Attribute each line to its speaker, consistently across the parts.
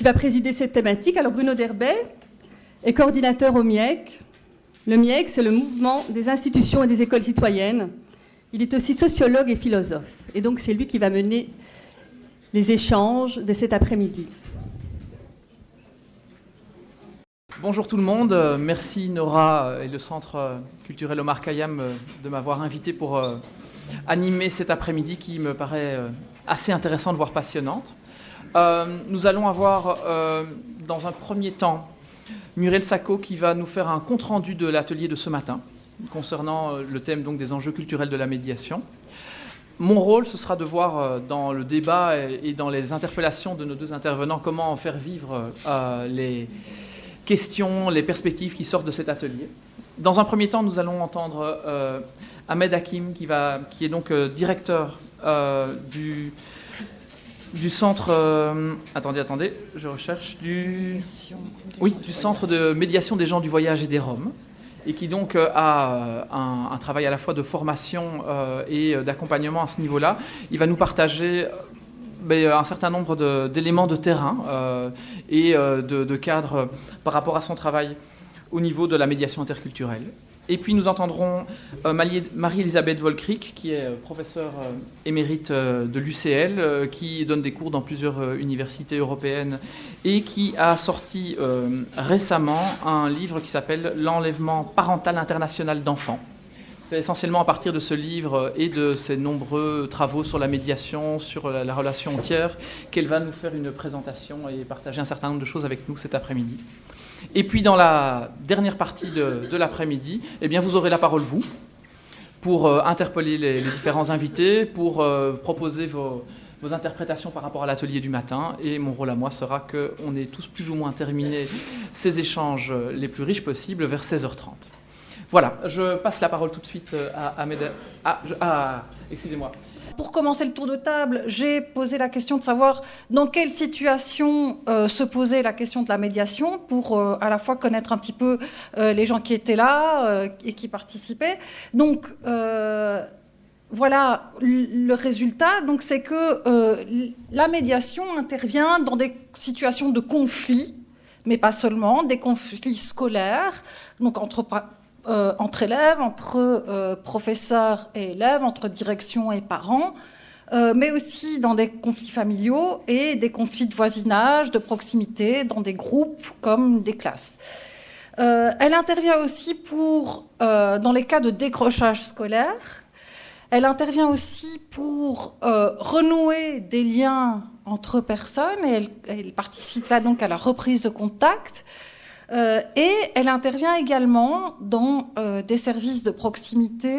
Speaker 1: qui va présider cette thématique. Alors Bruno Derbet est coordinateur au MIEC. Le MIEC, c'est le mouvement des institutions et des écoles citoyennes. Il est aussi sociologue et philosophe. Et donc c'est lui qui va mener les échanges de cet après-midi.
Speaker 2: Bonjour tout le monde, merci Nora et le Centre culturel Omar Khayyam de m'avoir invité pour animer cet après-midi qui me paraît assez intéressante, voire passionnante. Nous allons avoir dans un premier temps Muriel Sacco qui va nous faire un compte-rendu de l'atelier de ce matin concernant le thème donc, des enjeux culturels de la médiation. Mon rôle, ce sera de voir dans le débat et dans les interpellations de nos deux intervenants comment faire vivre les questions, les perspectives qui sortent de cet atelier. Dans un premier temps, nous allons entendre Ahmed Hakim, qui est donc directeur du centre... attendez, je recherche du centre de médiation des gens du voyage et des Roms, et qui donc a un travail à la fois de formation et d'accompagnement à ce niveau-là. Il va nous partager un certain nombre d'éléments de terrain et de cadres par rapport à son travail au niveau de la médiation interculturelle. Et puis nous entendrons Marie-Elisabeth Volkriek, qui est professeure émérite de l'UCL, qui donne des cours dans plusieurs universités européennes et qui a sorti récemment un livre qui s'appelle « L'enlèvement parental international d'enfants ». C'est essentiellement à partir de ce livre et de ses nombreux travaux sur la médiation, sur la relation entière, qu'elle va nous faire une présentation et partager un certain nombre de choses avec nous cet après-midi. Et puis dans la dernière partie de l'après-midi, eh bien, vous aurez la parole, vous, pour interpeller les différents invités, pour proposer vos interprétations par rapport à l'atelier du matin. Et mon rôle à moi sera qu'on ait tous plus ou moins terminé ces échanges les plus riches possibles vers 16h30. Voilà, je passe la parole tout de suite à Ahmed. Excusez-moi.
Speaker 3: Pour commencer le tour de table, j'ai posé la question de savoir dans quelle situation se posait la question de la médiation pour à la fois connaître un petit peu les gens qui étaient là et qui participaient. Donc voilà le résultat. Donc c'est que la médiation intervient dans des situations de conflit, mais pas seulement, des conflits scolaires, donc entre élèves, entre professeurs et élèves, entre direction et parents, mais aussi dans des conflits familiaux et des conflits de voisinage, de proximité, dans des groupes comme des classes. Elle intervient aussi dans les cas de décrochage scolaire. Elle intervient aussi pour renouer des liens entre personnes et elle participe là donc à la reprise de contact. Et elle intervient également dans des services de proximité,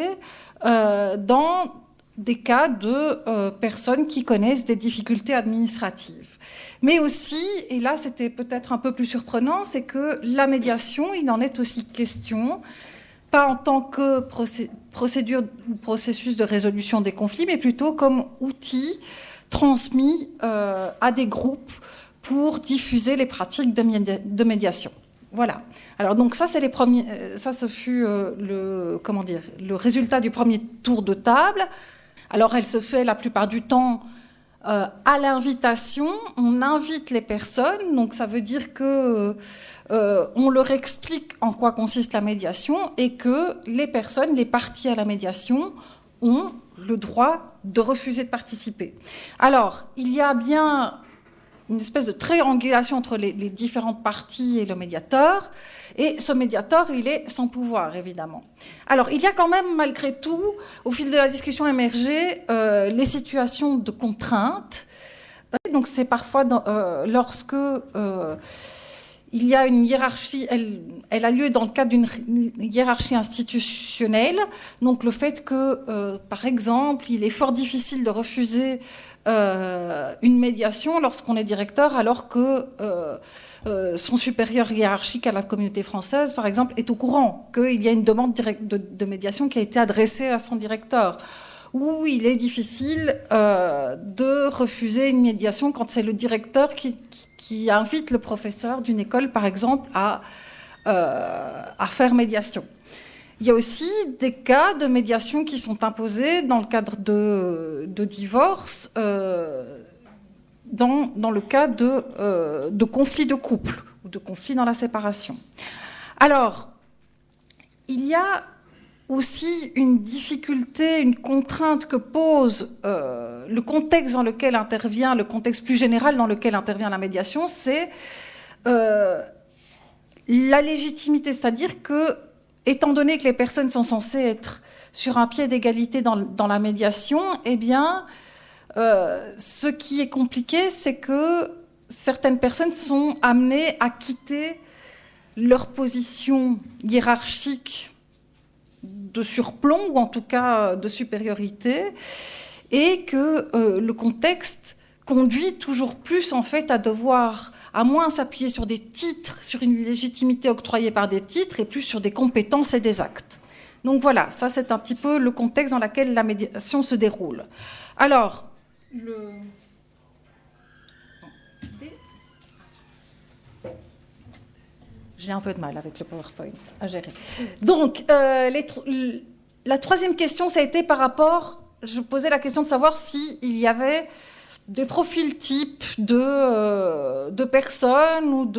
Speaker 3: dans des cas de personnes qui connaissent des difficultés administratives. Mais aussi, et là c'était peut-être un peu plus surprenant, c'est que la médiation, il en est aussi question, pas en tant que procédure ou processus de résolution des conflits, mais plutôt comme outil transmis à des groupes pour diffuser les pratiques de médiation. Voilà. Alors donc ça, c'est les premiers. Ça, ce fut le résultat du premier tour de table. Alors, elle se fait la plupart du temps à l'invitation. On invite les personnes. Donc, ça veut dire que on leur explique en quoi consiste la médiation et que les personnes, les parties à la médiation, ont le droit de refuser de participer. Alors, il y a bien une espèce de triangulation entre les différentes parties et le médiateur. Et ce médiateur, il est sans pouvoir, évidemment. Alors, il y a quand même, malgré tout, au fil de la discussion émergé, les situations de contrainte. Donc, c'est parfois lorsque il y a une hiérarchie, elle a lieu dans le cadre d'une hiérarchie institutionnelle. Donc, le fait que, par exemple, il est fort difficile de refuser une médiation lorsqu'on est directeur, alors que son supérieur hiérarchique à la communauté française, par exemple, est au courant qu'il y a une demande de médiation qui a été adressée à son directeur, où il est difficile de refuser une médiation quand c'est le directeur qui invite le professeur d'une école, par exemple, à faire médiation. Il y a aussi des cas de médiation qui sont imposés dans le cadre de divorce, dans le cas de conflits de couple ou de conflits dans la séparation. Alors, il y a aussi une difficulté, une contrainte que pose le contexte dans lequel intervient, le contexte plus général dans lequel intervient la médiation, c'est la légitimité, c'est-à-dire que, étant donné que les personnes sont censées être sur un pied d'égalité dans la médiation, eh bien, ce qui est compliqué, c'est que certaines personnes sont amenées à quitter leur position hiérarchique de surplomb, ou en tout cas de supériorité, et que le contexte conduit toujours plus en fait à moins s'appuyer sur des titres, sur une légitimité octroyée par des titres, et plus sur des compétences et des actes. Donc voilà, ça c'est un petit peu le contexte dans lequel la médiation se déroule. Alors, j'ai un peu de mal avec le PowerPoint à gérer. Donc, la troisième question, ça a été par rapport, je posais la question de savoir s'il y avait des profils types de personnes ou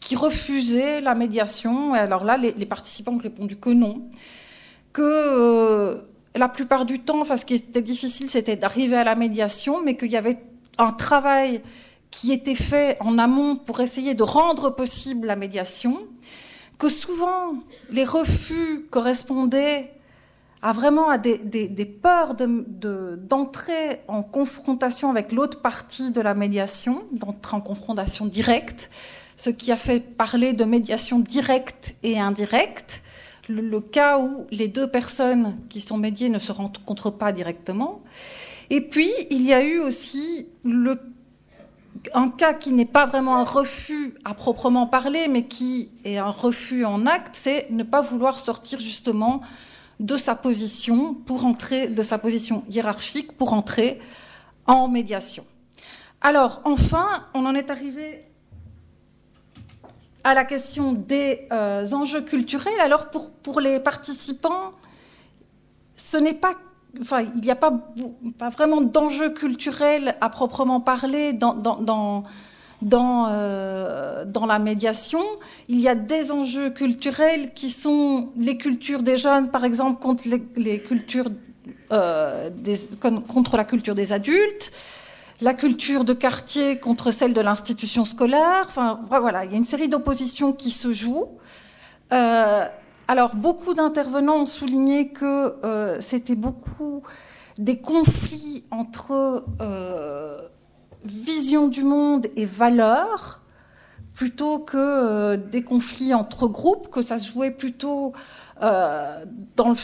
Speaker 3: qui refusaient la médiation. Et alors là, les participants ont répondu que non. Que la plupart du temps, ce qui était difficile, c'était d'arriver à la médiation, mais qu'il y avait un travail qui était fait en amont pour essayer de rendre possible la médiation, que souvent les refus correspondaient à des peurs d'entrer en confrontation avec l'autre partie de la médiation, d'entrer en confrontation directe, ce qui a fait parler de médiation directe et indirecte, le cas où les deux personnes qui sont médiées ne se rencontrent pas directement. Et puis, il y a eu aussi un cas qui n'est pas vraiment un refus à proprement parler, mais qui est un refus en acte, c'est ne pas vouloir sortir justement de sa position de sa position hiérarchique pour entrer en médiation. Alors, enfin, on en est arrivé à la question des enjeux culturels. Alors, pour les participants, ce n'est pas... Enfin, il n'y a pas vraiment d'enjeux culturels à proprement parler dans la médiation. Il y a des enjeux culturels qui sont les cultures des jeunes, par exemple, contre contre la culture des adultes, la culture de quartier contre celle de l'institution scolaire. Enfin, voilà, il y a une série d'oppositions qui se jouent. Alors, beaucoup d'intervenants ont souligné que c'était beaucoup des conflits entre vision du monde et valeurs, plutôt que des conflits entre groupes, que ça se jouait plutôt dans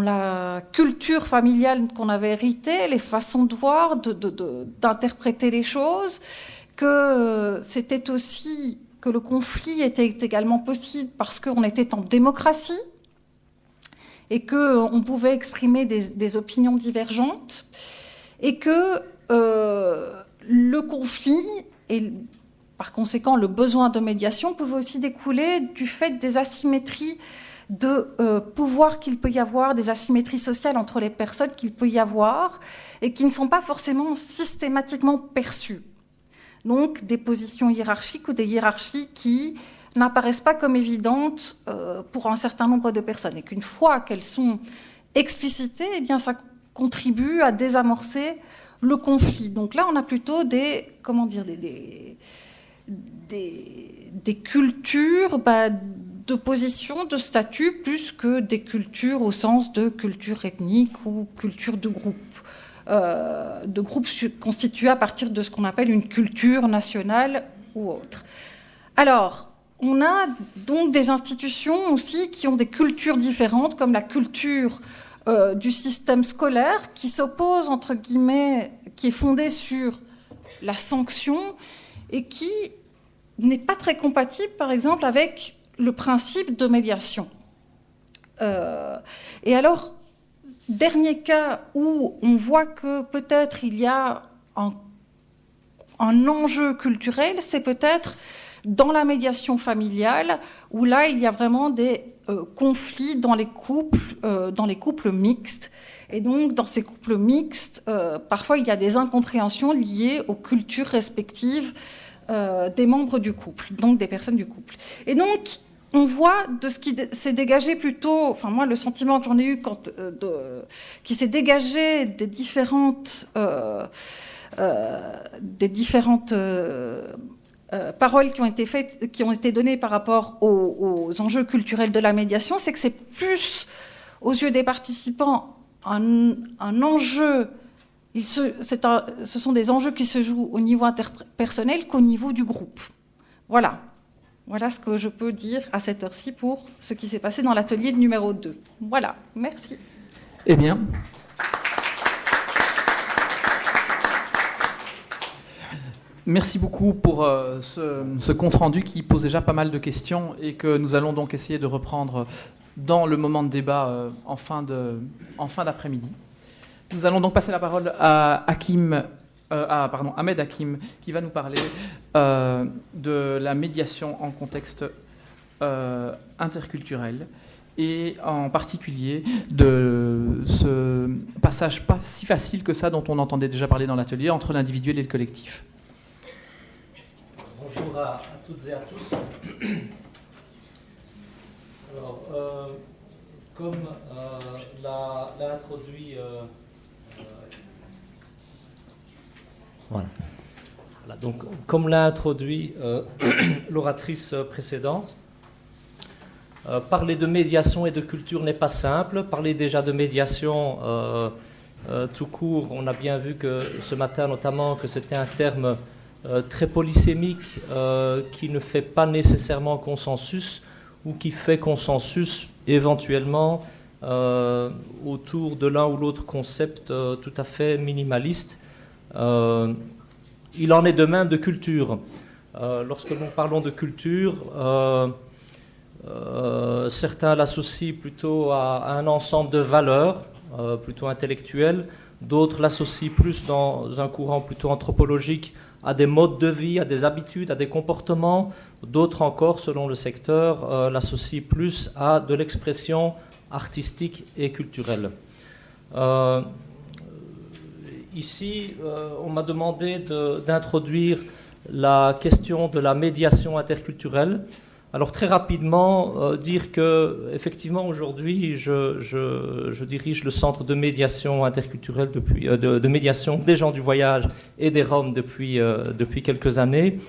Speaker 3: la culture familiale qu'on avait héritée, les façons de voir, d'interpréter les choses, que c'était aussi... que le conflit était également possible parce qu'on était en démocratie et qu'on pouvait exprimer des opinions divergentes, et que le conflit et par conséquent le besoin de médiation pouvait aussi découler du fait des asymétries de pouvoir qu'il peut y avoir, des asymétries sociales entre les personnes qu'il peut y avoir et qui ne sont pas forcément systématiquement perçues. Donc des positions hiérarchiques ou des hiérarchies qui n'apparaissent pas comme évidentes pour un certain nombre de personnes, et qu'une fois qu'elles sont explicitées, eh bien, ça contribue à désamorcer le conflit. Donc là, on a plutôt des cultures de position, de statut, plus que des cultures au sens de culture ethnique ou culture de groupes constitués à partir de ce qu'on appelle une culture nationale ou autre. Alors, on a donc des institutions aussi qui ont des cultures différentes, comme la culture du système scolaire, qui s'oppose, entre guillemets, qui est fondée sur la sanction et qui n'est pas très compatible, par exemple, avec le principe de médiation. Et alors, dernier cas où on voit que peut-être il y a un enjeu culturel, c'est peut-être dans la médiation familiale, où là, il y a vraiment des conflits dans les couples mixtes. Et donc, dans ces couples mixtes, parfois, il y a des incompréhensions liées aux cultures respectives des membres du couple, donc des personnes du couple. Et donc, on voit de ce qui s'est dégagé plutôt, enfin moi le sentiment que j'en ai eu qui s'est dégagé des différentes paroles qui ont été données par rapport aux enjeux culturels de la médiation, c'est que c'est plus aux yeux des participants un enjeu. Ce sont des enjeux qui se jouent au niveau interpersonnel qu'au niveau du groupe. Voilà. Voilà ce que je peux dire à cette heure-ci pour ce qui s'est passé dans l'atelier numéro 2. Voilà, merci.
Speaker 2: Eh bien, merci beaucoup pour ce compte-rendu qui pose déjà pas mal de questions et que nous allons donc essayer de reprendre dans le moment de débat en fin d'après-midi. Nous allons donc passer la parole à Ahmed Hakim, qui va nous parler de la médiation en contexte interculturel et en particulier de ce passage pas si facile que ça dont on entendait déjà parler dans l'atelier entre l'individuel et le collectif.
Speaker 4: Bonjour à toutes et à tous. Alors, comme l'a introduit... Voilà. Donc, comme l'a introduit l'oratrice précédente, parler de médiation et de culture n'est pas simple. Parler déjà de médiation tout court, on a bien vu que ce matin notamment que c'était un terme très polysémique qui ne fait pas nécessairement consensus ou qui fait consensus éventuellement autour de l'un ou l'autre concept tout à fait minimaliste. Il en est de même de culture. Lorsque nous parlons de culture, certains l'associent plutôt à un ensemble de valeurs, plutôt intellectuelles. D'autres l'associent plus dans un courant plutôt anthropologique à des modes de vie, à des habitudes, à des comportements. D'autres encore, selon le secteur, l'associent plus à de l'expression artistique et culturelle. Ici, on m'a demandé d'introduire la question de la médiation interculturelle. Alors très rapidement, dire que effectivement aujourd'hui, je dirige le centre de médiation interculturelle de médiation des gens du voyage et des Roms depuis quelques années.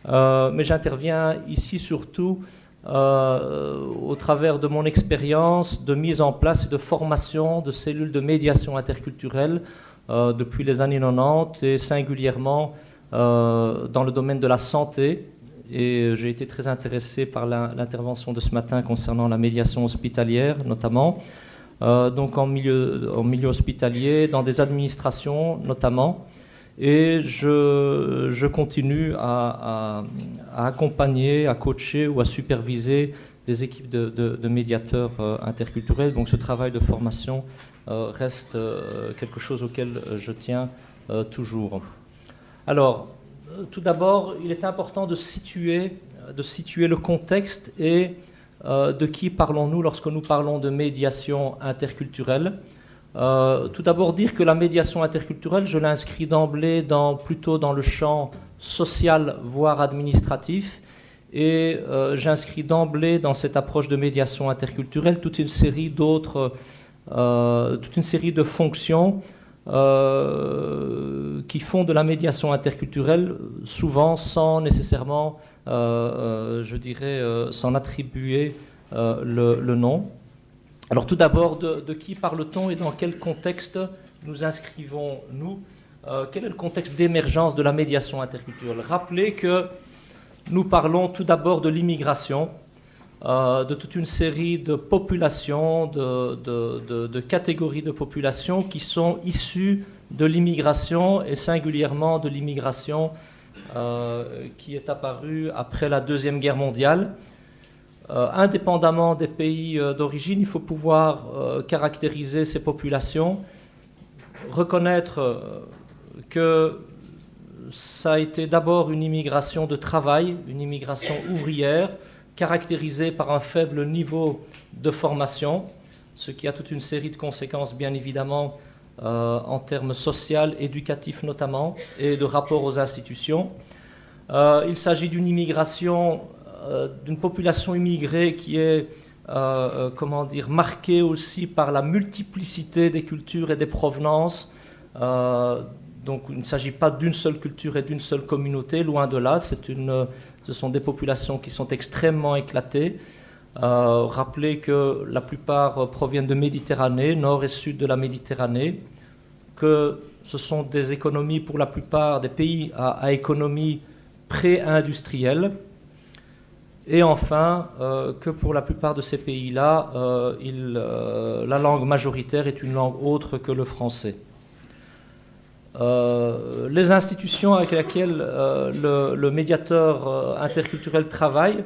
Speaker 4: Mais j'interviens ici surtout au travers de mon expérience de mise en place et de formation de cellules de médiation interculturelle depuis les années 90 et singulièrement dans le domaine de la santé. Et j'ai été très intéressé par l'intervention de ce matin concernant la médiation hospitalière notamment, donc en milieu hospitalier, dans des administrations notamment. Et je continue à accompagner, à coacher ou à superviser des équipes de médiateurs interculturels. Donc ce travail de formation reste quelque chose auquel je tiens toujours. Alors, tout d'abord, il est important de situer le contexte et de qui parlons-nous lorsque nous parlons de médiation interculturelle. Tout d'abord, dire que la médiation interculturelle, je l'inscris d'emblée plutôt dans le champ social, voire administratif, et j'inscris d'emblée dans cette approche de médiation interculturelle toute une série de fonctions qui font de la médiation interculturelle souvent sans nécessairement, s'en attribuer le nom. Alors tout d'abord, de qui parle-t-on et dans quel contexte nous inscrivons-nous? Quel est le contexte d'émergence de la médiation interculturelle? Rappelez que nous parlons tout d'abord de l'immigration, de toute une série de populations, de catégories de populations qui sont issues de l'immigration et singulièrement de l'immigration qui est apparue après la Deuxième Guerre mondiale. Indépendamment des pays d'origine, il faut pouvoir caractériser ces populations, reconnaître que ça a été d'abord une immigration de travail, une immigration ouvrière, caractérisée par un faible niveau de formation, ce qui a toute une série de conséquences, bien évidemment, en termes sociaux, éducatifs notamment, et de rapport aux institutions. Il s'agit d'une immigration, d'une population immigrée qui est marquée aussi par la multiplicité des cultures et des provenances. Donc il ne s'agit pas d'une seule culture et d'une seule communauté, loin de là. Ce sont des populations qui sont extrêmement éclatées. Rappelez que la plupart proviennent de Méditerranée, nord et sud de la Méditerranée, que ce sont des économies, pour la plupart des pays à économie pré-industrielle, et enfin que pour la plupart de ces pays-là, la langue majoritaire est une langue autre que le français. Les institutions avec lesquelles le médiateur interculturel travaille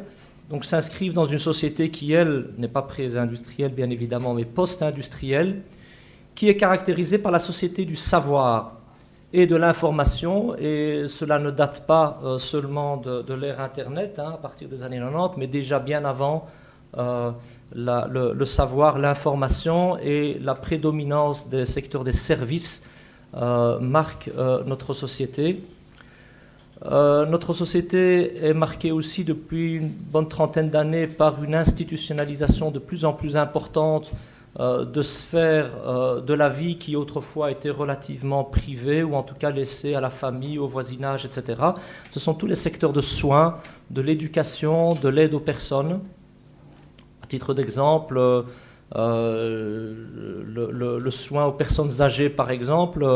Speaker 4: donc s'inscrivent dans une société qui, elle, n'est pas pré-industrielle bien évidemment, mais post-industrielle, qui est caractérisée par la société du savoir et de l'information, et cela ne date pas seulement de l'ère Internet, à partir des années 90, mais déjà bien avant, le savoir, l'information et la prédominance des secteurs des services marquent notre société. Notre société est marquée aussi depuis une bonne trentaine d'années par une institutionnalisation de plus en plus importante de sphères de la vie qui autrefois étaient relativement privées, ou en tout cas laissées à la famille, au voisinage, etc. Ce sont tous les secteurs de soins, de l'éducation, de l'aide aux personnes. À titre d'exemple, le soin aux personnes âgées, par exemple,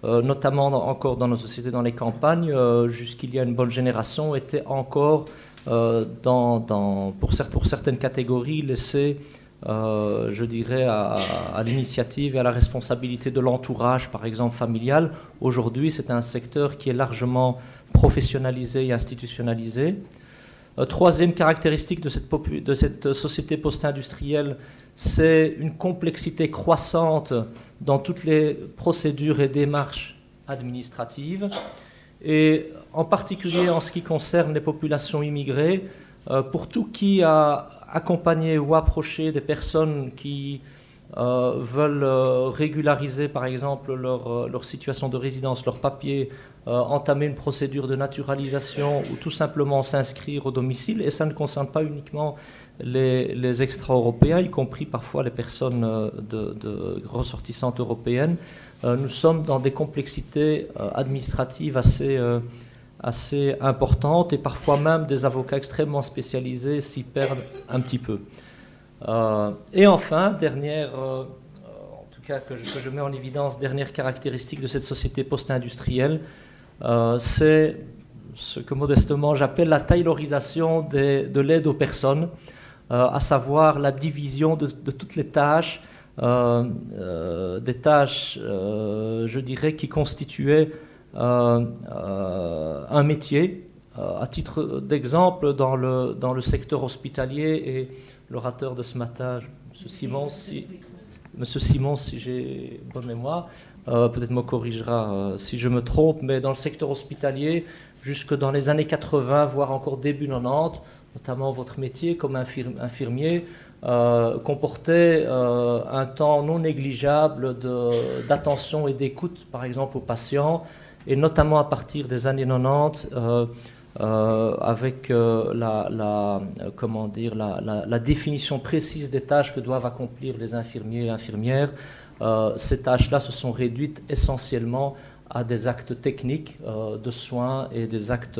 Speaker 4: notamment encore dans nos sociétés, dans les campagnes, jusqu'il y a une bonne génération, était encore, pour certaines catégories, laissé, je dirais, à l'initiative et à la responsabilité de l'entourage, par exemple familial. Aujourd'hui, c'est un secteur qui est largement professionnalisé et institutionnalisé. Troisième caractéristique de cette société post-industrielle, c'est une complexité croissante dans toutes les procédures et démarches administratives, et en particulier en ce qui concerne les populations immigrées, pour tout qui a accompagné ou approché des personnes qui veulent régulariser par exemple leur situation de résidence, leurs papiers, entamer une procédure de naturalisation ou tout simplement s'inscrire au domicile. Et ça ne concerne pas uniquement les extra-européens, y compris parfois les personnes de ressortissantes européennes. Nous sommes dans des complexités administratives assez importantes, et parfois même des avocats extrêmement spécialisés s'y perdent un petit peu. Et enfin, en tout cas que je mets en évidence, dernière caractéristique de cette société post-industrielle, c'est ce que modestement j'appelle la taylorisation de l'aide aux personnes, à savoir la division de toutes les tâches, des tâches, je dirais, qui constituaient un métier. À titre d'exemple, dans le secteur hospitalier, et l'orateur de ce matin, M. Simon, si j'ai bonne mémoire, peut-être me corrigera si je me trompe, mais dans le secteur hospitalier, jusque dans les années 80, voire encore début 90, notamment votre métier comme infirmier, comportait un temps non négligeable d'attention et d'écoute, par exemple, aux patients, et notamment à partir des années 90, avec la définition précise des tâches que doivent accomplir les infirmiers et infirmières. Ces tâches-là se sont réduites essentiellement à des actes techniques de soins et des actes,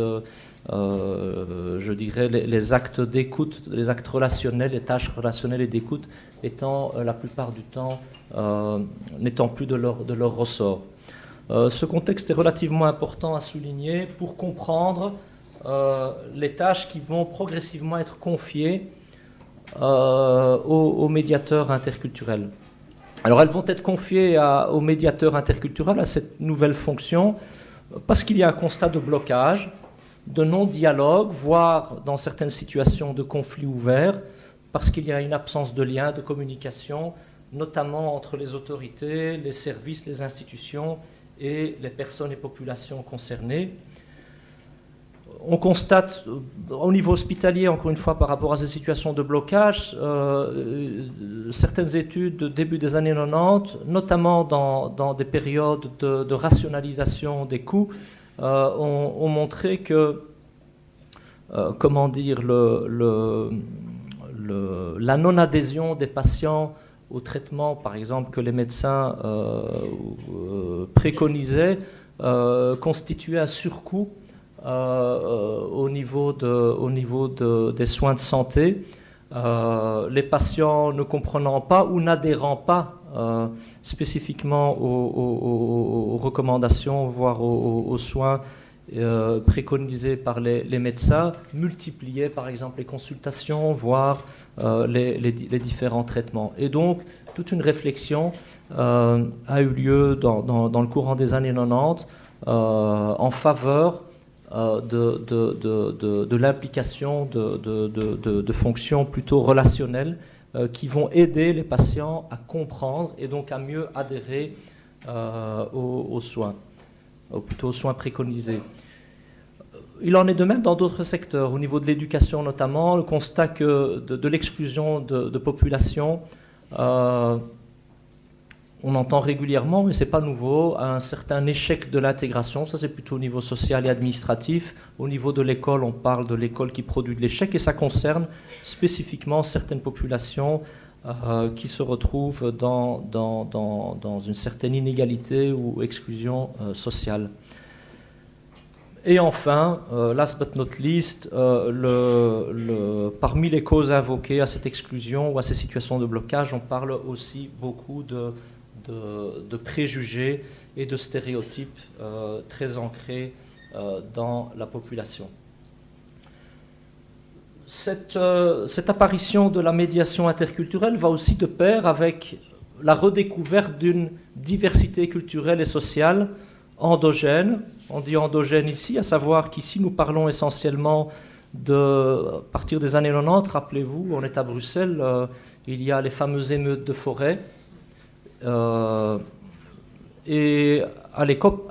Speaker 4: je dirais, les actes d'écoute, les actes relationnels, les tâches relationnelles et d'écoute étant la plupart du temps n'étant plus de leur ressort. Ce contexte est relativement important à souligner pour comprendre les tâches qui vont progressivement être confiées aux médiateurs interculturels. Alors elles vont être confiées aux médiateurs interculturels, à cette nouvelle fonction, parce qu'il y a un constat de blocage, de non-dialogue, voire dans certaines situations de conflit ouvert, parce qu'il y a une absence de lien, de communication, notamment entre les autorités, les services, les institutions et les personnes et populations concernées. On constate au niveau hospitalier, encore une fois, par rapport à ces situations de blocage, certaines études de début des années 90, notamment dans des périodes de rationalisation des coûts, ont montré que, comment dire, la non-adhésion des patients au traitement, par exemple, que les médecins préconisaient, constituait un surcoût au niveau des soins de santé, les patients ne comprenant pas ou n'adhérant pas spécifiquement aux recommandations, voire aux soins préconisés par les médecins, multipliaient par exemple les consultations, voire les différents traitements. Et donc, toute une réflexion a eu lieu dans le courant des années 90 en faveur de l'implication de fonctions plutôt relationnelles qui vont aider les patients à comprendre et donc à mieux adhérer aux soins, ou plutôt aux soins préconisés. Il en est de même dans d'autres secteurs, au niveau de l'éducation notamment, le constat que de l'exclusion de populations, on entend régulièrement, mais ce n'est pas nouveau, un certain échec de l'intégration. Ça, c'est plutôt au niveau social et administratif. Au niveau de l'école, on parle de l'école qui produit de l'échec, et ça concerne spécifiquement certaines populations qui se retrouvent dans une certaine inégalité ou exclusion sociale. Et enfin, last but not least, parmi les causes invoquées à cette exclusion ou à ces situations de blocage, on parle aussi beaucoup de préjugés et de stéréotypes très ancrés dans la population. Cette apparition de la médiation interculturelle va aussi de pair avec la redécouverte d'une diversité culturelle et sociale endogène. On dit endogène ici, à savoir qu'ici nous parlons essentiellement à partir des années 90, rappelez-vous, on est à Bruxelles, il y a les fameuses émeutes de forêt. Et à l'époque,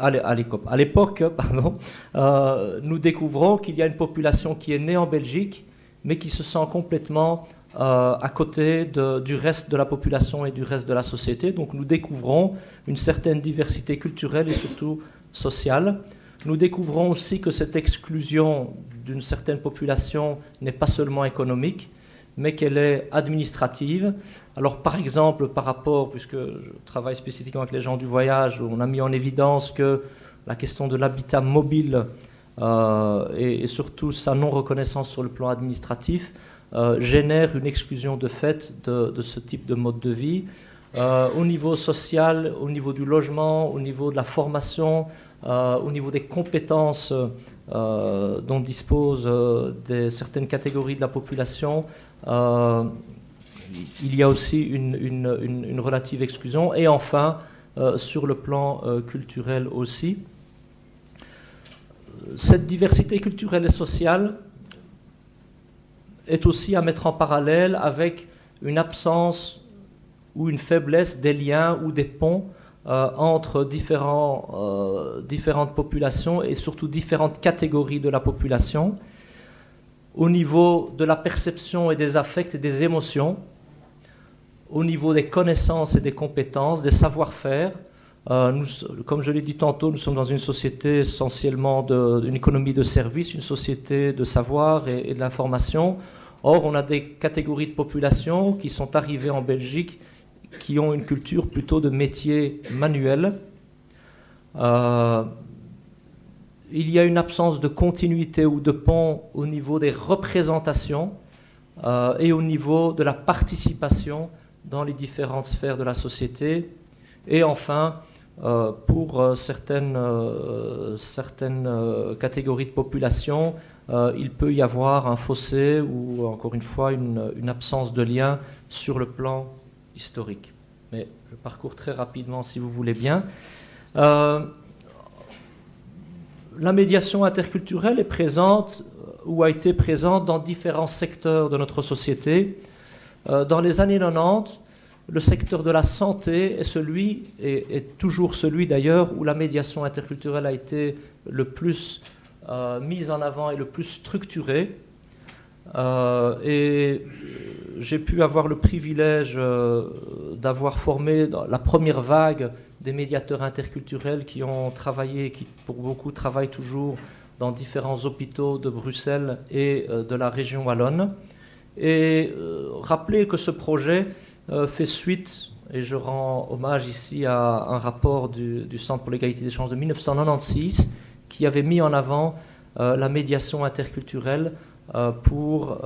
Speaker 4: nous découvrons qu'il y a une population qui est née en Belgique, mais qui se sent complètement à côté du reste de la population et du reste de la société. Donc nous découvrons une certaine diversité culturelle et surtout sociale. Nous découvrons aussi que cette exclusion d'une certaine population n'est pas seulement économique, mais qu'elle est administrative. Alors par exemple, par rapport, puisque je travaille spécifiquement avec les gens du voyage, on a mis en évidence que la question de l'habitat mobile et surtout sa non-reconnaissance sur le plan administratif génère une exclusion de fait de ce type de mode de vie. Au niveau social, au niveau du logement, au niveau de la formation, au niveau des compétences dont disposent certaines catégories de la population, il y a aussi une relative exclusion. Et enfin, sur le plan culturel aussi, cette diversité culturelle et sociale est aussi à mettre en parallèle avec une absence ou une faiblesse des liens ou des ponts entre différentes populations et surtout différentes catégories de la population au niveau de la perception et des affects et des émotions, au niveau des connaissances et des compétences, des savoir-faire. Comme je l'ai dit tantôt, nous sommes dans une société essentiellement une économie de services, une société de savoir et de l'information. Or, on a des catégories de population qui sont arrivées en Belgique qui ont une culture plutôt de métiers manuels. Il y a une absence de continuité ou de pont au niveau des représentations et au niveau de la participation dans les différentes sphères de la société. Et enfin, pour certaines catégories de population, il peut y avoir un fossé ou encore une fois une absence de lien sur le plan historique. Mais je parcours très rapidement si vous voulez bien. La médiation interculturelle est présente ou a été présente dans différents secteurs de notre société. Dans les années 90, le secteur de la santé est toujours celui d'ailleurs où la médiation interculturelle a été le plus mis en avant et le plus structuré. Et j'ai pu avoir le privilège d'avoir formé la première vague des médiateurs interculturels qui ont travaillé, qui pour beaucoup travaillent toujours dans différents hôpitaux de Bruxelles et de la région wallonne. Et rappeler que ce projet fait suite, et je rends hommage ici à un rapport du Centre pour l'égalité des chances de 1996 qui avait mis en avant la médiation interculturelle pour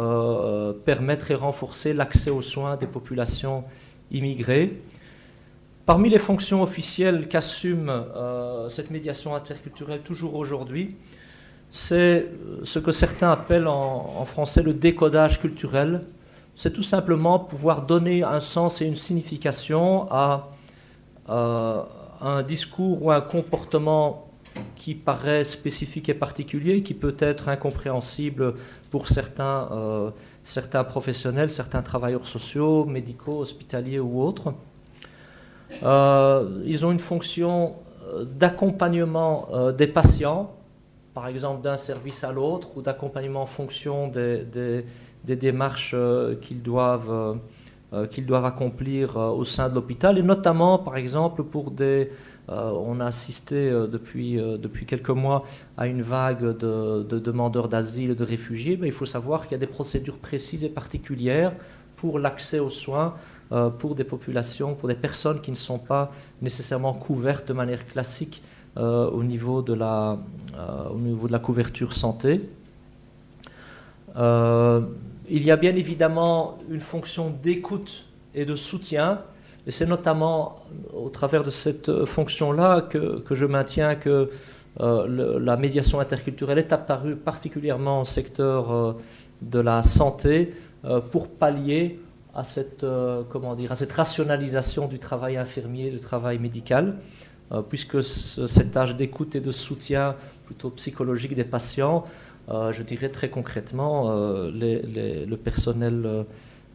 Speaker 4: permettre et renforcer l'accès aux soins des populations immigrées. Parmi les fonctions officielles qu'assume cette médiation interculturelle toujours aujourd'hui, c'est ce que certains appellent en français le décodage culturel. C'est tout simplement pouvoir donner un sens et une signification à un discours ou un comportement qui paraît spécifique et particulier, qui peut être incompréhensible pour certains professionnels, certains travailleurs sociaux, médicaux, hospitaliers ou autres. Ils ont une fonction d'accompagnement des patients, par exemple d'un service à l'autre, ou d'accompagnement en fonction des démarches qu'ils doivent accomplir au sein de l'hôpital, et notamment, par exemple, pour on a assisté depuis quelques mois à une vague de demandeurs d'asile et de réfugiés. Il faut savoir qu'il y a des procédures précises et particulières pour l'accès aux soins pour des populations, pour des personnes qui ne sont pas nécessairement couvertes de manière classique au niveau de la couverture santé. Il y a bien évidemment une fonction d'écoute et de soutien, et c'est notamment au travers de cette fonction-là que je maintiens que la médiation interculturelle est apparue particulièrement au secteur de la santé pour pallier à cette rationalisation du travail infirmier, du travail médical, puisque cet âge d'écoute et de soutien plutôt psychologique des patients, je dirais très concrètement, le personnel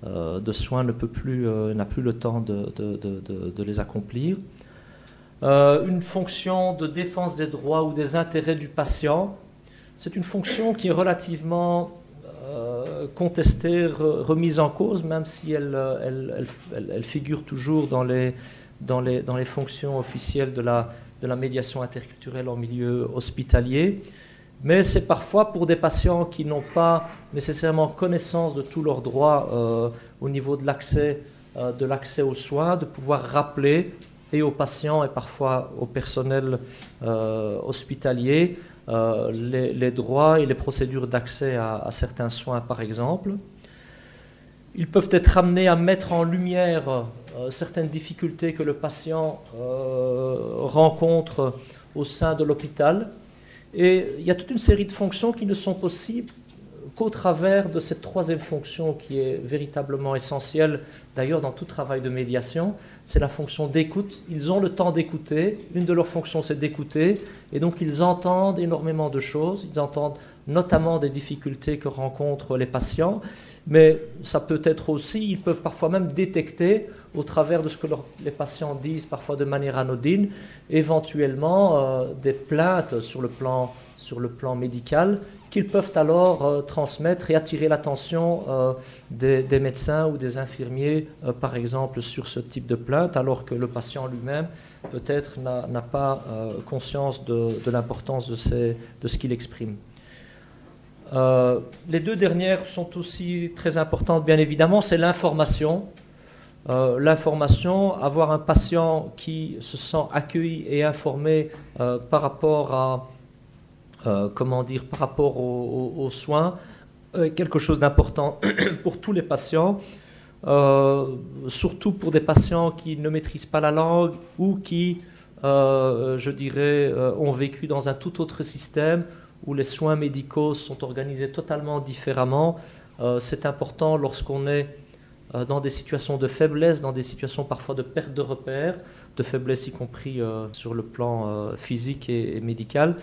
Speaker 4: de soins n'a plus le temps de les accomplir. Une fonction de défense des droits ou des intérêts du patient, c'est une fonction qui est relativement contestée, remise en cause, même si elle figure toujours dans les fonctions officielles de la médiation interculturelle en milieu hospitalier. Mais c'est parfois pour des patients qui n'ont pas nécessairement connaissance de tous leurs droits au niveau de l'accès aux soins, de pouvoir rappeler et aux patients et parfois au personnel hospitalier les droits et les procédures d'accès à certains soins, par exemple. Ils peuvent être amenés à mettre en lumière certaines difficultés que le patient rencontre au sein de l'hôpital. Et il y a toute une série de fonctions qui ne sont possibles qu'au travers de cette troisième fonction qui est véritablement essentielle, d'ailleurs dans tout travail de médiation, c'est la fonction d'écoute. Ils ont le temps d'écouter, une de leurs fonctions c'est d'écouter, et donc ils entendent énormément de choses, ils entendent notamment des difficultés que rencontrent les patients, mais ça peut être aussi, ils peuvent parfois même détecter au travers de ce que les patients disent, parfois de manière anodine, éventuellement des plaintes sur le plan médical qu'ils peuvent alors transmettre et attirer l'attention des médecins ou des infirmiers, par exemple, sur ce type de plainte, alors que le patient lui-même, peut-être, n'a pas conscience de l'importance de ce qu'il exprime. Les deux dernières sont aussi très importantes, bien évidemment, c'est l'information. L'information, avoir un patient qui se sent accueilli et informé par rapport aux soins, quelque chose d'important pour tous les patients, surtout pour des patients qui ne maîtrisent pas la langue ou qui, ont vécu dans un tout autre système où les soins médicaux sont organisés totalement différemment. C'est important lorsqu'on est dans des situations de faiblesse, dans des situations parfois de perte de repères, de faiblesse y compris sur le plan physique et médical.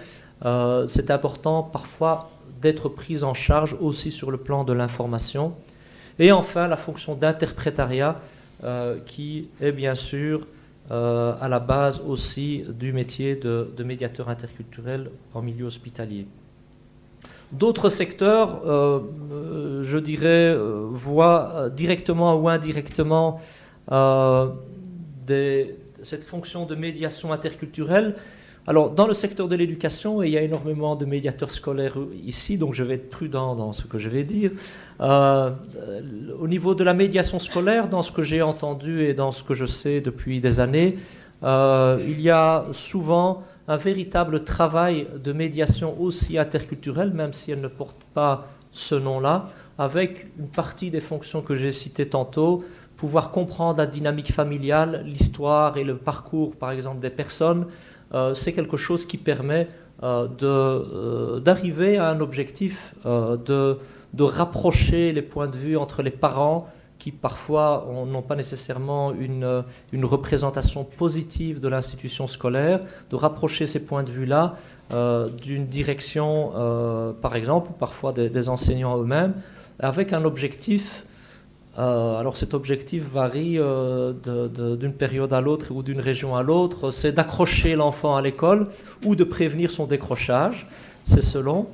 Speaker 4: C'est important parfois d'être pris en charge aussi sur le plan de l'information. Et enfin, la fonction d'interprétariat qui est bien sûr à la base aussi du métier de médiateur interculturel en milieu hospitalier. D'autres secteurs, je dirais, voient directement ou indirectement cette fonction de médiation interculturelle. Alors, dans le secteur de l'éducation, il y a énormément de médiateurs scolaires ici, donc je vais être prudent dans ce que je vais dire. Au niveau de la médiation scolaire, dans ce que j'ai entendu et dans ce que je sais depuis des années, il y a souvent un véritable travail de médiation aussi interculturelle, même si elle ne porte pas ce nom-là, avec une partie des fonctions que j'ai citées tantôt, pouvoir comprendre la dynamique familiale, l'histoire et le parcours, par exemple, des personnes. C'est quelque chose qui permet d'arriver à un objectif de rapprocher les points de vue entre les parents qui parfois n'ont pas nécessairement une représentation positive de l'institution scolaire, de rapprocher ces points de vue-là d'une direction, par exemple, ou parfois des enseignants eux-mêmes, avec un objectif. Alors cet objectif varie d'une période à l'autre ou d'une région à l'autre, c'est d'accrocher l'enfant à l'école ou de prévenir son décrochage, c'est selon.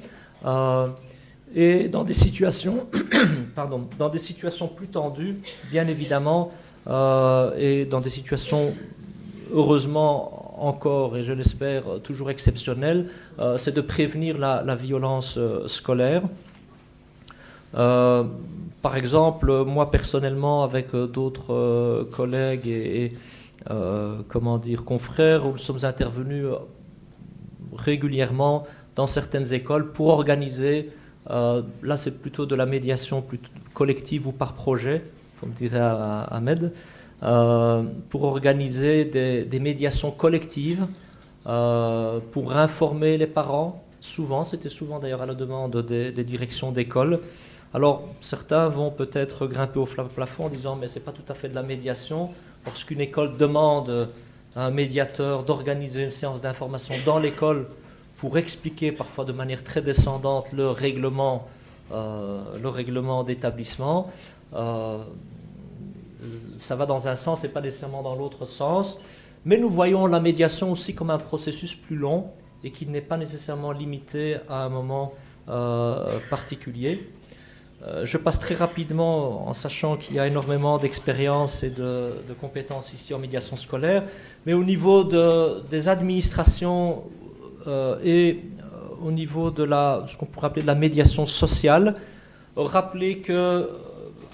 Speaker 4: Et dans des situations, dans des situations plus tendues, bien évidemment, et dans des situations heureusement encore, et je l'espère, toujours exceptionnelles, c'est de prévenir la violence scolaire. Par exemple, moi personnellement, avec d'autres collègues et confrères, nous sommes intervenus régulièrement dans certaines écoles pour organiser, là c'est plutôt de la médiation plutôt collective ou par projet, comme dirait Ahmed, pour organiser des médiations collectives, pour informer les parents. C'était souvent d'ailleurs à la demande des directions d'école. Alors, certains vont peut-être grimper au plafond en disant « mais ce n'est pas tout à fait de la médiation ». Lorsqu'une école demande à un médiateur d'organiser une séance d'information dans l'école pour expliquer parfois de manière très descendante le règlement d'établissement, ça va dans un sens et pas nécessairement dans l'autre sens. Mais nous voyons la médiation aussi comme un processus plus long et qui n'est pas nécessairement limité à un moment particulier. Je passe très rapidement en sachant qu'il y a énormément d'expérience et de compétences ici en médiation scolaire, mais au niveau des administrations et au niveau de ce qu'on pourrait appeler de la médiation sociale, rappeler que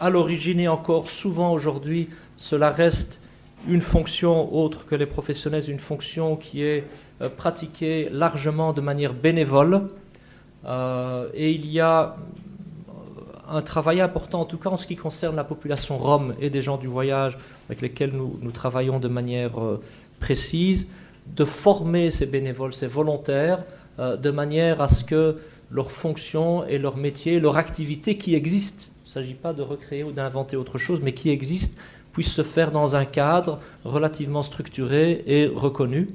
Speaker 4: à l'origine et encore souvent aujourd'hui, cela reste une fonction autre que les professionnels, une fonction qui est pratiquée largement de manière bénévole, et il y a un travail important, en tout cas en ce qui concerne la population rome et des gens du voyage avec lesquels nous travaillons de manière précise, de former ces bénévoles, ces volontaires, de manière à ce que leur fonction et leur métier, leur activité qui existent, il ne s'agit pas de recréer ou d'inventer autre chose, mais qui existent, puissent se faire dans un cadre relativement structuré et reconnu.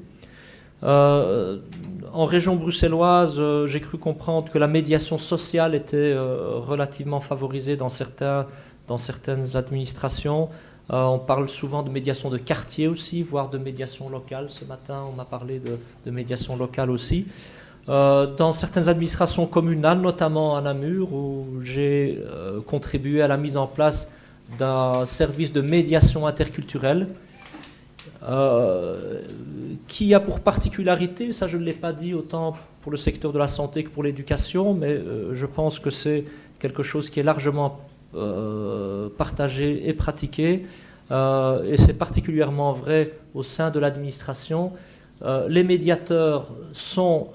Speaker 4: En région bruxelloise, j'ai cru comprendre que la médiation sociale était relativement favorisée dans certaines administrations. On parle souvent de médiation de quartier aussi, voire de médiation locale. Ce matin, on m'a parlé de médiation locale aussi. Dans certaines administrations communales, notamment à Namur, où j'ai contribué à la mise en place d'un service de médiation interculturelle, qui a pour particularité, ça je ne l'ai pas dit autant pour le secteur de la santé que pour l'éducation, mais je pense que c'est quelque chose qui est largement partagé et pratiqué, et c'est particulièrement vrai au sein de l'administration. Les médiateurs sont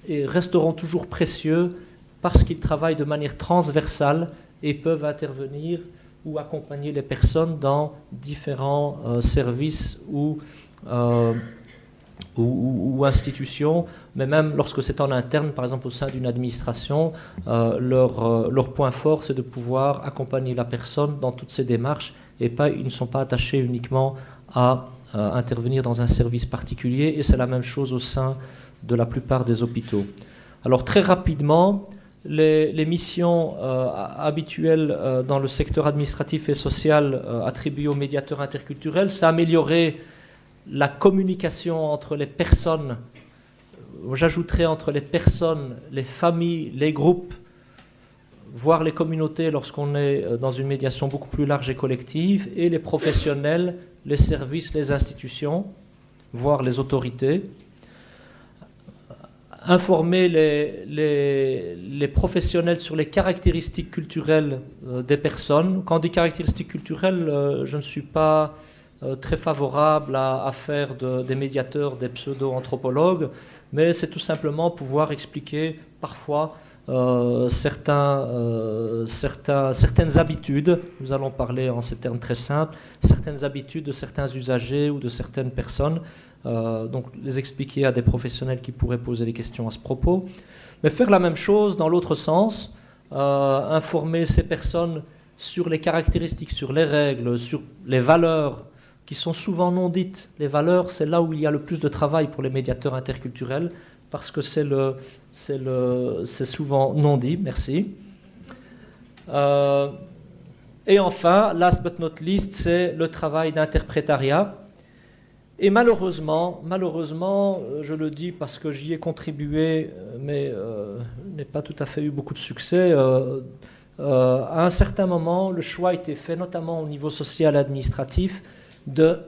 Speaker 4: et resteront toujours précieux parce qu'ils travaillent de manière transversale et peuvent intervenir ou accompagner les personnes dans différents services ou institutions, mais même lorsque c'est en interne, par exemple au sein d'une administration, leur point fort, c'est de pouvoir accompagner la personne dans toutes ses démarches et ils ne sont pas attachés uniquement à intervenir dans un service particulier, et c'est la même chose au sein de la plupart des hôpitaux. Alors très rapidement, les missions habituelles dans le secteur administratif et social attribuées aux médiateurs interculturels, c'est améliorer la communication entre les personnes j'ajouterais entre les personnes, les familles, les groupes, voire les communautés lorsqu'on est dans une médiation beaucoup plus large et collective, et les professionnels, les services, les institutions, voire les autorités. Informer les professionnels sur les caractéristiques culturelles des personnes. Quand on dit caractéristiques culturelles, je ne suis pas très favorable à faire des médiateurs, des pseudo-anthropologues, mais c'est tout simplement pouvoir expliquer parfois certaines habitudes, nous allons parler en ces termes très simples, certaines habitudes de certains usagers ou de certaines personnes, donc les expliquer à des professionnels qui pourraient poser des questions à ce propos, mais faire la même chose dans l'autre sens, informer ces personnes sur les caractéristiques, sur les règles, sur les valeurs qui sont souvent non dites. Les valeurs, c'est là où il y a le plus de travail pour les médiateurs interculturels, parce que c'est souvent non dit, merci. Et enfin, last but not least, c'est le travail d'interprétariat. Et malheureusement, je le dis parce que j'y ai contribué, mais n'ai pas tout à fait eu beaucoup de succès, à un certain moment, le choix a été fait, notamment au niveau social et administratif, de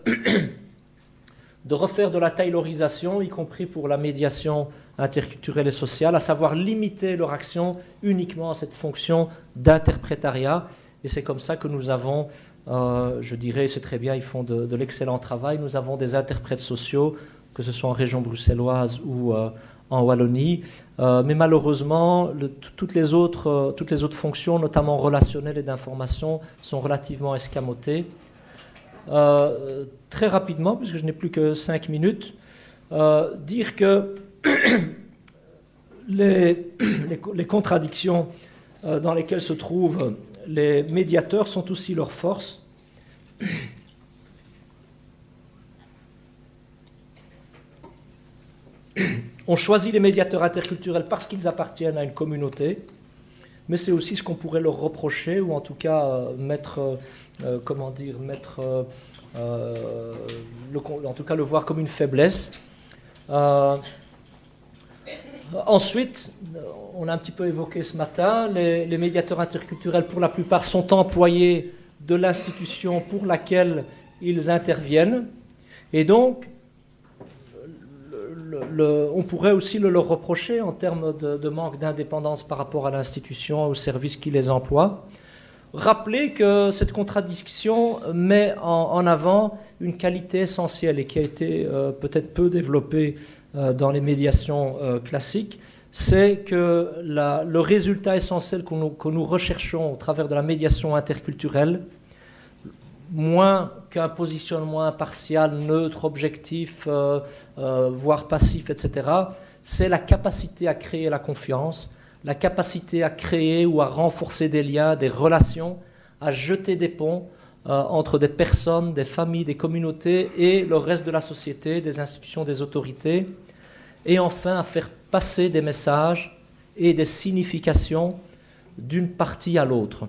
Speaker 4: refaire de la taylorisation, y compris pour la médiation interculturelle et sociale, à savoir limiter leur action uniquement à cette fonction d'interprétariat. Et c'est comme ça que nous avons, je dirais, c'est très bien, ils font de l'excellent travail, nous avons des interprètes sociaux, que ce soit en région bruxelloise ou en Wallonie, mais malheureusement, toutes les autres fonctions, notamment relationnelles et d'information, sont relativement escamotées. Très rapidement, puisque je n'ai plus que 5 minutes, dire que les contradictions dans lesquelles se trouvent les médiateurs sont aussi leur force. On choisit les médiateurs interculturels parce qu'ils appartiennent à une communauté, mais c'est aussi ce qu'on pourrait leur reprocher, ou en tout cas en tout cas le voir comme une faiblesse. Ensuite, on a un petit peu évoqué ce matin, les médiateurs interculturels pour la plupart sont employés de l'institution pour laquelle ils interviennent, et donc on pourrait aussi le leur reprocher en termes de manque d'indépendance par rapport à l'institution, au service qui les emploie. Rappeler que cette contradiction met en avant une qualité essentielle et qui a été peut-être peu développée dans les médiations classiques, c'est que le résultat essentiel que nous recherchons au travers de la médiation interculturelle, moins qu'un positionnement impartial, neutre, objectif, voire passif, etc., c'est la capacité à créer la confiance, la capacité à créer ou à renforcer des liens, des relations, à jeter des ponts entre des personnes, des familles, des communautés et le reste de la société, des institutions, des autorités, et enfin à faire passer des messages et des significations d'une partie à l'autre.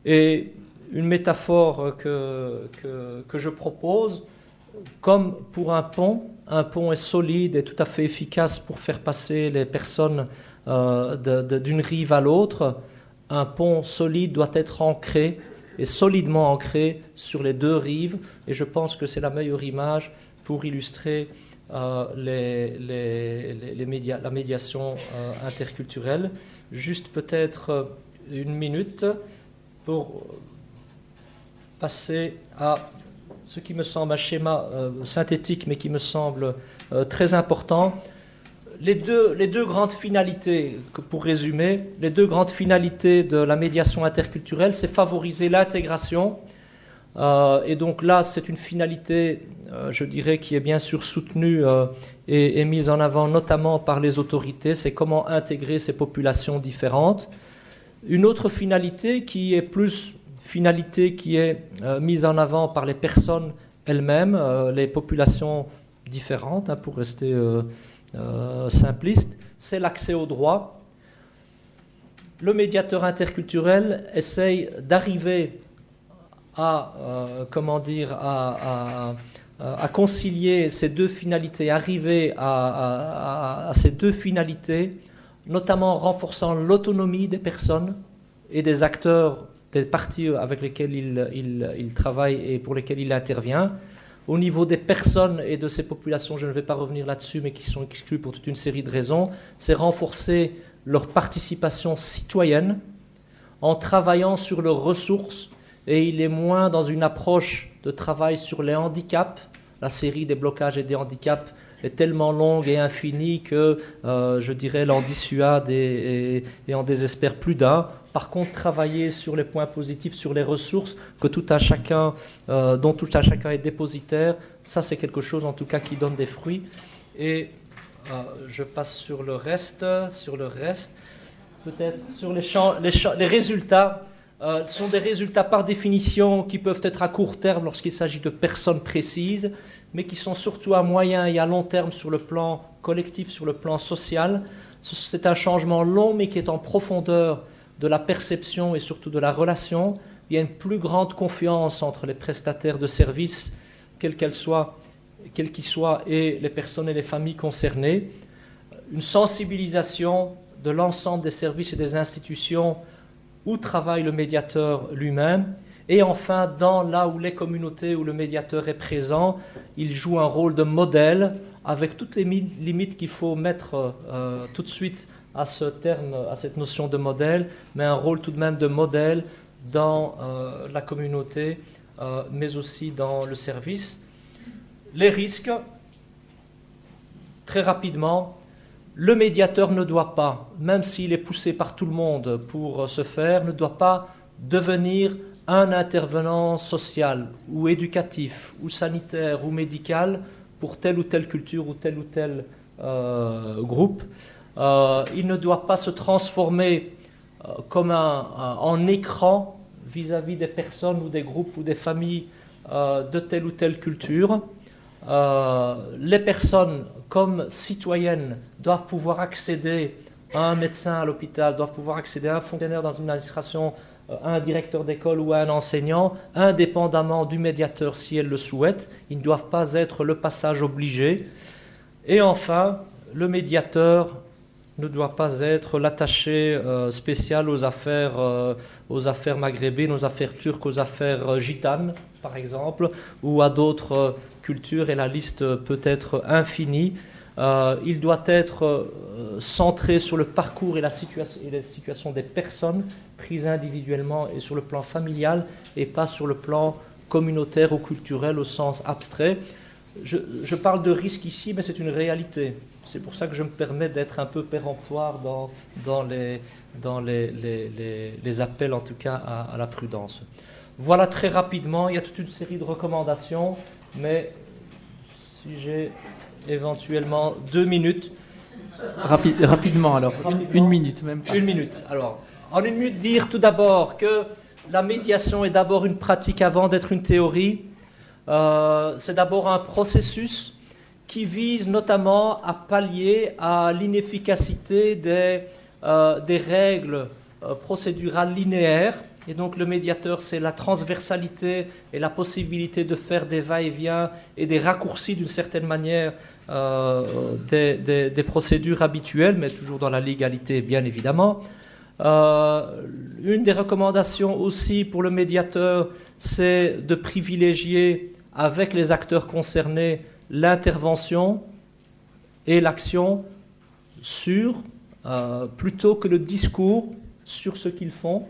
Speaker 4: Et une métaphore que je propose, comme pour un pont est solide et tout à fait efficace pour faire passer les personnes d'une rive à l'autre, un pont solide doit être ancré et solidement ancré sur les deux rives, et je pense que c'est la meilleure image pour illustrer la médiation interculturelle. Juste peut-être une minute pour passer à ce qui me semble un schéma synthétique, mais qui me semble très important. Les deux grandes finalités, pour résumer, les deux grandes finalités de la médiation interculturelle, c'est favoriser l'intégration. Et donc là, c'est une finalité, je dirais, qui est bien sûr soutenue et mise en avant notamment par les autorités. C'est comment intégrer ces populations différentes. Une autre finalité qui est mise en avant par les personnes elles-mêmes, les populations différentes, pour rester simpliste, c'est l'accès aux droits. Le médiateur interculturel essaye d'arriver à à concilier ces deux finalités, arriver à ces deux finalités, notamment en renforçant l'autonomie des personnes et des acteurs, des parties avec lesquels il travaille et pour lesquels il intervient. Au niveau des personnes et de ces populations, je ne vais pas revenir là-dessus, mais qui sont exclues pour toute une série de raisons, c'est renforcer leur participation citoyenne en travaillant sur leurs ressources, et il est moins dans une approche de travail sur les handicaps. La série des blocages et des handicaps est tellement longue et infinie que, je dirais, l'en dissuade et en désespère plus d'un. Par contre, travailler sur les points positifs, sur les ressources que dont tout un chacun est dépositaire, ça c'est quelque chose en tout cas qui donne des fruits. Et je passe sur le reste. Peut-être sur les résultats. Sont des résultats par définition qui peuvent être à court terme lorsqu'il s'agit de personnes précises, mais qui sont surtout à moyen et à long terme sur le plan collectif, sur le plan social. C'est un changement long, mais qui est en profondeur de la perception et surtout de la relation. Il y a une plus grande confiance entre les prestataires de services, quels qu'ils soient, et les personnes et les familles concernées. Une sensibilisation de l'ensemble des services et des institutions où travaille le médiateur lui-même. Et enfin, là où les communautés, où le médiateur est présent, il joue un rôle de modèle, avec toutes les limites qu'il faut mettre tout de suite à ce terme, à cette notion de modèle, mais un rôle tout de même de modèle dans la communauté, mais aussi dans le service. Les risques, très rapidement, le médiateur ne doit pas, même s'il est poussé par tout le monde pour ce faire, ne doit pas devenir un intervenant social ou éducatif ou sanitaire ou médical pour telle ou telle culture ou tel groupe. Il ne doit pas se transformer comme en écran vis-à-vis des personnes ou des groupes ou des familles de telle ou telle culture. Les personnes, comme citoyennes, doivent pouvoir accéder à un médecin à l'hôpital, doivent pouvoir accéder à un fonctionnaire dans une administration, à un directeur d'école ou à un enseignant, indépendamment du médiateur si elles le souhaitent. Ils ne doivent pas être le passage obligé. Et enfin, le médiateur ne doit pas être l'attaché spécial aux affaires maghrébines, aux affaires turques, aux affaires gitanes, par exemple, ou à d'autres cultures, et la liste peut être infinie. Il doit être centré sur le parcours et les situations des personnes prises individuellement et sur le plan familial, et pas sur le plan communautaire ou culturel au sens abstrait. Je parle de risque ici, mais c'est une réalité. C'est pour ça que je me permets d'être un peu péremptoire dans les appels, en tout cas, à la prudence. Voilà très rapidement, il y a toute une série de recommandations, mais si j'ai éventuellement 2 minutes.
Speaker 2: Rapidement alors, une minute même.
Speaker 4: Une minute. Alors, en 1 minute, dire tout d'abord que la médiation est d'abord une pratique avant d'être une théorie. C'est d'abord un processus qui vise notamment à pallier à l'inefficacité des règles procédurales linéaires. Et donc le médiateur, c'est la transversalité et la possibilité de faire des va-et-vient et des raccourcis d'une certaine manière des procédures habituelles, mais toujours dans la légalité, bien évidemment. Une des recommandations aussi pour le médiateur, c'est de privilégier avec les acteurs concernés l'intervention et l'action plutôt que le discours sur ce qu'ils font.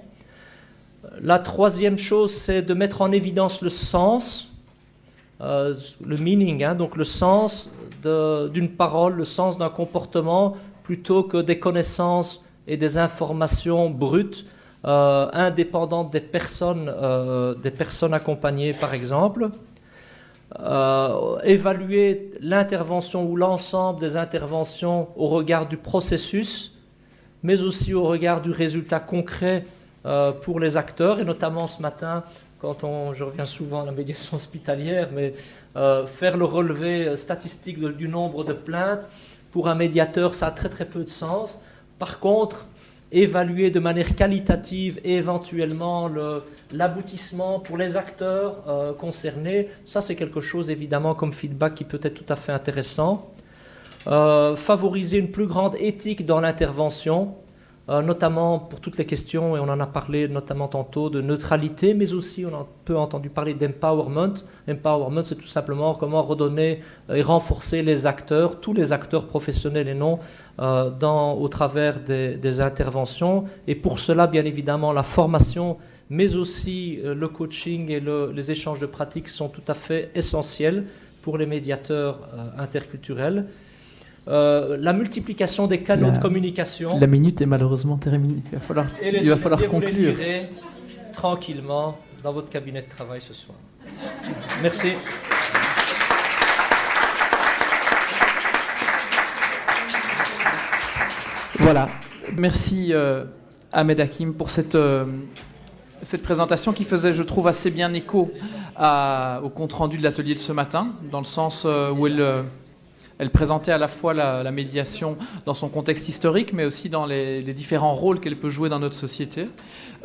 Speaker 4: La troisième chose, c'est de mettre en évidence le sens, le meaning, donc le sens d'une parole, le sens d'un comportement, plutôt que des connaissances et des informations brutes, indépendantes des personnes accompagnées, par exemple. Évaluer l'intervention ou l'ensemble des interventions au regard du processus, mais aussi au regard du résultat concret pour les acteurs, et notamment ce matin, je reviens souvent à la médiation hospitalière, mais faire le relevé statistique du nombre de plaintes, pour un médiateur, ça a très très peu de sens. Par contre, évaluer de manière qualitative et éventuellement l'aboutissement pour les acteurs concernés. Ça, c'est quelque chose, évidemment, comme feedback qui peut être tout à fait intéressant. Favoriser une plus grande éthique dans l'intervention, notamment pour toutes les questions, et on en a parlé notamment tantôt, de neutralité, mais aussi on a un peu entendu parler d'empowerment. Empowerment, c'est tout simplement comment redonner et renforcer les acteurs, tous les acteurs professionnels et non, au travers des interventions. Et pour cela, bien évidemment, la formation, mais aussi le coaching et les échanges de pratiques sont tout à fait essentiels pour les médiateurs interculturels. La multiplication des canaux de communication.
Speaker 2: La minute est malheureusement terminée. Il va falloir conclure.
Speaker 4: Tranquillement dans votre cabinet de travail ce soir. Merci.
Speaker 2: Voilà. Merci Ahmed Hakim pour cette présentation qui faisait, je trouve, assez bien écho au compte-rendu de l'atelier de ce matin, dans le sens où elle présentait à la fois la médiation dans son contexte historique, mais aussi dans les différents rôles qu'elle peut jouer dans notre société.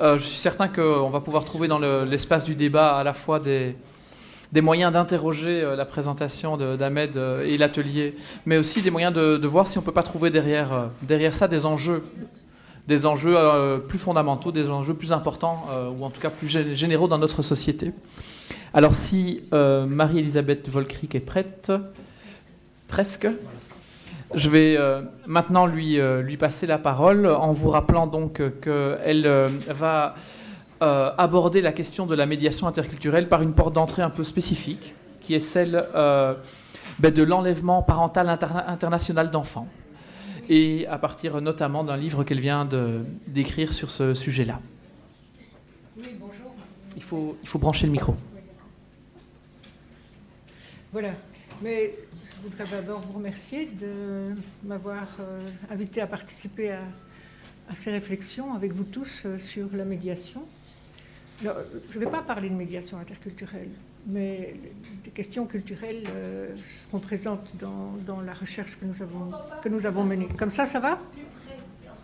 Speaker 2: Je suis certain qu'on va pouvoir trouver dans l'espace du débat à la fois des moyens d'interroger la présentation d'Ahmed et l'atelier, mais aussi des moyens de voir si on ne peut pas trouver derrière ça des enjeux plus fondamentaux, des enjeux plus importants, ou en tout cas plus généraux dans notre société. Alors si Marie-Elisabeth Volkrig est prête... Presque. Je vais maintenant lui passer la parole en vous rappelant donc qu'elle va aborder la question de la médiation interculturelle par une porte d'entrée un peu spécifique, qui est celle de l'enlèvement parental international d'enfants, et à partir notamment d'un livre qu'elle vient d'écrire sur ce sujet-là.
Speaker 5: Oui, bonjour.
Speaker 2: Il faut brancher le micro.
Speaker 5: Oui. Voilà. Mais je voudrais d'abord vous remercier de m'avoir invité à participer à ces réflexions avec vous tous sur la médiation. Alors, je ne vais pas parler de médiation interculturelle, mais des questions culturelles seront présentes dans la recherche que nous avons menée. Comme ça va ?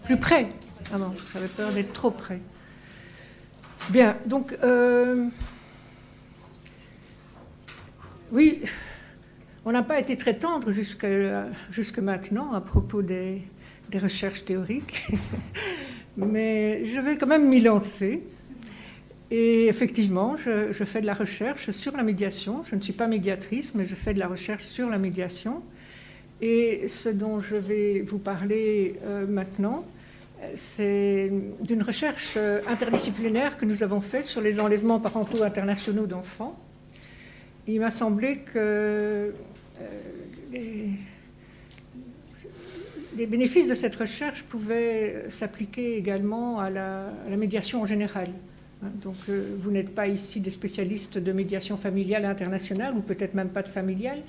Speaker 5: Plus près. Ah non, j'avais peur d'être trop près. Bien, donc... oui... On n'a pas été très tendre jusque maintenant à propos des recherches théoriques, mais je vais quand même m'y lancer. Et effectivement, je fais de la recherche sur la médiation. Je ne suis pas médiatrice, mais je fais de la recherche sur la médiation. Et ce dont je vais vous parler maintenant, c'est d'une recherche interdisciplinaire que nous avons faite sur les enlèvements parentaux internationaux d'enfants. Il m'a semblé que les bénéfices de cette recherche pouvaient s'appliquer également à la médiation en général. Donc, vous n'êtes pas ici des spécialistes de médiation familiale internationale, ou peut-être même pas de familiale,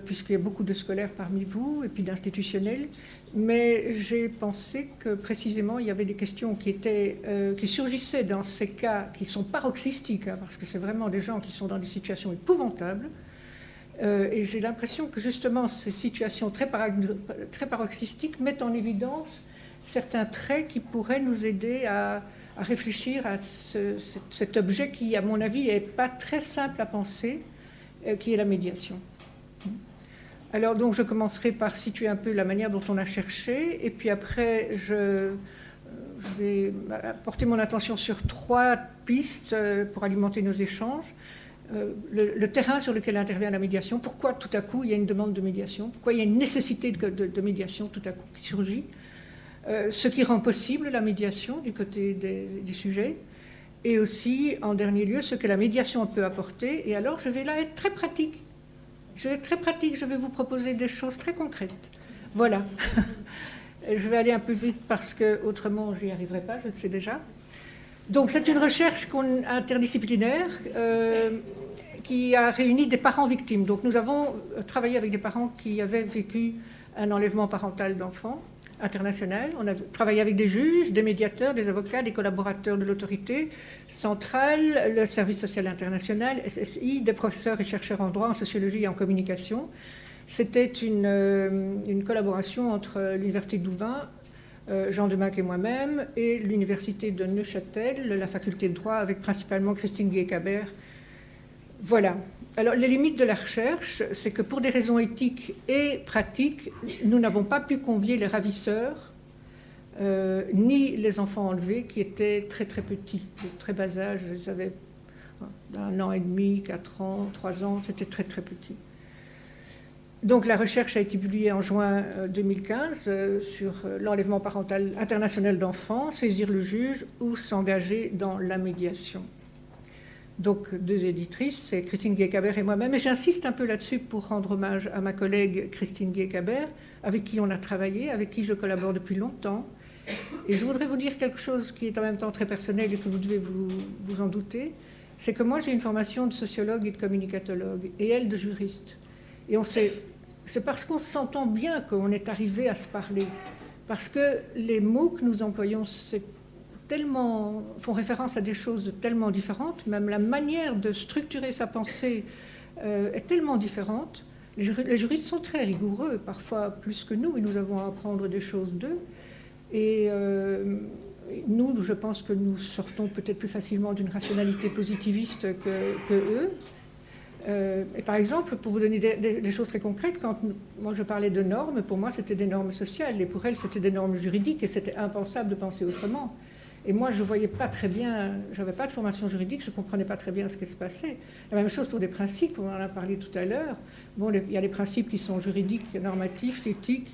Speaker 5: puisqu'il y a beaucoup de scolaires parmi vous, et puis d'institutionnels. Mais j'ai pensé que précisément il y avait des questions qui surgissaient dans ces cas qui sont paroxystiques, parce que c'est vraiment des gens qui sont dans des situations épouvantables. Et j'ai l'impression que justement ces situations très paroxystiques mettent en évidence certains traits qui pourraient nous aider à réfléchir à cet objet qui, à mon avis, n'est pas très simple à penser, qui est la médiation. Alors donc je commencerai par situer un peu la manière dont on a cherché, et puis après je vais porter mon attention sur 3 pistes pour alimenter nos échanges. Le terrain sur lequel intervient la médiation, pourquoi tout à coup il y a une demande de médiation, pourquoi il y a une nécessité de médiation tout à coup qui surgit, ce qui rend possible la médiation du côté des sujets, et aussi en dernier lieu ce que la médiation peut apporter. Et alors je vais là être très pratique. Je vais vous proposer des choses très concrètes. Voilà. Je vais aller un peu vite parce que autrement je n'y arriverai pas, je le sais déjà. Donc c'est une recherche interdisciplinaire qui a réuni des parents victimes. Donc nous avons travaillé avec des parents qui avaient vécu un enlèvement parental d'enfants international. On a travaillé avec des juges, des médiateurs, des avocats, des collaborateurs de l'autorité centrale, le service social international, SSI, des professeurs et chercheurs en droit, en sociologie et en communication. C'était une collaboration entre l'Université de Louvain, Jean Demac et moi-même, et l'université de Neuchâtel, la faculté de droit, avec principalement Christine Guécabert. Voilà. Alors, les limites de la recherche, c'est que pour des raisons éthiques et pratiques, nous n'avons pas pu convier les ravisseurs, ni les enfants enlevés, qui étaient très très petits, de très bas âge. Ils avaient 1 an et demi, 4 ans, 3 ans, c'était très très petit. Donc la recherche a été publiée en juin 2015 sur l'enlèvement parental international d'enfants, saisir le juge ou s'engager dans la médiation. Donc 2 éditrices, c'est Christine Guécabert et moi-même. Et j'insiste un peu là-dessus pour rendre hommage à ma collègue Christine Guécabert, avec qui on a travaillé, avec qui je collabore depuis longtemps. Et je voudrais vous dire quelque chose qui est en même temps très personnel et que vous devez vous en douter. C'est que moi j'ai une formation de sociologue et de communicatologue, et elle de juriste. Et c'est parce qu'on s'entend bien qu'on est arrivé à se parler. Parce que les mots que nous employons font référence à des choses tellement différentes, même la manière de structurer sa pensée est tellement différente. Les juristes sont très rigoureux, parfois plus que nous, et nous avons à apprendre des choses d'eux. Et nous, je pense que nous sortons peut-être plus facilement d'une rationalité positiviste que eux. Et par exemple, pour vous donner des choses très concrètes, quand moi je parlais de normes, pour moi c'était des normes sociales, et pour elles c'était des normes juridiques, et c'était impensable de penser autrement. Et moi je ne voyais pas très bien, je n'avais pas de formation juridique, je ne comprenais pas très bien ce qui se passait. La même chose pour des principes, on en a parlé tout à l'heure. Bon, il y a des principes qui sont juridiques, normatifs, éthiques,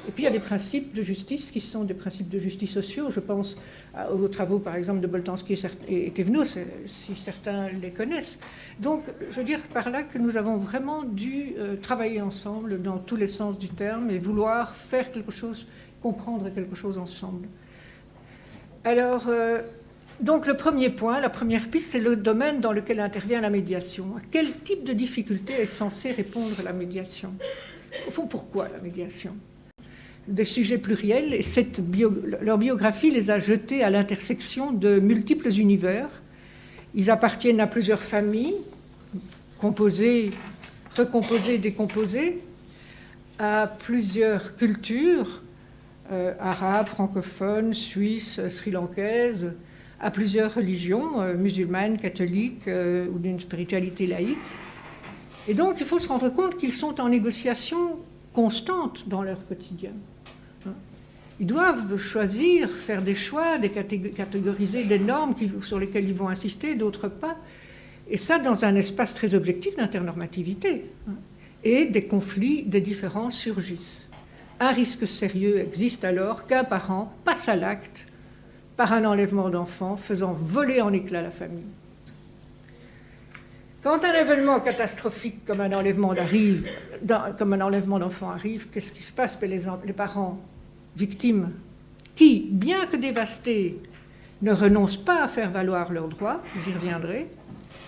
Speaker 5: et puis il y a des principes de justice qui sont des principes de justice sociaux. Je pense aux travaux, par exemple, de Boltanski et Thévenot, si certains les connaissent. Donc, je veux dire par là que nous avons vraiment dû travailler ensemble dans tous les sens du terme et vouloir faire quelque chose, comprendre quelque chose ensemble. Alors, donc le premier point, la première piste, c'est le domaine dans lequel intervient la médiation. À quel type de difficulté est censée répondre la médiation? Au fond, pourquoi la médiation? Des sujets pluriels, et leur biographie les a jetés à l'intersection de multiples univers. Ils appartiennent à plusieurs familles, composées, recomposées, décomposées, à plusieurs cultures, arabes, francophones, suisses, sri-lankaises, à plusieurs religions, musulmanes, catholiques ou d'une spiritualité laïque. Et donc, il faut se rendre compte qu'ils sont en négociation constante dans leur quotidien. Ils doivent choisir, faire des choix, catégoriser des normes sur lesquelles ils vont insister, d'autres pas. Et ça dans un espace très objectif d'internormativité. Et des conflits, des différences surgissent. Un risque sérieux existe alors qu'un parent passe à l'acte par un enlèvement d'enfant, faisant voler en éclats la famille. Quand un événement catastrophique comme un enlèvement d'enfant arrive, qu'est-ce qui se passe? Les parents victimes qui, bien que dévastés, ne renoncent pas à faire valoir leurs droits, j'y reviendrai,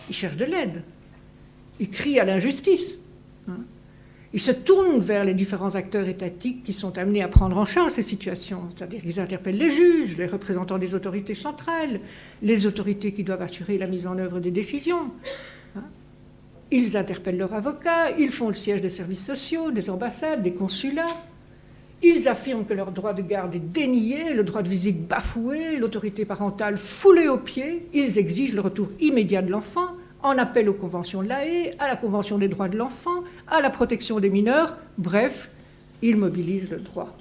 Speaker 5: ils cherchent de l'aide, ils crient à l'injustice. Ils se tournent vers les différents acteurs étatiques qui sont amenés à prendre en charge ces situations, c'est-à-dire qu'ils interpellent les juges, les représentants des autorités centrales, les autorités qui doivent assurer la mise en œuvre des décisions. Ils interpellent leurs avocats, ils font le siège des services sociaux, des ambassades, des consulats. Ils affirment que leur droit de garde est dénié, le droit de visite bafoué, l'autorité parentale foulée aux pieds. Ils exigent le retour immédiat de l'enfant, en appel aux conventions de la Haye, à la Convention des droits de l'enfant, à la protection des mineurs. Bref, ils mobilisent le droit.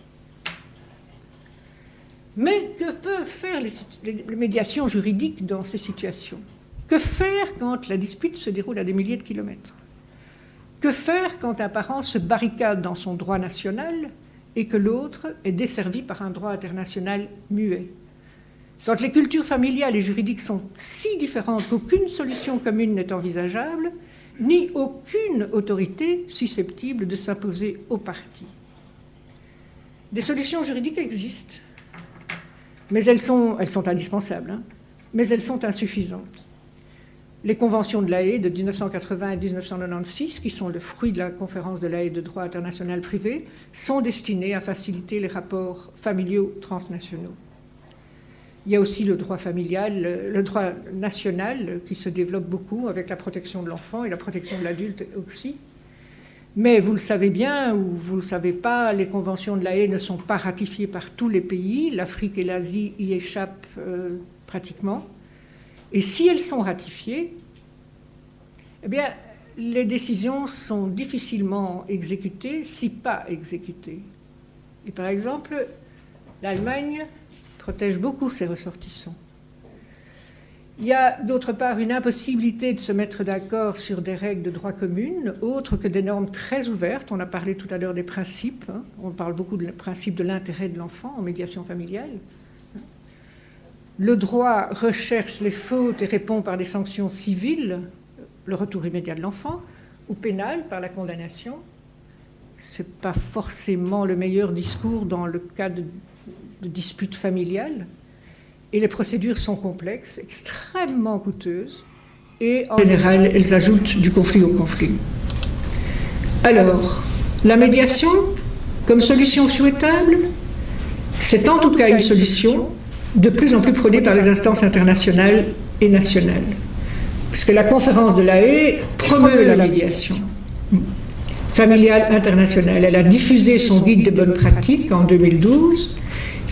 Speaker 5: Mais que peuvent faire les médiations juridiques dans ces situations? Que faire quand la dispute se déroule à des milliers de kilomètres? Que faire quand un parent se barricade dans son droit national et que l'autre est desservi par un droit international muet? Quand les cultures familiales et juridiques sont si différentes qu'aucune solution commune n'est envisageable, ni aucune autorité susceptible de s'imposer aux parties. Des solutions juridiques existent, mais elles sont indispensables, mais elles sont insuffisantes. Les conventions de la Haye de 1980 et 1996, qui sont le fruit de la conférence de la Haye de droit international privé, sont destinées à faciliter les rapports familiaux transnationaux. Il y a aussi le droit familial, le droit national qui se développe beaucoup avec la protection de l'enfant et la protection de l'adulte aussi. Mais vous le savez bien, ou vous ne le savez pas, les conventions de La Haye ne sont pas ratifiées par tous les pays. L'Afrique et l'Asie y échappent pratiquement. Et si elles sont ratifiées, eh bien, les décisions sont difficilement exécutées, si pas exécutées. Et par exemple, l'Allemagne protège beaucoup ses ressortissants. Il y a d'autre part une impossibilité de se mettre d'accord sur des règles de droit commun, autres que des normes très ouvertes. On a parlé tout à l'heure des principes. On parle beaucoup du principe de l'intérêt de l'enfant en médiation familiale. Le droit recherche les fautes et répond par des sanctions civiles, le retour immédiat de l'enfant, ou pénal par la condamnation. Ce n'est pas forcément le meilleur discours dans le cas de disputes familiales. Et les procédures sont complexes, extrêmement coûteuses, et en général, elles ajoutent du conflit au conflit. Alors, la médiation, comme solution souhaitable, c'est en tout cas une solution de plus en plus prônée par les instances internationales et nationales. Puisque la conférence de La Haye promeut la médiation familiale internationale. Elle a diffusé son guide de bonnes pratiques en 2012.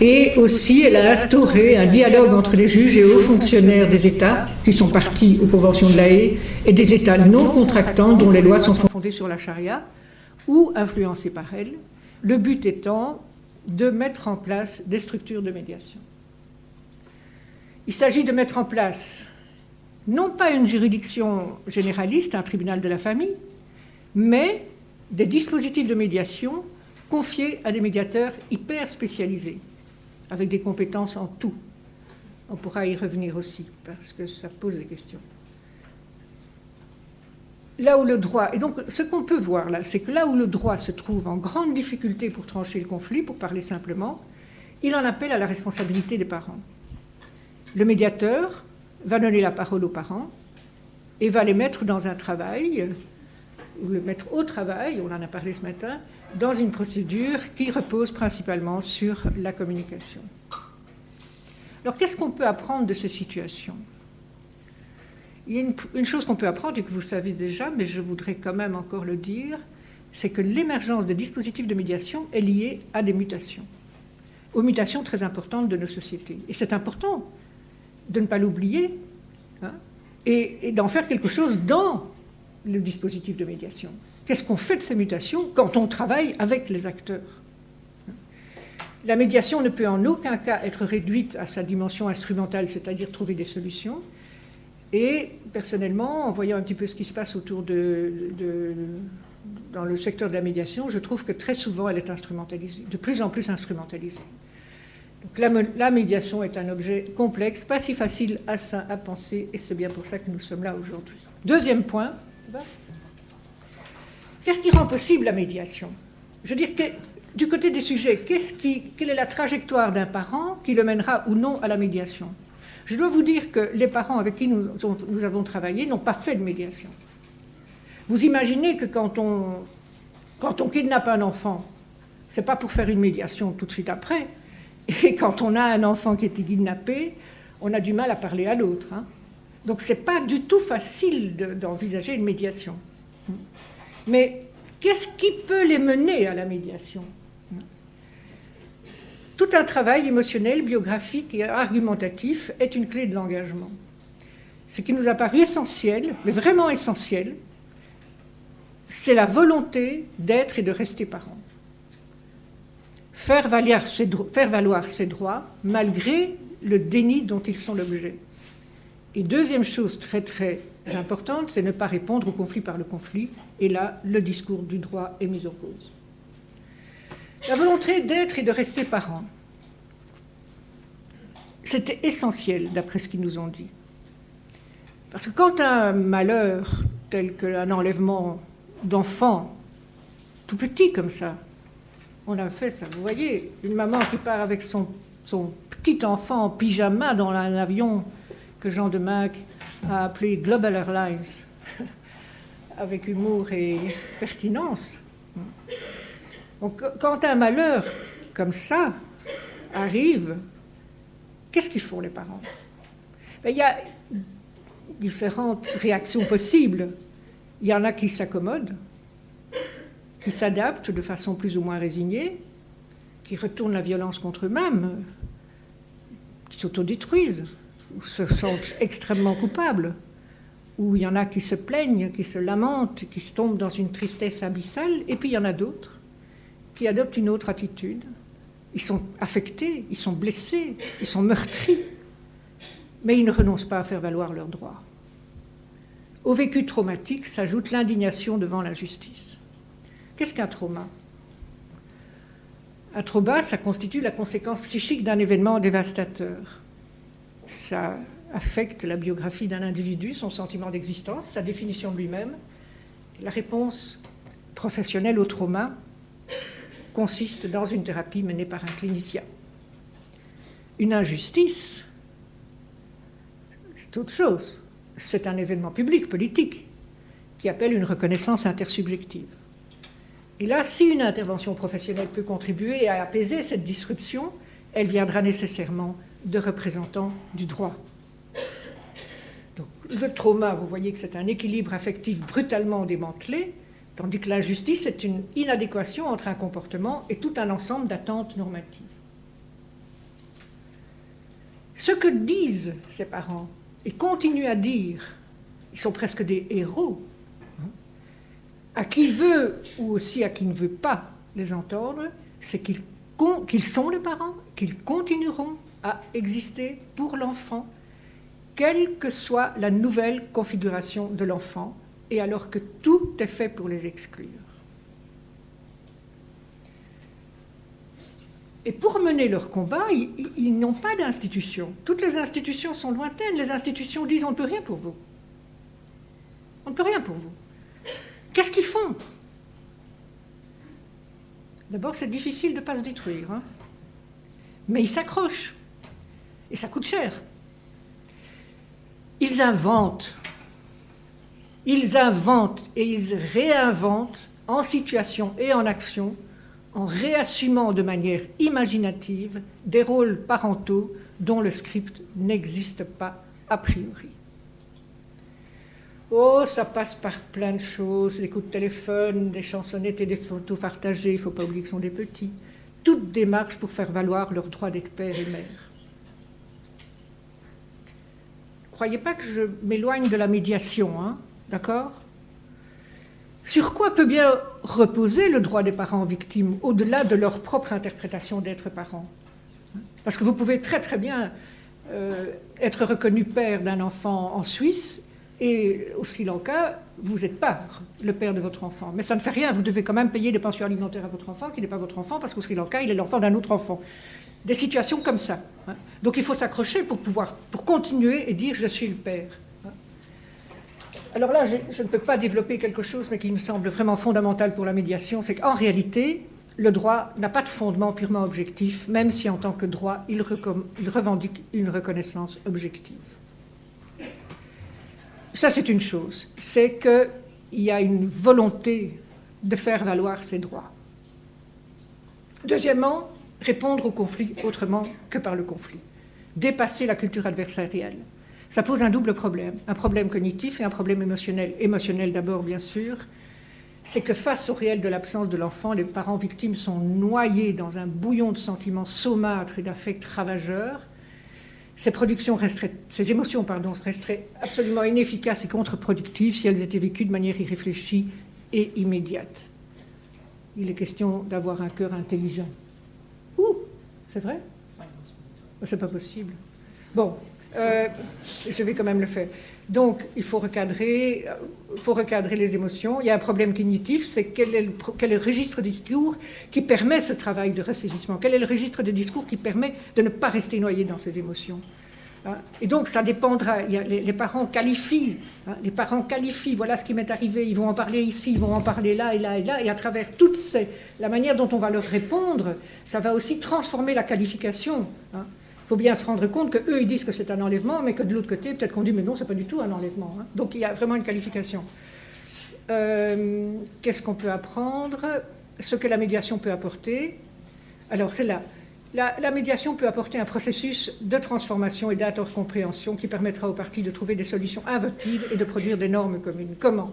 Speaker 5: Et aussi, elle a instauré un dialogue entre les juges et hauts fonctionnaires des États qui sont partis aux conventions de La Haye et des États non contractants dont les lois sont fondées sur la charia ou influencées par elle, le but étant de mettre en place des structures de médiation. Il s'agit de mettre en place non pas une juridiction généraliste, un tribunal de la famille, mais des dispositifs de médiation confiés à des médiateurs hyper spécialisés, avec des compétences en tout. On pourra y revenir aussi, parce que ça pose des questions. Là où le droit... Et donc, ce qu'on peut voir là, c'est que là où le droit se trouve en grande difficulté pour trancher le conflit, pour parler simplement, il en appelle à la responsabilité des parents. Le médiateur va donner la parole aux parents et va les mettre dans un travail, ou les mettre au travail, on en a parlé ce matin, dans une procédure qui repose principalement sur la communication. Alors, qu'est-ce qu'on peut apprendre de ces situations ? Il y a une chose qu'on peut apprendre et que vous savez déjà, mais je voudrais quand même encore le dire, c'est que l'émergence des dispositifs de médiation est liée à des mutations, aux mutations très importantes de nos sociétés. Et c'est important de ne pas l'oublier, hein, et d'en faire quelque chose dans le dispositif de médiation. Qu'est-ce qu'on fait de ces mutations quand on travaille avec les acteurs ? La médiation ne peut en aucun cas être réduite à sa dimension instrumentale, c'est-à-dire trouver des solutions. Et personnellement, en voyant un petit peu ce qui se passe autour dans le secteur de la médiation, je trouve que très souvent elle est instrumentalisée, de plus en plus instrumentalisée. Donc la médiation est un objet complexe, pas si facile à penser, et c'est bien pour ça que nous sommes là aujourd'hui. Deuxième point. Qu'est-ce qui rend possible la médiation ? Je veux dire que du côté des sujets, quelle est la trajectoire d'un parent qui le mènera ou non à la médiation ? Je dois vous dire que les parents avec qui nous avons travaillé n'ont pas fait de médiation. Vous imaginez que quand on kidnappe un enfant, ce n'est pas pour faire une médiation tout de suite après. Et quand on a un enfant qui est kidnappé, on a du mal à parler à l'autre. Hein. Donc ce n'est pas du tout facile d'envisager une médiation. Mais qu'est-ce qui peut les mener à la médiation ? Tout un travail émotionnel, biographique et argumentatif est une clé de l'engagement. Ce qui nous a paru essentiel, mais vraiment essentiel, c'est la volonté d'être et de rester parent. Faire valoir ses droits malgré le déni dont ils sont l'objet. Et deuxième chose très très importante, c'est ne pas répondre au conflit par le conflit. Et là, le discours du droit est mis en cause. La volonté d'être et de rester parent, c'était essentiel d'après ce qu'ils nous ont dit. Parce que quand un malheur tel qu'un enlèvement d'enfant, tout petit comme ça, on a fait ça, vous voyez, une maman qui part avec son petit enfant en pyjama dans un avion que Jean de Meck a appelé Global Airlines, avec humour et pertinence. Donc, quand un malheur comme ça arrive, qu'est-ce qu'ils font les parents ? Il y a différentes réactions possibles. Il y en a qui s'accommodent, qui s'adaptent de façon plus ou moins résignée, qui retournent la violence contre eux-mêmes, qui s'autodétruisent, ou se sentent extrêmement coupables, où il y en a qui se plaignent, qui se lamentent, qui se tombent dans une tristesse abyssale, et puis il y en a d'autres qui adoptent une autre attitude. Ils sont affectés, ils sont blessés, ils sont meurtris, mais ils ne renoncent pas à faire valoir leurs droits. Au vécu traumatique s'ajoute l'indignation devant l'injustice. Qu'est-ce qu'un trauma? Un trauma, ça constitue la conséquence psychique d'un événement dévastateur. Ça affecte la biographie d'un individu, son sentiment d'existence, sa définition de lui-même. La réponse professionnelle au trauma consiste dans une thérapie menée par un clinicien. Une injustice, c'est autre chose. C'est un événement public, politique, qui appelle une reconnaissance intersubjective. Et là, si une intervention professionnelle peut contribuer à apaiser cette disruption, elle viendra nécessairement de représentants du droit. Donc, le trauma, vous voyez que c'est un équilibre affectif brutalement démantelé, tandis que l'injustice, c'est une inadéquation entre un comportement et tout un ensemble d'attentes normatives. Ce que disent ces parents, et continuent à dire, ils sont presque des héros, à qui veut ou aussi à qui ne veut pas les entendre, c'est qu'ils sont les parents, qu'ils continueront à exister pour l'enfant, quelle que soit la nouvelle configuration de l'enfant, et alors que tout est fait pour les exclure. Et pour mener leur combat, ils n'ont pas d'institution. Toutes les institutions sont lointaines. Les institutions disent « on ne peut rien pour vous. On ne peut rien pour vous ». Qu'est-ce qu'ils font? D'abord, c'est difficile de ne pas se détruire. Hein, mais ils s'accrochent. Et ça coûte cher. Ils inventent. Ils inventent et ils réinventent en situation et en action, en réassumant de manière imaginative des rôles parentaux dont le script n'existe pas a priori. Oh, ça passe par plein de choses, des coups de téléphone, des chansonnettes et des photos partagées, il ne faut pas oublier qu'ils sont des petits. Toute démarche pour faire valoir leur droit d'être père et mère. Ne croyez pas que je m'éloigne de la médiation, hein, d'accord? Sur quoi peut bien reposer le droit des parents victimes, au-delà de leur propre interprétation d'être parents? Parce que vous pouvez très très bien être reconnu père d'un enfant en Suisse, et au Sri Lanka, vous n'êtes pas le père de votre enfant. Mais ça ne fait rien, vous devez quand même payer des pensions alimentaires à votre enfant, qui n'est pas votre enfant, parce qu'au Sri Lanka, il est l'enfant d'un autre enfant. Des situations comme ça. Hein. Donc il faut s'accrocher pour continuer et dire « je suis le père ». Alors là, je ne peux pas développer quelque chose, mais qui me semble vraiment fondamental pour la médiation, c'est qu'en réalité, le droit n'a pas de fondement purement objectif, même si en tant que droit, il revendique une reconnaissance objective. Ça, c'est une chose, c'est qu'il y a une volonté de faire valoir ses droits. Deuxièmement, répondre au conflit autrement que par le conflit. Dépasser la culture adversariale. Ça pose un double problème, un problème cognitif et un problème émotionnel. Émotionnel d'abord, bien sûr, c'est que face au réel de l'absence de l'enfant, les parents victimes sont noyés dans un bouillon de sentiments saumâtres et d'affects ravageurs. Ces émotions resteraient absolument inefficaces et contre-productives si elles étaient vécues de manière irréfléchie et immédiate. Il est question d'avoir un cœur intelligent. Ouh, c'est vrai? C'est pas possible. Bon, je vais quand même le faire. Donc, il faut recadrer les émotions. Il y a un problème cognitif, c'est quel est le registre de discours qui permet ce travail de ressaisissement? Quel est le registre de discours qui permet de ne pas rester noyé dans ces émotions? Et donc, ça dépendra. Les parents qualifient. Les parents qualifient. Voilà ce qui m'est arrivé. Ils vont en parler ici, ils vont en parler là et là et là. Et à travers la manière dont on va leur répondre, ça va aussi transformer la qualification. Il faut bien se rendre compte qu'eux, ils disent que c'est un enlèvement, mais que de l'autre côté, peut-être qu'on dit, mais non, c'est pas du tout un enlèvement. Hein. Donc, il y a vraiment une qualification. Qu'est-ce qu'on peut apprendre? Ce que la médiation peut apporter. Alors, c'est là. La médiation peut apporter un processus de transformation et d'intercompréhension qui permettra aux parties de trouver des solutions inventives et de produire des normes communes. Comment?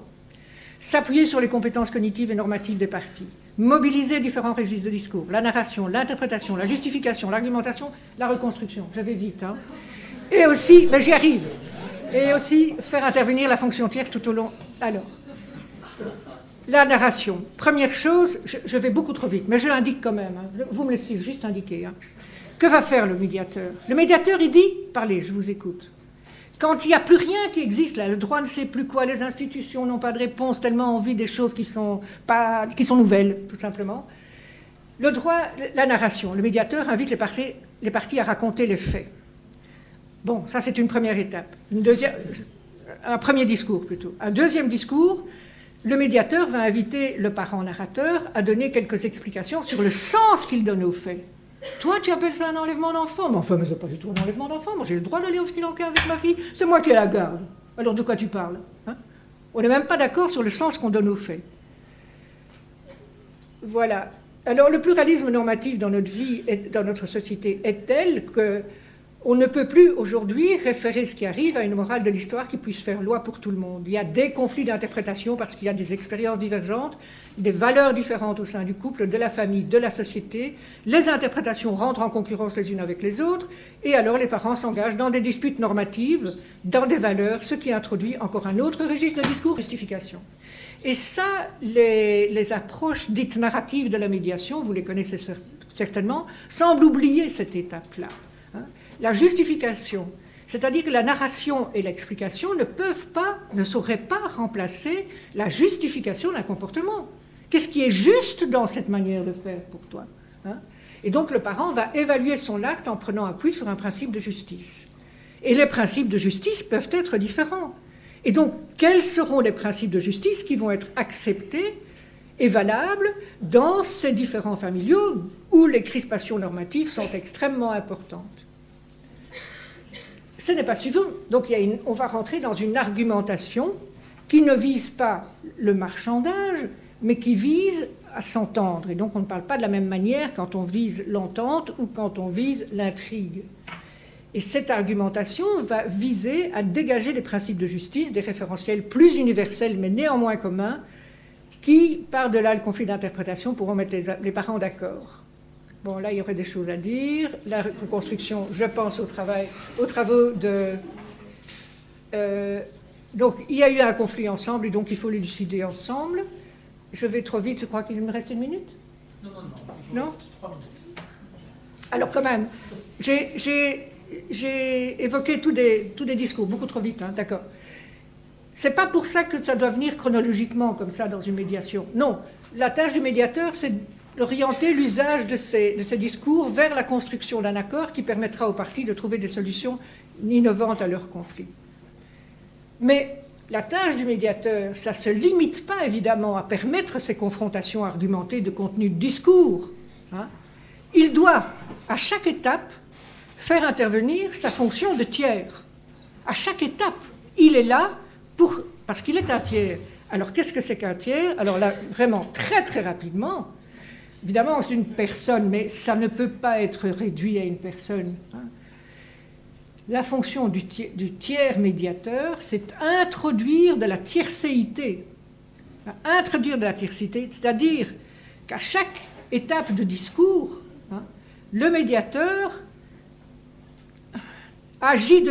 Speaker 5: s'appuyer sur les compétences cognitives et normatives des parties, mobiliser différents registres de discours, la narration, l'interprétation, la justification, l'argumentation, la reconstruction. Je vais vite, hein. Et aussi, j'y arrive, et aussi faire intervenir la fonction tierce tout au long. Alors, la narration. Première chose, je vais beaucoup trop vite, mais je l'indique quand même, hein. Vous me laissez juste indiquer, hein. Que va faire le médiateur? Le médiateur, il dit, parlez, je vous écoute. Quand il n'y a plus rien qui existe, là, le droit ne sait plus quoi, les institutions n'ont pas de réponse, tellement on vit des choses qui sont nouvelles, tout simplement. Le droit, la narration, le médiateur invite les parties à raconter les faits. Bon, ça c'est une première étape. Un premier discours plutôt. Un deuxième discours, le médiateur va inviter le parent narrateur à donner quelques explications sur le sens qu'il donne aux faits. Toi, tu appelles ça un enlèvement d'enfant? Mais enfin, mais c'est pas du tout un enlèvement d'enfant. Moi, j'ai le droit d'aller au Sri Lanka avec ma fille. C'est moi qui ai la garde. Alors, de quoi tu parles, hein? On n'est même pas d'accord sur le sens qu'on donne aux faits. Voilà. Alors, le pluralisme normatif dans notre vie, dans notre société, est tel qu'on ne peut plus aujourd'hui référer ce qui arrive à une morale de l'histoire qui puisse faire loi pour tout le monde. Il y a des conflits d'interprétation parce qu'il y a des expériences divergentes, des valeurs différentes au sein du couple, de la famille, de la société. Les interprétations rentrent en concurrence les unes avec les autres, et alors les parents s'engagent dans des disputes normatives, dans des valeurs, ce qui introduit encore un autre registre de discours, justification. Et ça, les approches dites narratives de la médiation, vous les connaissez certainement, semblent oublier cette étape-là. La justification, c'est-à-dire que la narration et l'explication ne sauraient pas remplacer la justification d'un comportement. Qu'est-ce qui est juste dans cette manière de faire pour toi, hein? Et donc le parent va évaluer son acte en prenant appui sur un principe de justice. Et les principes de justice peuvent être différents. Et donc, quels seront les principes de justice qui vont être acceptés et valables dans ces différents familiaux où les crispations normatives sont extrêmement importantes? Ce n'est pas suffisant. Donc on va rentrer dans une argumentation qui ne vise pas le marchandage, mais qui vise à s'entendre. Et donc on ne parle pas de la même manière quand on vise l'entente ou quand on vise l'intrigue. Et cette argumentation va viser à dégager des principes de justice, des référentiels plus universels mais néanmoins communs, qui, par-delà le conflit d'interprétation, pourront mettre les parents d'accord. Bon, là, il y aurait des choses à dire. La reconstruction, je pense aux travaux de... donc, il y a eu un conflit ensemble, et donc il faut l'élucider ensemble. Je vais trop vite, je crois qu'il me reste 1 minute. Non, reste 3 minutes. Alors, quand même, j'ai évoqué tous des discours, beaucoup trop vite, hein, d'accord. C'est pas pour ça que ça doit venir chronologiquement, comme ça, dans une médiation. Non, la tâche du médiateur, c'est orienter l'usage de ces discours vers la construction d'un accord qui permettra aux parties de trouver des solutions innovantes à leurs conflits. Mais la tâche du médiateur, ça ne se limite pas évidemment à permettre ces confrontations argumentées de contenu de discours, hein. Il doit, à chaque étape, faire intervenir sa fonction de tiers. À chaque étape, il est là parce qu'il est un tiers. Alors, qu'est-ce que c'est qu'un tiers? Alors là, vraiment, très très rapidement, évidemment, c'est une personne, mais ça ne peut pas être réduit à une personne, hein. La fonction du tiers médiateur, c'est introduire de la tiercéité. Introduire de la tiercéité, c'est-à-dire qu'à chaque étape de discours, hein, le médiateur invite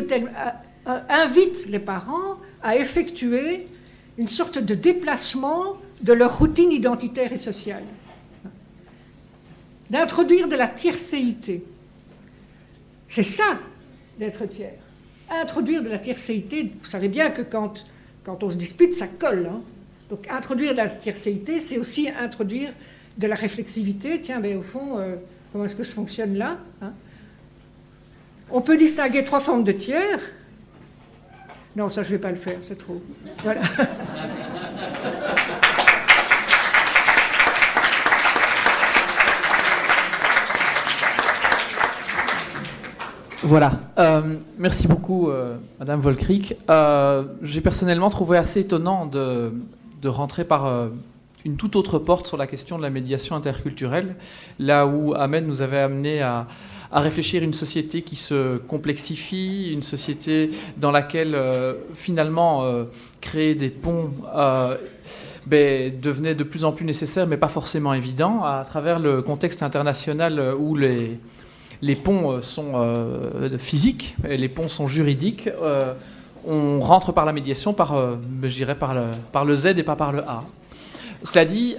Speaker 5: les parents à effectuer une sorte de déplacement de leur routine identitaire et sociale. D'introduire de la tiercéité. C'est ça, d'être tiers. Introduire de la tiercéité, vous savez bien que quand on se dispute, ça colle, hein. Donc introduire de la tiercéité, c'est aussi introduire de la réflexivité. Tiens, mais au fond, comment est-ce que je fonctionne là, hein? On peut distinguer 3 formes de tiers. Non, ça je ne vais pas le faire, c'est trop. Voilà.
Speaker 2: Voilà. Merci beaucoup, Madame Volkrig. J'ai personnellement trouvé assez étonnant de rentrer par une toute autre porte sur la question de la médiation interculturelle, là où Ahmed nous avait amené à réfléchir une société qui se complexifie, une société dans laquelle finalement créer des ponts devenait de plus en plus nécessaire, mais pas forcément évident, à travers le contexte international où les ponts sont physiques et les ponts sont juridiques. On rentre par la médiation, je dirais par le Z et pas par le A. Cela dit,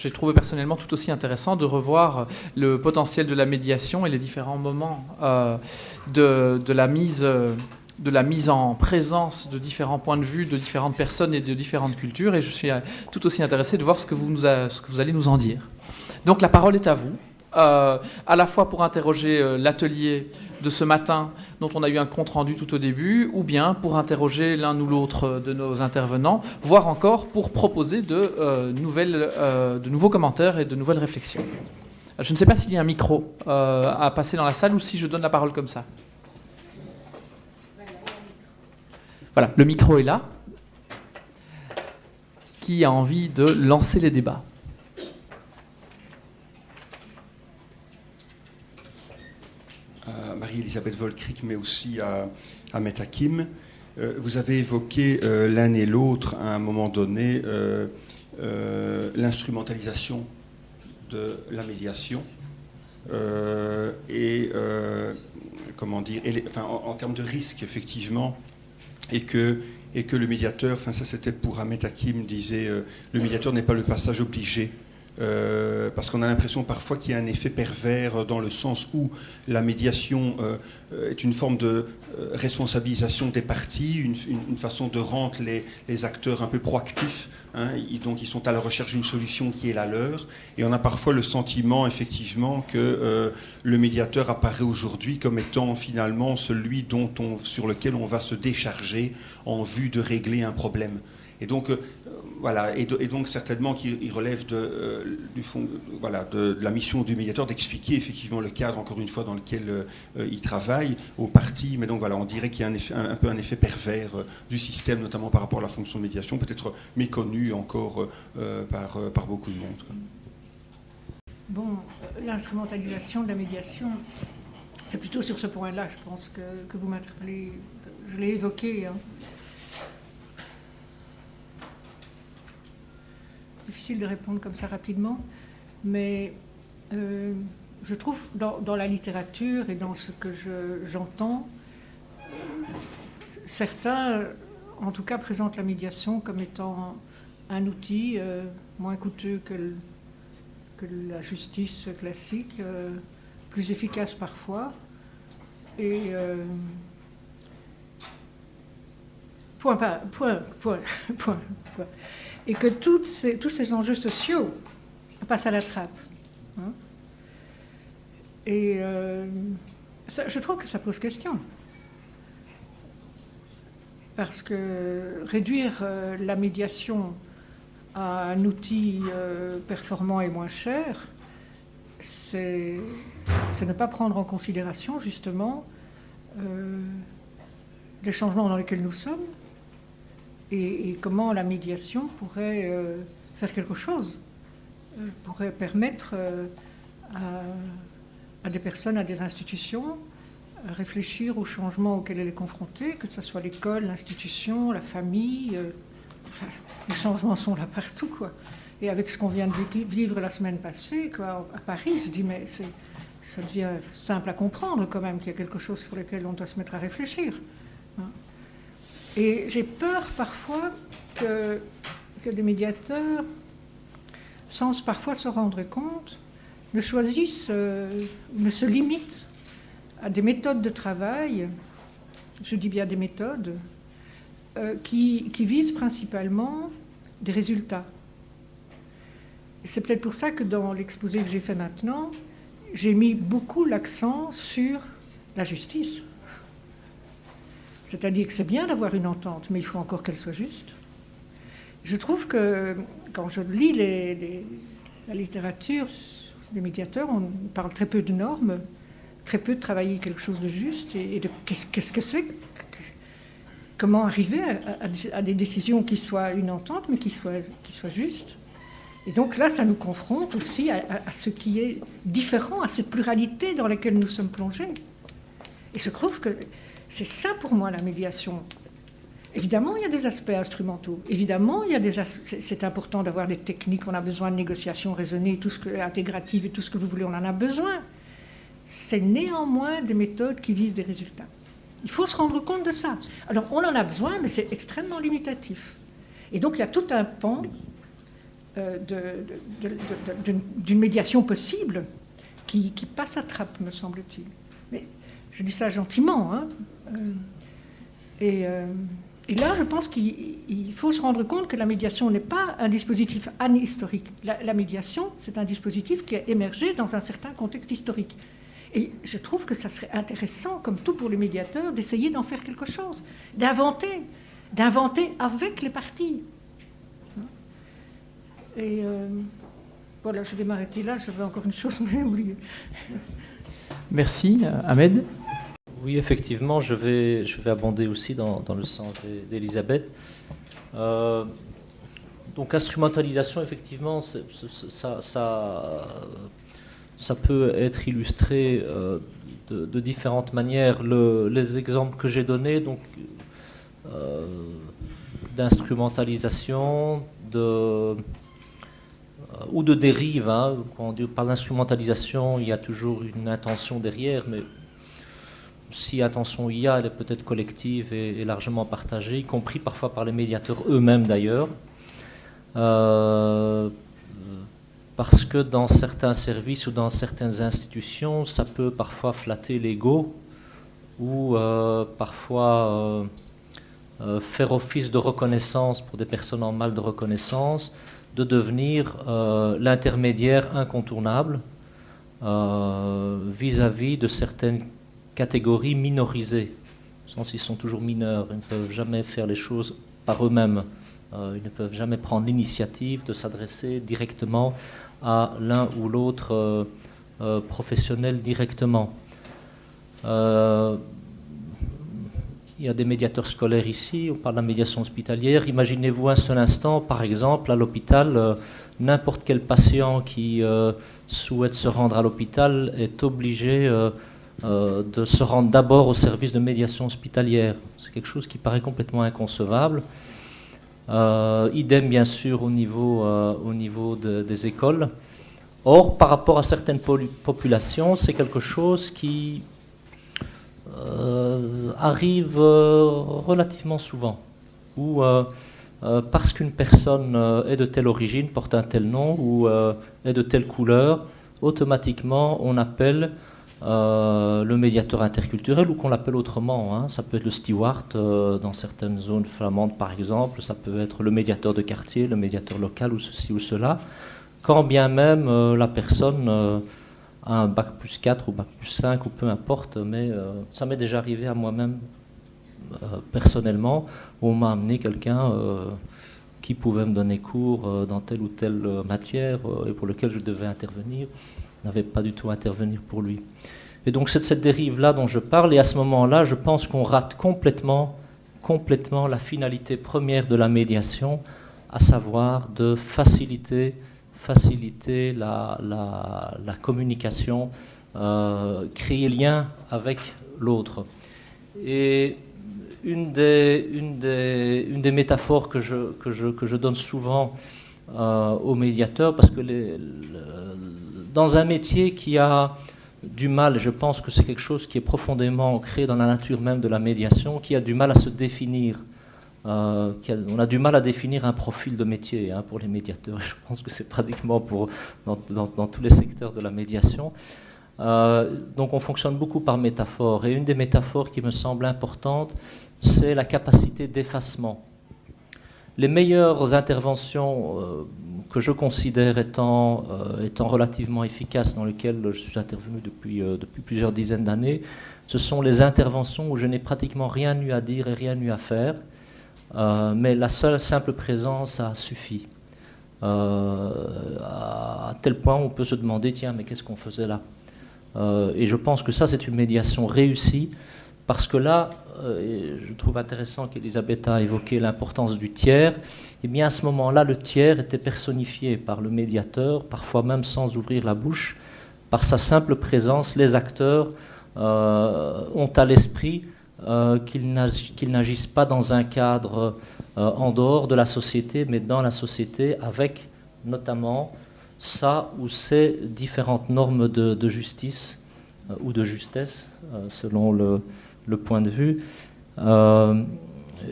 Speaker 2: j'ai trouvé personnellement tout aussi intéressant de revoir le potentiel de la médiation et les différents moments de la mise en présence de différents points de vue, de différentes personnes et de différentes cultures. Et je suis tout aussi intéressé de voir ce que vous allez nous en dire. Donc la parole est à vous, à la fois pour interroger l'atelier de ce matin dont on a eu un compte-rendu tout au début, ou bien pour interroger l'un ou l'autre de nos intervenants, voire encore pour proposer de nouveaux commentaires et de nouvelles réflexions. Je ne sais pas s'il y a un micro à passer dans la salle ou si je donne la parole comme ça. Voilà, le micro est là. Qui a envie de lancer les débats ?
Speaker 6: Marie-Elisabeth Volcric, mais aussi à Mette Hakim. Vous avez évoqué l'un et l'autre à un moment donné l'instrumentalisation de la médiation en termes de risque, effectivement, et que le médiateur, ça c'était pour Ahmet Hakim, disait le médiateur n'est pas le passage obligé. Parce qu'on a l'impression parfois qu'il y a un effet pervers dans le sens où la médiation est une forme de responsabilisation des parties, une façon de rendre les acteurs un peu proactifs, hein, donc ils sont à la recherche d'une solution qui est la leur, et on a parfois le sentiment effectivement que le médiateur apparaît aujourd'hui comme étant finalement celui sur lequel on va se décharger en vue de régler un problème. Et donc, voilà, et donc certainement qu'il relève de la mission du médiateur d'expliquer effectivement le cadre, encore une fois, dans lequel il travaille aux parties. Mais donc voilà, on dirait qu'il y a un peu un effet pervers du système, notamment par rapport à la fonction de médiation, peut-être méconnue encore par beaucoup de monde.
Speaker 5: Bon, l'instrumentalisation de la médiation, c'est plutôt sur ce point-là, je pense, que vous m'interpellez. Je l'ai évoqué, hein. Difficile de répondre comme ça rapidement, mais je trouve dans la littérature et dans ce que j'entends, certains, en tout cas, présentent la médiation comme étant un outil moins coûteux que la justice classique, plus efficace parfois, et point. Et que tous ces enjeux sociaux passent à la trappe. Hein. Et je trouve que ça pose question. Parce que réduire la médiation à un outil performant et moins cher, c'est ne pas prendre en considération justement les changements dans lesquels nous sommes, et comment la médiation pourrait faire quelque chose, pourrait permettre à des personnes, à des institutions, à réfléchir aux changements auxquels elle est confrontée, que ce soit l'école, l'institution, la famille. Les changements sont là partout, quoi. Et avec ce qu'on vient de vivre la semaine passée, quoi, à Paris, je dis, mais ça devient simple à comprendre quand même qu'il y a quelque chose pour lequel on doit se mettre à réfléchir. Hein. Et j'ai peur parfois que les médiateurs, sans parfois se rendre compte, ne choisissent, ne se limitent à des méthodes de travail, je dis bien des méthodes, qui visent principalement des résultats. Et c'est peut-être pour ça que dans l'exposé que j'ai fait maintenant, j'ai mis beaucoup l'accent sur la justice. C'est-à-dire que c'est bien d'avoir une entente, mais il faut encore qu'elle soit juste. Je trouve que quand je lis la littérature, les médiateurs, on parle très peu de normes, très peu de travailler quelque chose de juste, et de qu'est-ce que c'est, comment arriver à des décisions qui soient une entente, mais qui soient justes. Et donc là, ça nous confronte aussi à ce qui est différent, à cette pluralité dans laquelle nous sommes plongés. Et je trouve que c'est ça pour moi la médiation. Évidemment, il y a des aspects instrumentaux. Évidemment, c'est important d'avoir des techniques. On a besoin de négociations raisonnées, intégratives et tout ce que vous voulez, on en a besoin. C'est néanmoins des méthodes qui visent des résultats. Il faut se rendre compte de ça. Alors, on en a besoin, mais c'est extrêmement limitatif. Et donc, il y a tout un pan d'une médiation possible qui passe à trappe, me semble-t-il. Mais je dis ça gentiment. Hein. Et là, je pense qu'il faut se rendre compte que la médiation n'est pas un dispositif anhistorique. La médiation, c'est un dispositif qui a émergé dans un certain contexte historique. Et je trouve que ça serait intéressant, comme tout pour les médiateurs, d'essayer d'en faire quelque chose, d'inventer avec les parties. Et voilà, je vais m'arrêter là, j'avais encore une chose, mais j'ai oublié.
Speaker 2: Merci. Ahmed?
Speaker 4: Oui, effectivement, je vais abonder aussi dans le sens d'Elisabeth. Donc, instrumentalisation, effectivement, ça peut être illustré de différentes manières. Les exemples que j'ai donnés, donc d'instrumentalisation, ou de dérive. Hein. Quand on parle d'instrumentalisation, il y a toujours une intention derrière, mais si intention il y a, elle est peut-être collective et largement partagée, y compris parfois par les médiateurs eux-mêmes d'ailleurs. Parce que dans certains services ou dans certaines institutions, ça peut parfois flatter l'ego ou parfois faire office de reconnaissance pour des personnes en mal de reconnaissance, de devenir l'intermédiaire incontournable vis-à-vis de certaines catégories minorisées. Au sens, ils sont toujours mineurs, ils ne peuvent jamais faire les choses par eux-mêmes. Ils ne peuvent jamais prendre l'initiative de s'adresser directement à l'un ou l'autre professionnel directement. Il y a des médiateurs scolaires ici, on parle de la médiation hospitalière. Imaginez-vous un seul instant, par exemple, à l'hôpital, n'importe quel patient qui souhaite se rendre à l'hôpital est obligé de se rendre d'abord au service de médiation hospitalière. C'est quelque chose qui paraît complètement inconcevable. Idem bien sûr au niveau des écoles. Or, par rapport à certaines populations, c'est quelque chose qui arrive relativement souvent, où parce qu'une personne est de telle origine, porte un tel nom ou est de telle couleur, automatiquement on appelle le médiateur interculturel, ou qu'on l'appelle autrement. Hein. Ça peut être le steward dans certaines zones flamandes par exemple, ça peut être le médiateur de quartier, le médiateur local ou ceci ou cela, quand bien même la personne a un bac plus 4 ou bac plus 5 ou peu importe, mais ça m'est déjà arrivé à moi-même personnellement, où on m'a amené quelqu'un qui pouvait me donner cours dans telle ou telle matière et pour lequel je devais intervenir. N'avait pas du tout à intervenir pour lui. Et donc c'est de cette dérive-là dont je parle, et à ce moment-là, je pense qu'on rate complètement la finalité première de la médiation, à savoir de faciliter la communication, créer lien avec l'autre. Et une des métaphores que je donne souvent aux médiateurs, parce que dans un métier qui a du mal, je pense que c'est quelque chose qui est profondément ancré dans la nature même de la médiation, qui a du mal à se définir. On a du mal à définir un profil de métier pour les médiateurs. Je pense que c'est pratiquement dans tous les secteurs de la médiation. Donc on fonctionne beaucoup par métaphore. Et une des métaphores qui me semble importante, c'est la capacité d'effacement. Les meilleures interventions que je considère étant relativement efficaces, dans lesquelles je suis intervenu depuis plusieurs dizaines d'années, ce sont les interventions où je n'ai pratiquement rien eu à dire et rien eu à faire, mais la seule simple présence a suffi. À tel point on peut se demander, tiens, mais qu'est-ce qu'on faisait là ? Et je pense que ça, c'est une médiation réussie, parce que là, et je trouve intéressant qu'Elisabeth a évoqué l'importance du tiers. Et bien à ce moment-là, le tiers était personnifié par le médiateur, parfois même sans ouvrir la bouche. Par sa simple présence, les acteurs ont à l'esprit qu'ils n'agissent pas dans un cadre en dehors de la société, mais dans la société, avec notamment ça ou ces différentes normes de justice ou de justesse, selon le point de vue.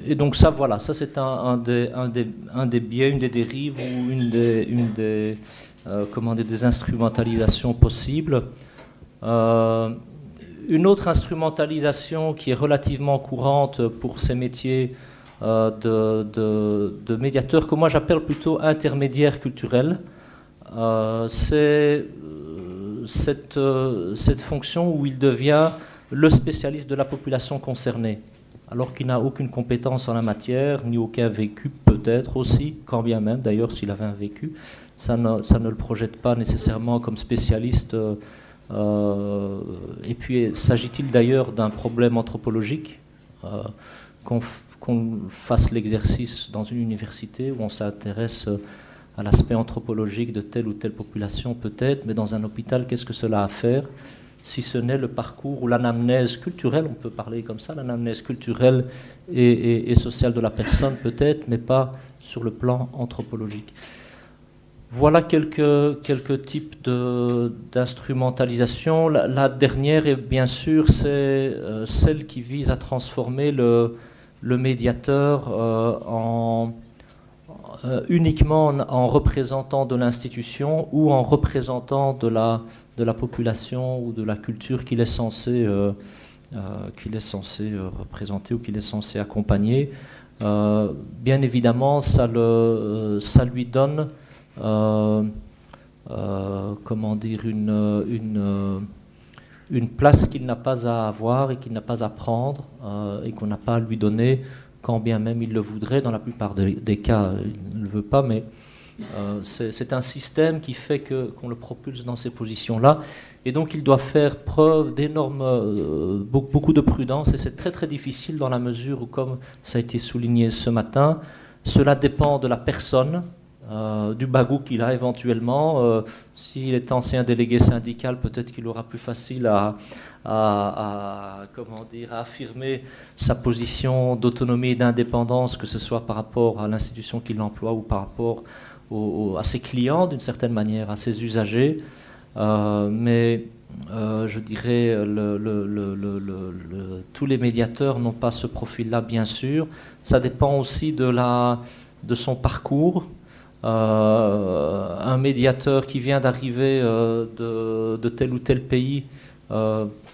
Speaker 4: Et donc ça, voilà, ça c'est un des biais, une des dérives ou une des instrumentalisations possibles. Une autre instrumentalisation qui est relativement courante pour ces métiers de médiateurs, que moi j'appelle plutôt intermédiaires culturels, c'est cette fonction où il devient le spécialiste de la population concernée, alors qu'il n'a aucune compétence en la matière, ni aucun vécu peut-être aussi, quand bien même d'ailleurs s'il avait un vécu, ça ne le projette pas nécessairement comme spécialiste. Et puis, s'agit-il d'ailleurs d'un problème anthropologique, qu'on fasse l'exercice dans une université où on s'intéresse à l'aspect anthropologique de telle ou telle population peut-être, mais dans un hôpital, qu'est-ce que cela a à faire, si ce n'est le parcours ou l'anamnèse culturelle, on peut parler comme ça, l'anamnèse culturelle et sociale de la personne peut-être, mais pas sur le plan anthropologique. Voilà quelques types d'instrumentalisation. La dernière, est bien sûr, c'est celle qui vise à transformer le médiateur uniquement en représentant de l'institution ou en représentant de la population ou de la culture qu'il est censé représenter ou qu'il est censé accompagner. Bien évidemment, ça lui donne comment dire, une place qu'il n'a pas à avoir et qu'il n'a pas à prendre et qu'on n'a pas à lui donner, quand bien même il le voudrait. Dans la plupart des cas, il ne le veut pas, mais c'est un système qui fait qu'on le propulse dans ces positions-là. Et donc il doit faire preuve beaucoup de prudence, et c'est très très difficile dans la mesure où, comme ça a été souligné ce matin, cela dépend de la personne, du bagou qu'il a éventuellement. S'il est ancien délégué syndical, peut-être qu'il aura plus facile à affirmer sa position d'autonomie et d'indépendance, que ce soit par rapport à l'institution qui l'emploie ou par rapport à ses clients, d'une certaine manière, à ses usagers. Mais je dirais tous les médiateurs n'ont pas ce profil-là, bien sûr. Ça dépend aussi de son parcours. Un médiateur qui vient d'arriver de tel ou tel pays,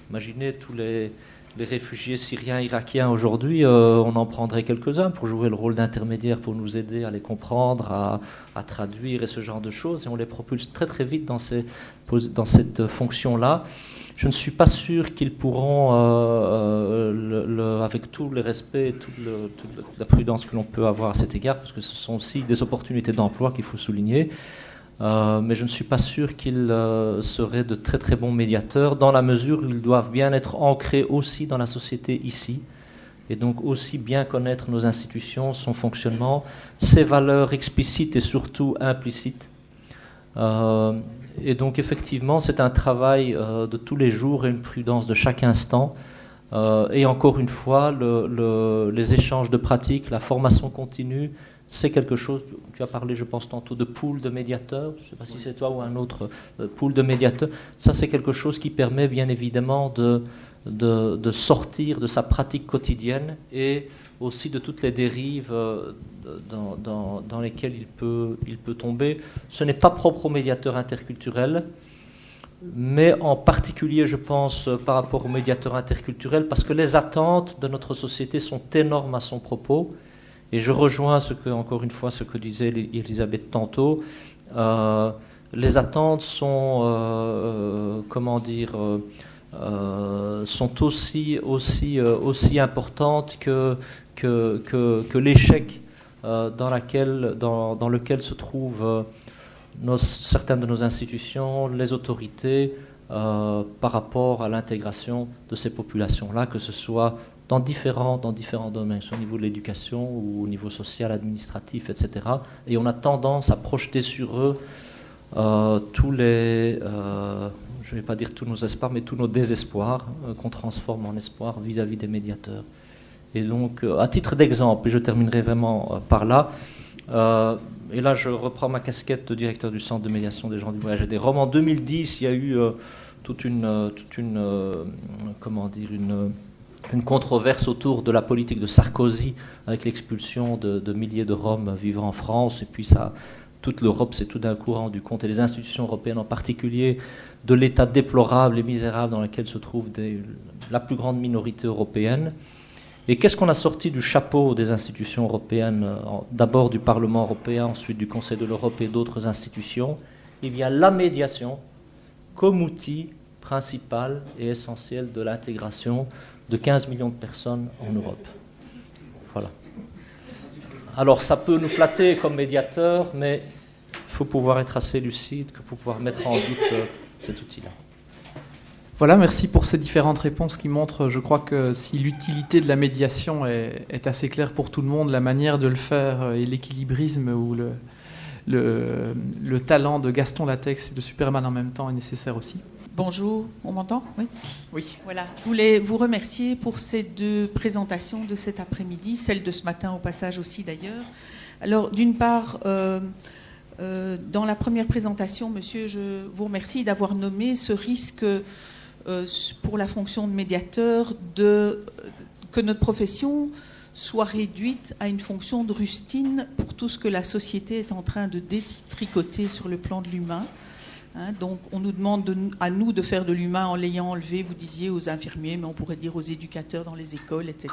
Speaker 4: imaginez tous les réfugiés syriens, irakiens aujourd'hui, on en prendrait quelques-uns pour jouer le rôle d'intermédiaire, pour nous aider à les comprendre, à traduire et ce genre de choses, et on les propulse très très vite dans cette fonction-là. Je ne suis pas sûr qu'ils pourront, avec tout le respect et toute la prudence que l'on peut avoir à cet égard, parce que ce sont aussi des opportunités d'emploi qu'il faut souligner, mais je ne suis pas sûr qu'ils seraient de très très bons médiateurs, dans la mesure où ils doivent bien être ancrés aussi dans la société ici, et donc aussi bien connaître nos institutions, son fonctionnement, ses valeurs explicites et surtout implicites. Et donc effectivement, c'est un travail de tous les jours et une prudence de chaque instant. Et encore une fois, les échanges de pratiques, la formation continue, c'est quelque chose. Tu as parlé, je pense, tantôt de pool de médiateurs. Je ne sais pas si c'est toi ou un autre pool de médiateurs. Ça, c'est quelque chose qui permet bien évidemment de sortir de sa pratique quotidienne et aussi de toutes les dérives dans lesquelles il peut tomber. Ce n'est pas propre aux médiateurs interculturels, mais en particulier, je pense, par rapport aux médiateurs interculturels, parce que les attentes de notre société sont énormes à son propos. Et je rejoins encore une fois ce que disait Elisabeth tantôt. Les attentes sont, sont aussi importantes que l'échec dans lequel se trouvent certaines de nos institutions, les autorités, par rapport à l'intégration de ces populations-là, que ce soit dans différents domaines, soit au niveau de l'éducation ou au niveau social, administratif, etc. Et on a tendance à projeter sur eux tous les je ne vais pas dire tous nos espoirs, mais tous nos désespoirs qu'on transforme en espoir vis-à-vis des médiateurs. Et donc, à titre d'exemple, et je terminerai vraiment par là, et là je reprends ma casquette de directeur du Centre de médiation des gens du voyage et des Roms. En 2010, il y a eu toute une controverse autour de la politique de Sarkozy avec l'expulsion de milliers de Roms vivant en France, et puis ça, toute l'Europe s'est tout d'un coup rendu compte, et les institutions européennes en particulier, de l'état déplorable et misérable dans lequel se trouve la plus grande minorité européenne. Et qu'est-ce qu'on a sorti du chapeau des institutions européennes, d'abord du Parlement européen, ensuite du Conseil de l'Europe et d'autres institutions? Il y a la médiation comme outil principal et essentiel de l'intégration de 15 millions de personnes en Europe. Voilà. Alors ça peut nous flatter comme médiateur, mais il faut pouvoir être assez lucide pour pouvoir mettre en doute cet outil-là.
Speaker 2: Voilà, merci pour ces différentes réponses qui montrent, je crois que si l'utilité de la médiation est assez claire pour tout le monde, la manière de le faire et l'équilibrisme ou le talent de Gaston Latex et de Superman en même temps est nécessaire aussi.
Speaker 7: Bonjour, on m'entend? Oui.
Speaker 2: Oui.
Speaker 7: Voilà, je voulais vous remercier pour ces deux présentations de cet après-midi, celle de ce matin au passage aussi d'ailleurs. Alors d'une part, dans la première présentation, monsieur, je vous remercie d'avoir nommé ce risque pour la fonction de médiateur que notre profession soit réduite à une fonction de rustine pour tout ce que la société est en train de détricoter sur le plan de l'humain. Donc on nous demande à nous de faire de l'humain en l'ayant enlevé, vous disiez, aux infirmiers, mais on pourrait dire aux éducateurs dans les écoles, etc.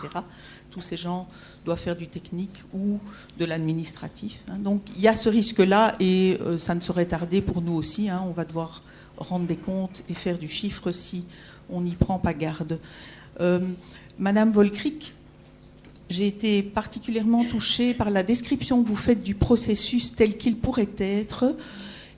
Speaker 7: Tous ces gens doivent faire du technique ou de l'administratif. Donc il y a ce risque-là et ça ne saurait tarder pour nous aussi. On va devoir rendre des comptes et faire du chiffre si on n'y prend pas garde. Madame Volkrig, j'ai été particulièrement touchée par la description que vous faites du processus tel qu'il pourrait être,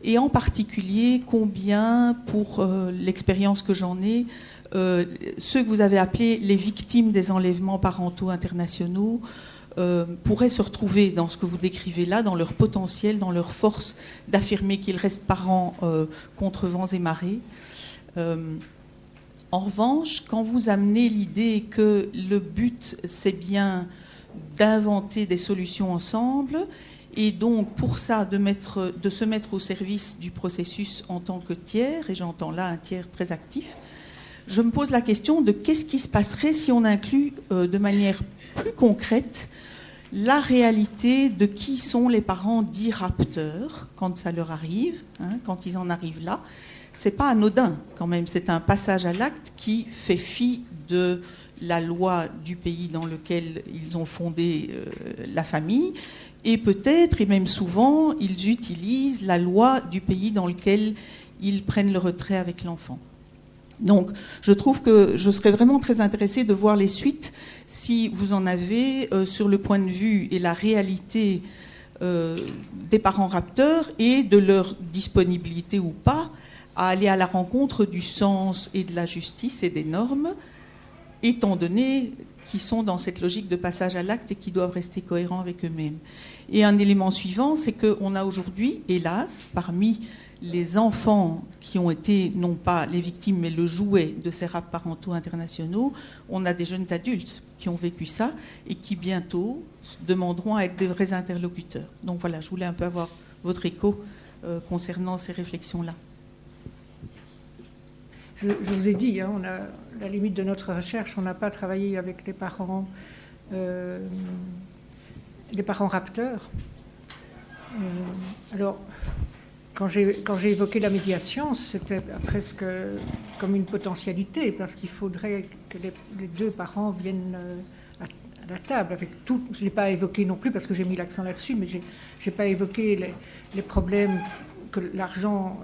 Speaker 7: et en particulier combien, pour l'expérience que j'en ai, ceux que vous avez appelés les victimes des enlèvements parentaux internationaux pourraient se retrouver dans ce que vous décrivez là, dans leur potentiel, dans leur force d'affirmer qu'ils restent parents contre vents et marées. En revanche, quand vous amenez l'idée que le but, c'est bien d'inventer des solutions ensemble, et donc pour ça de se mettre au service du processus en tant que tiers, et j'entends là un tiers très actif, je me pose la question de qu'est-ce qui se passerait si on inclut de manière plus concrète la réalité de qui sont les parents dits rapteurs quand ça leur arrive, quand ils en arrivent là. C'est pas anodin quand même, c'est un passage à l'acte qui fait fi de la loi du pays dans lequel ils ont fondé la famille, et peut-être, et même souvent, ils utilisent la loi du pays dans lequel ils prennent le retrait avec l'enfant. Donc, je trouve que je serais vraiment très intéressée de voir les suites, si vous en avez, sur le point de vue et la réalité des parents rapteurs et de leur disponibilité ou pas à aller à la rencontre du sens et de la justice et des normes, étant donné qu'ils sont dans cette logique de passage à l'acte et qui doivent rester cohérents avec eux-mêmes. Et un élément suivant, c'est qu'on a aujourd'hui, hélas, parmi les enfants qui ont été, non pas les victimes, mais le jouet de ces rapts parentaux internationaux, on a des jeunes adultes qui ont vécu ça et qui bientôt demanderont à être des vrais interlocuteurs. Donc voilà, je voulais un peu avoir votre écho concernant ces réflexions-là.
Speaker 5: Je vous ai dit, on a la limite de notre recherche, on n'a pas travaillé avec les parents rapteurs. Alors, quand j'ai évoqué la médiation, c'était presque comme une potentialité, parce qu'il faudrait que les deux parents viennent à la table avec tout. Je ne l'ai pas évoqué non plus parce que j'ai mis l'accent là-dessus, mais je n'ai pas évoqué les problèmes que l'argent,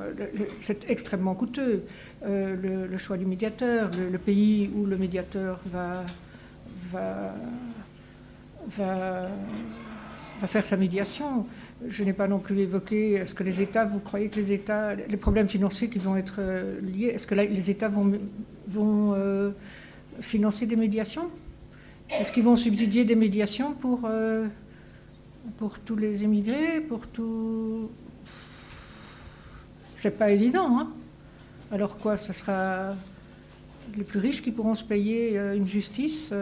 Speaker 5: c'est extrêmement coûteux. Le choix du médiateur, le pays où le médiateur va faire sa médiation. Je n'ai pas non plus évoqué, est-ce que les États, vous croyez que les problèmes financiers qui vont être liés, est-ce que les États vont financer des médiations? Est-ce qu'ils vont subsidier des médiations pour tous les immigrés, pour tout... C'est pas évident, Alors quoi, ce sera les plus riches qui pourront se payer une justice?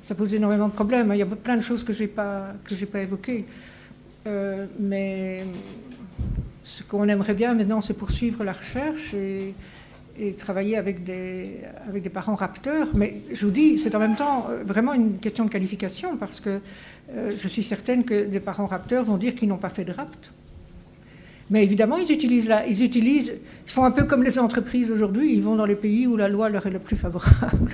Speaker 5: Ça pose énormément de problèmes. Il y a plein de choses que j'ai pas évoquées. Mais ce qu'on aimerait bien maintenant, c'est poursuivre la recherche et travailler avec des parents rapteurs. Mais je vous dis, c'est en même temps vraiment une question de qualification, parce que je suis certaine que des parents rapteurs vont dire qu'ils n'ont pas fait de rapt. Mais évidemment, ils font un peu comme les entreprises aujourd'hui, ils vont dans les pays où la loi leur est le plus favorable,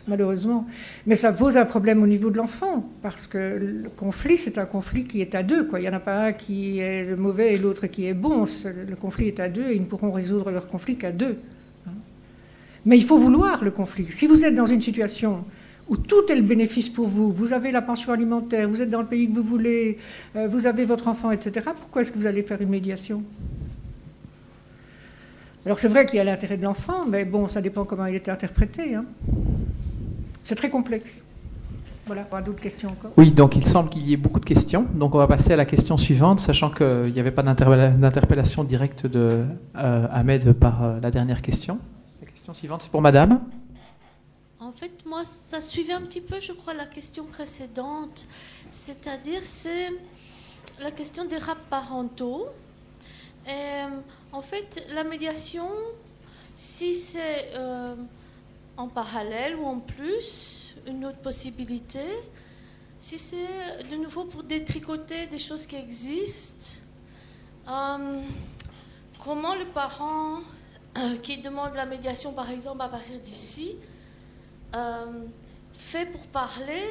Speaker 5: malheureusement. Mais ça pose un problème au niveau de l'enfant, parce que le conflit, c'est un conflit qui est à deux, quoi. Il n'y en a pas un qui est le mauvais et l'autre qui est bon. Le conflit est à deux et ils ne pourront résoudre leur conflit qu'à deux. Mais il faut vouloir le conflit. Si vous êtes dans une situation où tout est le bénéfice pour vous, vous avez la pension alimentaire, vous êtes dans le pays que vous voulez, vous avez votre enfant, etc., pourquoi est-ce que vous allez faire une médiation? Alors c'est vrai qu'il y a l'intérêt de l'enfant, mais bon, ça dépend comment il est interprété. Hein. C'est très complexe. Voilà, on a d'autres questions encore?
Speaker 2: Oui, donc il semble qu'il y ait beaucoup de questions. Donc on va passer à la question suivante, sachant qu'il n'y avait pas d'interpellation directe de Ahmed par la dernière question. La question suivante, c'est pour Madame.
Speaker 8: En fait, moi, ça suivait un petit peu, je crois, la question précédente. C'est-à-dire, c'est la question des raps parentaux. Et, en fait, la médiation, si c'est en parallèle ou en plus, une autre possibilité, si c'est de nouveau pour détricoter des choses qui existent, comment le parent qui demande la médiation, par exemple, à partir d'ici, fait pour parler,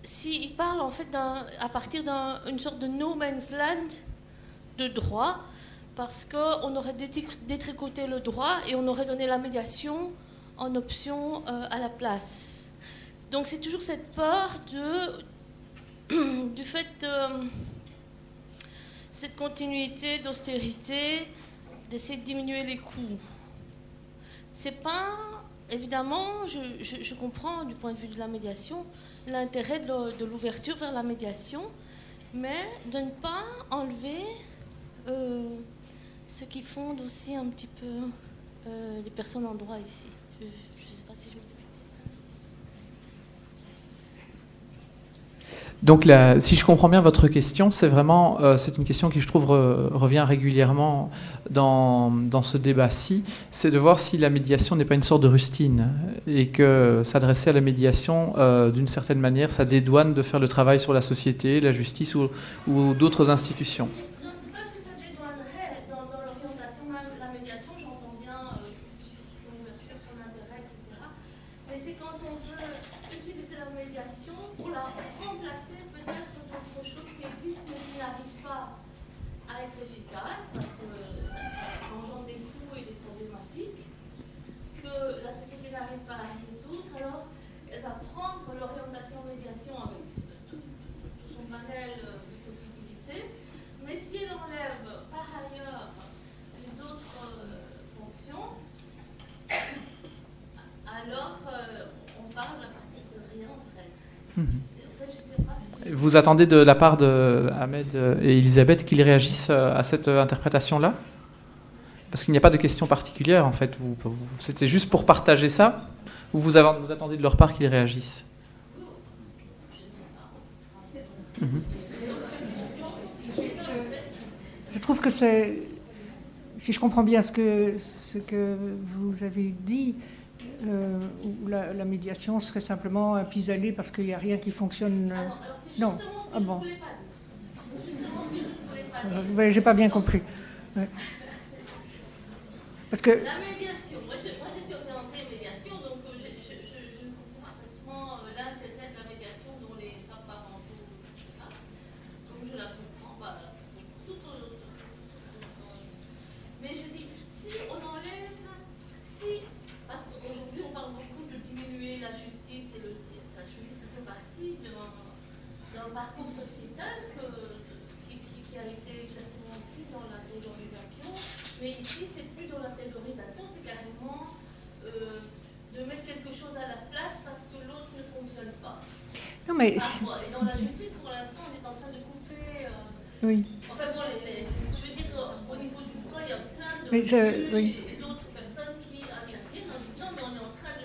Speaker 8: s'il parle en fait à partir d'une sorte de no man's land de droit, parce qu'on aurait détricoté le droit et on aurait donné la médiation en option à la place. Donc c'est toujours cette peur du fait de cette continuité d'austérité, d'essayer de diminuer les coûts. C'est pas... Évidemment, je comprends du point de vue de la médiation l'intérêt de l'ouverture vers la médiation, mais de ne pas enlever ce qui fonde aussi un petit peu les personnes en droit ici. Je ne sais pas si je m'explique.
Speaker 2: Donc, si je comprends bien votre question, c'est vraiment, c'est une question qui, je trouve, revient régulièrement dans ce débat-ci, c'est de voir si la médiation n'est pas une sorte de rustine et que s'adresser à la médiation, d'une certaine manière, ça dédouane de faire le travail sur la société, la justice ou d'autres institutions.
Speaker 8: Non, c'est pas que ça dédouanerait dans l'orientation même la médiation, j'entends bien son ouverture, son intérêt, etc. Mais c'est quand on veut utiliser la médiation pour la remplacer peut-être d'autres choses qui existent mais qui n'arrivent pas à être efficaces parce que ça engendre des coûts et des problématiques que la société n'arrive pas à résoudre. Alors elle va prendre l'orientation médiation avec tout son panel de possibilités, mais si elle enlève par ailleurs les autres fonctions, alors on parle à partir de rien presque.
Speaker 2: Vous attendez de la part de Ahmed et Elisabeth qu'ils réagissent à cette interprétation-là? Parce qu'il n'y a pas de question particulière, en fait. C'était juste pour partager ça, ou vous attendez de leur part qu'ils réagissent?
Speaker 5: Je trouve que c'est, si je comprends bien ce que vous avez dit, la médiation serait simplement un pis-aller parce qu'il n'y a rien qui fonctionne. Non. Ah bon. J'ai pas bien compris. Ouais. Parce que.
Speaker 8: La médiation, moi je suis orientée médiation, donc je comprends parfaitement l'intérêt de la médiation dont les parents donc je la comprends pas tout autre. Mais je dis, si on enlève, parce qu'aujourd'hui on parle beaucoup de diminuer la justice et la justice, ça fait partie d'un parcours sociétal qui a été exactement aussi dans la théorisation. Mais ici, c'est plus dans la théorisation, c'est carrément de mettre quelque chose à la place parce que l'autre ne fonctionne pas.
Speaker 5: Non, mais...
Speaker 8: Et dans la justice, pour l'instant, on est en train de couper...
Speaker 5: Oui.
Speaker 8: Enfin bon, je veux dire, au niveau du droit, il y a plein de de
Speaker 5: juges oui.
Speaker 8: et d'autres personnes qui interviennent en disant mais on est en train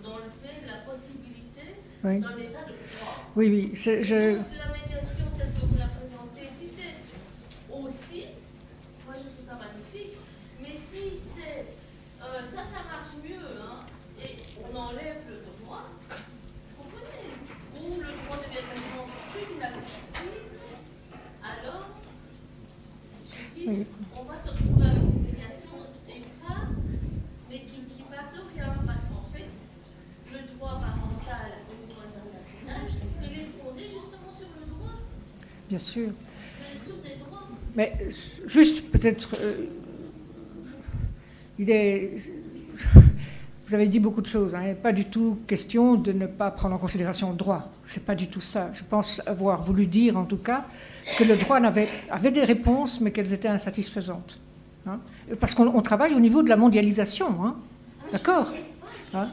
Speaker 8: d'enlever la possibilité
Speaker 5: Oui.
Speaker 8: d'un état de droit.
Speaker 5: Oui, oui.
Speaker 8: Donc, la médiation telle que vous la présentez, si c'est aussi, moi je trouve ça magnifique, mais si c'est ça marche mieux, hein, et on enlève le droit, vous comprenez, ou le droit devient vraiment plus inaccessible, alors je dis,
Speaker 5: Oui.
Speaker 8: on va se retrouver avec une médiation épars, mais qui part de rien, parce qu'en fait, le droit parental au niveau international, il est fondé justement sur le droit.
Speaker 5: Bien sûr.
Speaker 8: Sur des droits.
Speaker 5: Mais juste peut-être, vous avez dit beaucoup de choses. Hein, il n'est pas du tout question de ne pas prendre en considération le droit. C'est pas du tout ça. Je pense avoir voulu dire, en tout cas, que le droit avait des réponses, mais qu'elles étaient insatisfaisantes. Hein, parce qu'on travaille au niveau de la mondialisation. Hein, d'accord, hein,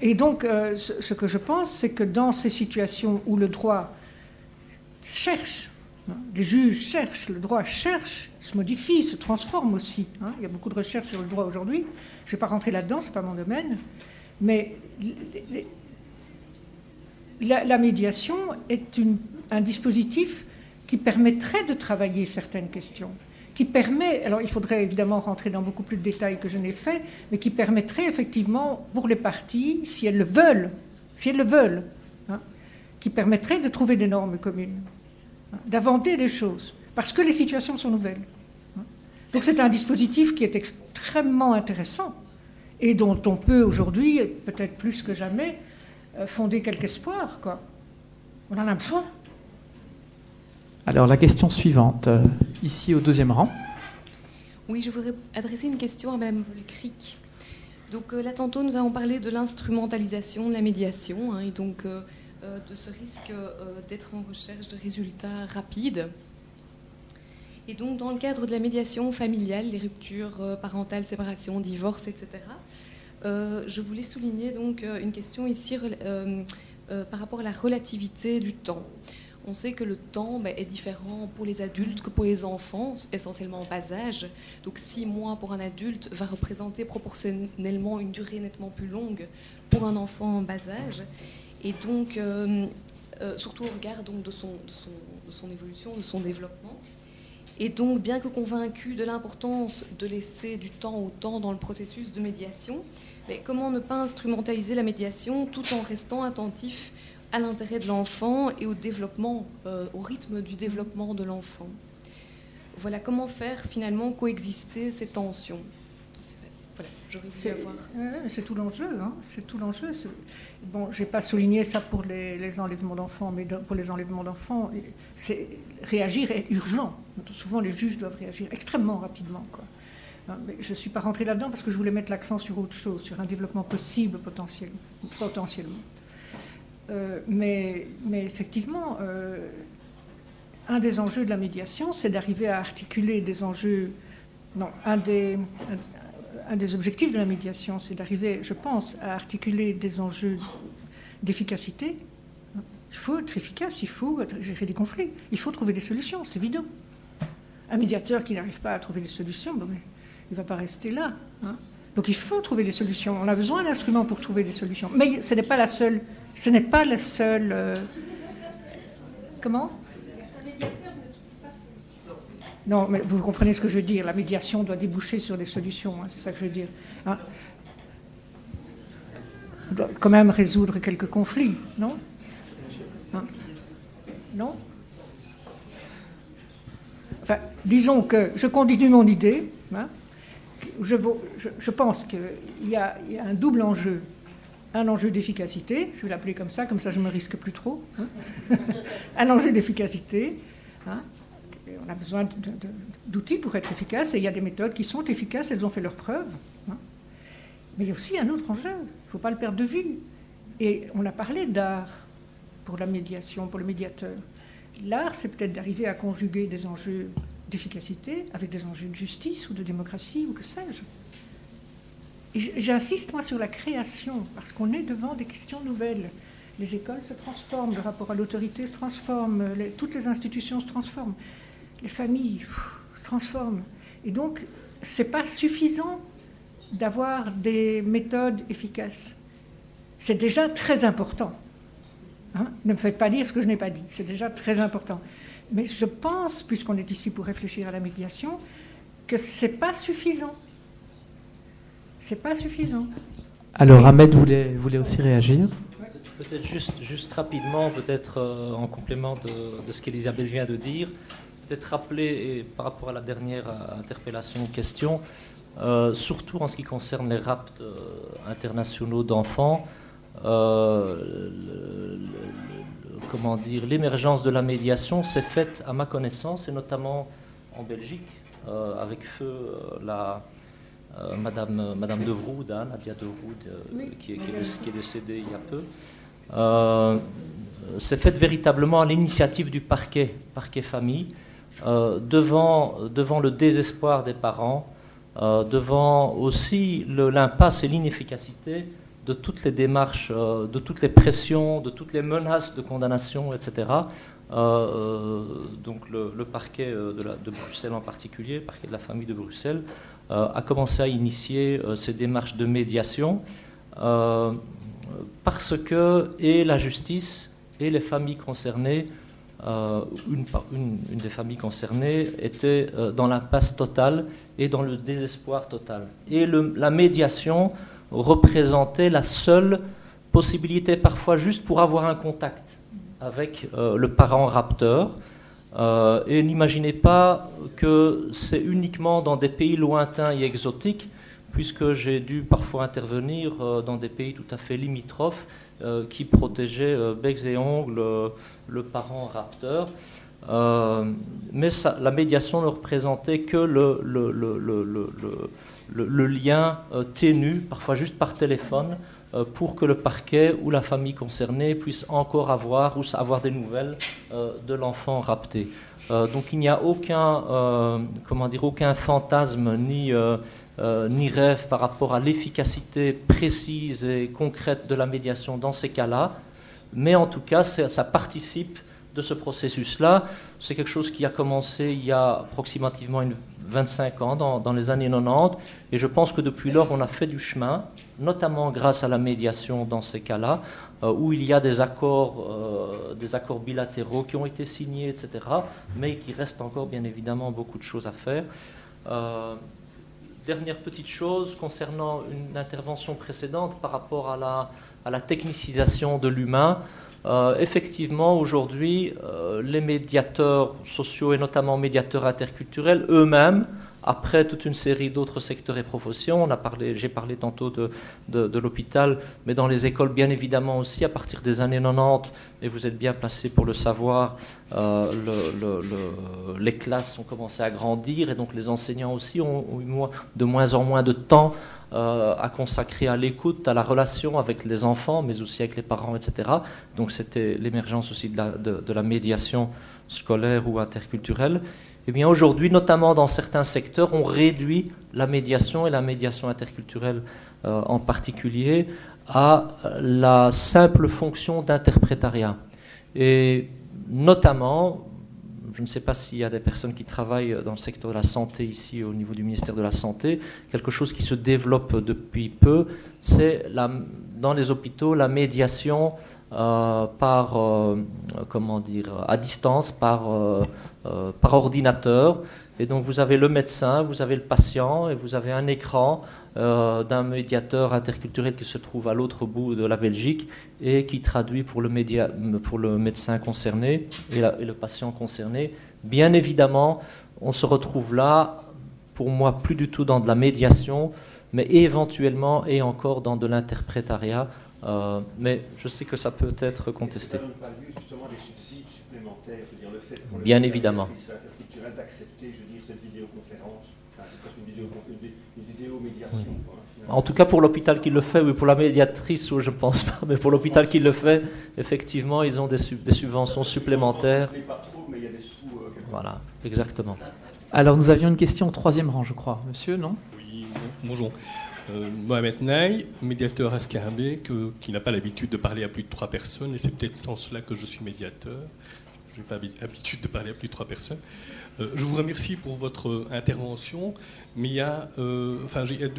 Speaker 5: et donc, ce que je pense, c'est que dans ces situations où le droit cherche, hein, les juges cherchent, le droit cherche, se modifie, se transforme aussi. Hein. Il y a beaucoup de recherches sur le droit aujourd'hui. Je ne vais pas rentrer là-dedans, ce n'est pas mon domaine. Mais la médiation est un dispositif qui permettrait de travailler certaines questions. Qui permet, alors il faudrait évidemment rentrer dans beaucoup plus de détails que je n'ai fait, mais qui permettrait effectivement pour les parties, si elles le veulent, hein, qui permettrait de trouver des normes communes, hein, d'inventer des choses, parce que les situations sont nouvelles. Hein. Donc c'est un dispositif qui est extrêmement intéressant et dont on peut aujourd'hui, peut-être plus que jamais, fonder quelque espoir, quoi. On en a besoin.
Speaker 2: Alors la question suivante, ici au deuxième rang.
Speaker 9: Oui, je voudrais adresser une question à Mme Volcric. Donc là, tantôt, nous avons parlé de l'instrumentalisation de la médiation, hein, et donc de ce risque d'être en recherche de résultats rapides. Et donc, dans le cadre de la médiation familiale, les ruptures parentales, séparation, divorce, etc., je voulais souligner donc une question ici par rapport à la relativité du temps. On sait que le temps est différent pour les adultes que pour les enfants, essentiellement en bas âge. Donc 6 mois pour un adulte va représenter proportionnellement une durée nettement plus longue pour un enfant en bas âge. Et donc, surtout au regard donc, de son évolution, de son développement. Et donc, bien que convaincu de l'importance de laisser du temps au temps dans le processus de médiation, mais comment ne pas instrumentaliser la médiation tout en restant attentif à l'intérêt de l'enfant et au développement, au rythme du développement de l'enfant. Voilà, comment faire finalement coexister ces tensions. Voilà, j'aurais voulu avoir...
Speaker 5: C'est tout l'enjeu, hein, c'est tout l'enjeu. Bon, je n'ai pas souligné ça pour les enlèvements d'enfants, mais pour les enlèvements d'enfants, réagir est urgent. Souvent, les juges doivent réagir extrêmement rapidement, quoi. Mais je ne suis pas rentrée là-dedans parce que je voulais mettre l'accent sur autre chose, sur un développement possible potentiellement. Mais effectivement, un des enjeux de la médiation, c'est d'arriver à articuler des enjeux... Non, un des objectifs de la médiation, c'est d'arriver, je pense, à articuler des enjeux d'efficacité. Il faut être efficace, il faut gérer des conflits, il faut trouver des solutions, c'est évident. Un médiateur qui n'arrive pas à trouver des solutions, bon, mais il ne va pas rester là. Hein. Donc il faut trouver des solutions. On a besoin d'instruments pour trouver des solutions. Mais ce n'est pas la seule... Ce n'est pas la seule... Comment ?
Speaker 8: Un médiateur ne trouve pas de solution.
Speaker 5: Non, mais vous comprenez ce que je veux dire. La médiation doit déboucher sur des solutions, hein, c'est ça que je veux dire. Hein, on doit quand même résoudre quelques conflits, non ? Hein, non ? Enfin, disons que je continue mon idée. Hein, je pense qu'il y a un double enjeu. Un enjeu d'efficacité, je vais l'appeler comme ça je ne me risque plus trop. Hein. Un enjeu d'efficacité. Hein. On a besoin d'outils pour être efficace, et il y a des méthodes qui sont efficaces, elles ont fait leurs preuves. Hein. Mais il y a aussi un autre enjeu, il ne faut pas le perdre de vue. Et on a parlé d'art pour la médiation, pour le médiateur. L'art, c'est peut-être d'arriver à conjuguer des enjeux d'efficacité avec des enjeux de justice ou de démocratie ou que sais-je. J'insiste, moi, sur la création, parce qu'on est devant des questions nouvelles. Les écoles se transforment, le rapport à l'autorité se transforme, toutes les institutions se transforment, les familles se transforment. Et donc, ce n'est pas suffisant d'avoir des méthodes efficaces. C'est déjà très important. Hein? Ne me faites pas dire ce que je n'ai pas dit. C'est déjà très important. Mais je pense, puisqu'on est ici pour réfléchir à la médiation, que ce n'est pas suffisant. C'est pas suffisant.
Speaker 2: Alors, Ahmed voulait aussi réagir.
Speaker 4: Peut-être juste rapidement, peut-être en complément de ce qu'Elisabeth vient de dire, peut-être rappeler, et par rapport à la dernière interpellation ou question, surtout en ce qui concerne les rapts internationaux d'enfants, l'émergence de la médiation s'est faite à ma connaissance, et notamment en Belgique, avec feu Madame de Vroed, Nadia de Vroed, qui est décédée il y a peu. C'est faite véritablement à l'initiative du parquet famille, devant le désespoir des parents, devant aussi l'impasse et l'inefficacité de toutes les démarches, de toutes les pressions, de toutes les menaces de condamnation, etc. Donc le parquet de Bruxelles en particulier, le parquet de la famille de Bruxelles, a commencé à initier ces démarches de médiation parce que et la justice et les familles concernées, une des familles concernées était dans l'impasse totale et dans le désespoir total. Et la médiation représentait la seule possibilité, parfois juste pour avoir un contact avec le parent rapteur. Et n'imaginez pas que c'est uniquement dans des pays lointains et exotiques, puisque j'ai dû parfois intervenir dans des pays tout à fait limitrophes qui protégeaient becs et ongles le parent rapteur. Mais la médiation ne représentait que le lien ténu, parfois juste par téléphone, pour que le parquet ou la famille concernée puisse encore avoir des nouvelles de l'enfant rapté. Donc il n'y a aucun fantasme ni rêve par rapport à l'efficacité précise et concrète de la médiation dans ces cas-là, mais en tout cas ça participe de ce processus-là. C'est quelque chose qui a commencé il y a approximativement 25 ans, dans les années 90, et je pense que depuis lors, on a fait du chemin, notamment grâce à la médiation dans ces cas-là, où il y a des accords bilatéraux qui ont été signés, etc., mais qui reste encore, bien évidemment, beaucoup de choses à faire. Dernière petite chose, concernant une intervention précédente par rapport à la technicisation de l'humain. Effectivement, aujourd'hui, les médiateurs sociaux et notamment médiateurs interculturels eux-mêmes, après toute une série d'autres secteurs et professions, j'ai parlé tantôt de l'hôpital, mais dans les écoles bien évidemment aussi, à partir des années 90, et vous êtes bien placé pour le savoir, les classes ont commencé à grandir et donc les enseignants aussi ont eu de moins en moins de temps à consacrer à l'écoute, à la relation avec les enfants, mais aussi avec les parents, etc. Donc c'était l'émergence aussi de la médiation scolaire ou interculturelle. Eh bien aujourd'hui, notamment dans certains secteurs, on réduit la médiation et la médiation interculturelle en particulier à la simple fonction d'interprétariat. Et notamment, je ne sais pas s'il y a des personnes qui travaillent dans le secteur de la santé ici au niveau du ministère de la Santé, quelque chose qui se développe depuis peu, c'est dans les hôpitaux la médiation à distance, par ordinateur. Et donc vous avez le médecin, vous avez le patient et vous avez un écran d'un médiateur interculturel qui se trouve à l'autre bout de la Belgique et qui traduit pour le médecin concerné et le patient concerné. Bien évidemment, on se retrouve là, pour moi, plus du tout dans de la médiation, mais éventuellement et encore dans de l'interprétariat. Mais je sais que ça peut être contesté.
Speaker 6: Justement, des subsides supplémentaires, c'est-à-dire le fait pour
Speaker 4: bien évidemment
Speaker 6: interculturel d'accepter, je veux dire, cette vidéoconférence, c'est presque une vidéomédiation.
Speaker 4: Oui. En tout cas pour l'hôpital qui le fait, oui, pour la médiatrice, je ne pense pas, mais pour l'hôpital qui le fait, effectivement, ils ont des subventions supplémentaires.
Speaker 6: Pas trop, mais il y a des sous.
Speaker 4: Voilà, exactement.
Speaker 2: Alors nous avions une question au troisième rang, je crois. Monsieur, non ?
Speaker 10: Oui, bonjour. Mohamed Naï, médiateur à Scarbeck, qui n'a pas l'habitude de parler à plus de 3 personnes, et c'est peut-être sans cela que je suis médiateur. je n'ai pas l'habitude de parler à plus de 3 personnes. Je vous remercie pour votre intervention, mais il y a 2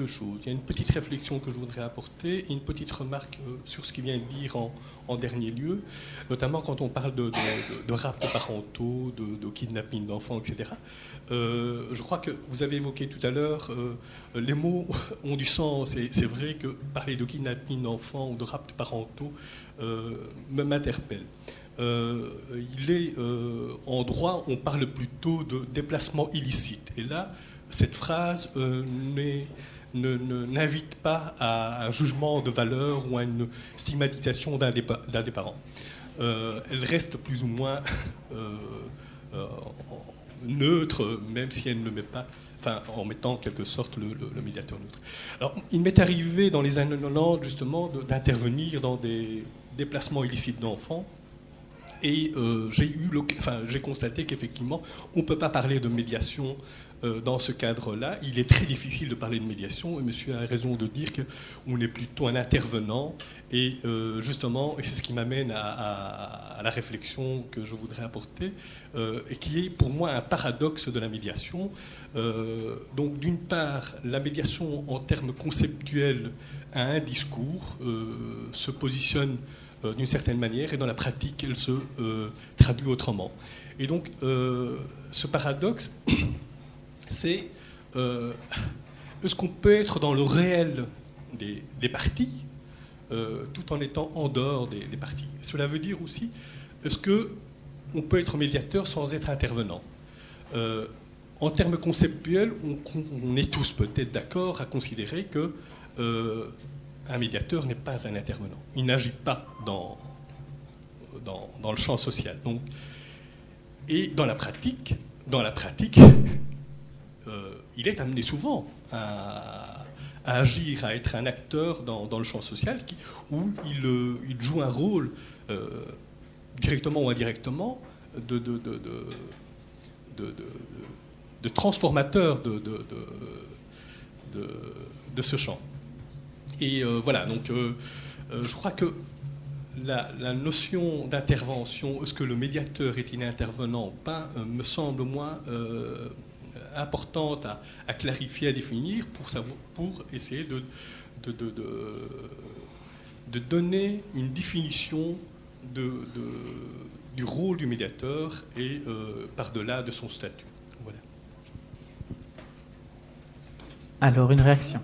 Speaker 10: choses. Il y a une petite réflexion que je voudrais apporter et une petite remarque sur ce qu'il vient de dire en dernier lieu, notamment quand on parle de rapts parentaux, de kidnapping d'enfants, etc. Je crois que vous avez évoqué tout à l'heure, les mots ont du sens, et c'est vrai que parler de kidnapping d'enfants ou de rapts parentaux m'interpelle. En droit, on parle plutôt de déplacement illicite. Et là, cette phrase n'invite pas à un jugement de valeur ou à une stigmatisation d'un des parents. Elle reste plus ou moins neutre, même si elle ne met pas, en mettant en quelque sorte le médiateur neutre. Alors, il m'est arrivé dans les années 90 justement d'intervenir dans des déplacements illicites d'enfants. Et j'ai constaté qu'effectivement, on ne peut pas parler de médiation dans ce cadre-là. Il est très difficile de parler de médiation, et monsieur a raison de dire qu'on est plutôt un intervenant. Et justement, et c'est ce qui m'amène à la réflexion que je voudrais apporter, et qui est pour moi un paradoxe de la médiation. Donc d'une part, la médiation en termes conceptuels a un discours, se positionne d'une certaine manière, et dans la pratique, elle se traduit autrement. Et donc, ce paradoxe, c'est est-ce qu'on peut être dans le réel des parties, tout en étant en dehors des parties? Cela veut dire aussi, est-ce qu'on peut être médiateur sans être intervenant? En termes conceptuels, on est tous peut-être d'accord à considérer que un médiateur n'est pas un intervenant. Il n'agit pas dans le champ social. Donc, et dans la pratique, il est amené souvent à agir, à être un acteur dans le champ social où il joue un rôle directement ou indirectement de transformateur de ce champ. Et voilà, donc je crois que la notion d'intervention, est-ce que le médiateur est-il intervenant ou pas, me semble, moi, importante à clarifier, à définir, pour essayer de donner une définition du rôle du médiateur et par-delà de son statut. Voilà.
Speaker 2: Alors, une réaction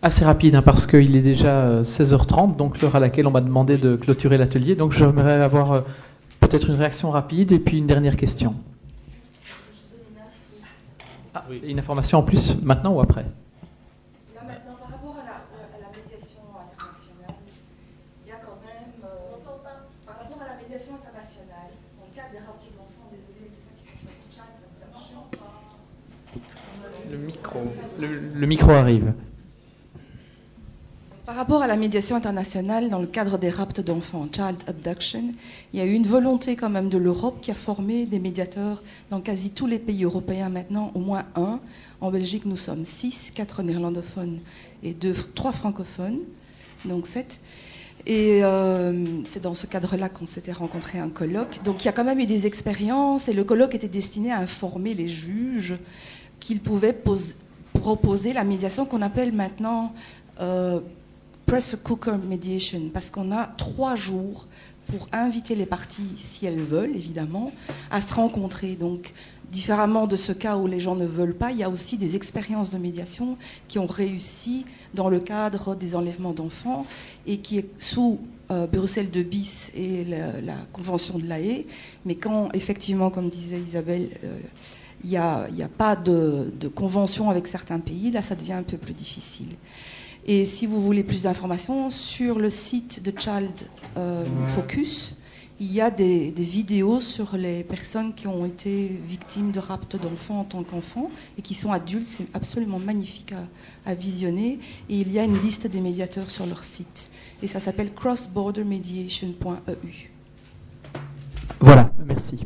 Speaker 2: assez rapide, parce qu'il est déjà 16h30, donc l'heure à laquelle on m'a demandé de clôturer l'atelier. Donc j'aimerais avoir peut-être une réaction rapide et puis une dernière question. Ah, oui. Une information en plus, maintenant ou après?
Speaker 11: Là maintenant, par rapport à la médiation internationale, il y a quand même, par rapport à la médiation internationale, dans le cadre des rapports d'enfants, désolé, c'est ça qui sont choisis,
Speaker 2: le micro arrive.
Speaker 11: Par rapport à la médiation internationale, dans le cadre des rapts d'enfants, child abduction, il y a eu une volonté quand même de l'Europe qui a formé des médiateurs dans quasi tous les pays européens maintenant, au moins un. En Belgique, nous sommes 6, 4 néerlandophones et 3 francophones, donc 7. Et c'est dans ce cadre-là qu'on s'était rencontré à un colloque. Donc il y a quand même eu des expériences, et le colloque était destiné à informer les juges qu'ils pouvaient proposer la médiation qu'on appelle maintenant pressure cooker mediation, parce qu'on a 3 jours pour inviter les parties, si elles veulent évidemment, à se rencontrer. Donc différemment de ce cas où les gens ne veulent pas, il y a aussi des expériences de médiation qui ont réussi dans le cadre des enlèvements d'enfants, et qui est sous Bruxelles 2 bis et la Convention de La Haye. Mais quand, effectivement, comme disait Isabelle, il n'y a pas de convention avec certains pays, là ça devient un peu plus difficile. Et si vous voulez plus d'informations, sur le site de Child Focus, il y a des vidéos sur les personnes qui ont été victimes de rapts d'enfants en tant qu'enfants et qui sont adultes. C'est absolument magnifique à visionner. Et il y a une liste des médiateurs sur leur site. Et ça s'appelle crossbordermediation.eu.
Speaker 2: Voilà, merci.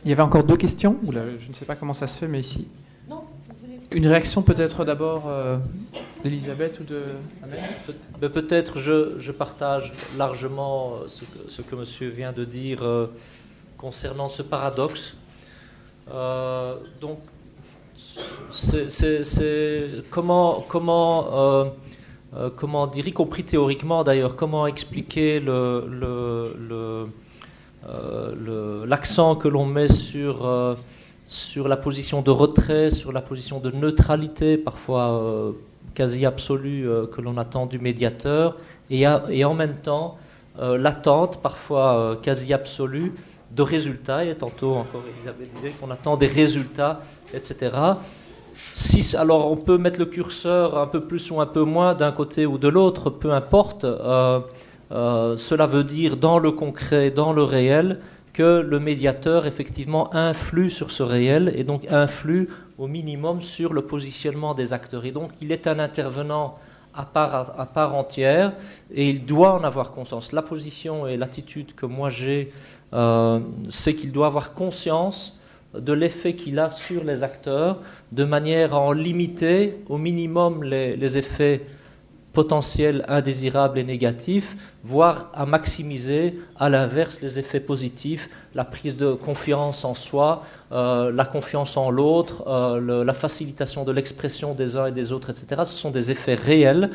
Speaker 2: Il y avait encore 2 questions. Oula, je ne sais pas comment ça se fait, mais ici. Une réaction peut-être d'abord d'Elisabeth ou de Amel?
Speaker 4: Peut-être je partage largement ce que monsieur vient de dire concernant ce paradoxe. Donc, c'est comment dire, y compris théoriquement d'ailleurs, comment expliquer l'accent que l'on met sur la position de retrait, sur la position de neutralité, parfois quasi absolue, que l'on attend du médiateur, et en même temps l'attente, parfois quasi absolue, de résultats, et tantôt encore Elisabeth disait qu'on attend des résultats, etc. Alors on peut mettre le curseur un peu plus ou un peu moins d'un côté ou de l'autre, peu importe. Cela veut dire dans le concret, dans le réel, que le médiateur effectivement influe sur ce réel et donc influe au minimum sur le positionnement des acteurs. Et donc il est un intervenant à part entière et il doit en avoir conscience. La position et l'attitude que moi j'ai, c'est qu'il doit avoir conscience de l'effet qu'il a sur les acteurs, de manière à en limiter au minimum les effets potentiels indésirables et négatifs, voire à maximiser, à l'inverse, les effets positifs, la prise de confiance en soi, la confiance en l'autre, la facilitation de l'expression des uns et des autres, etc. Ce sont des effets réels.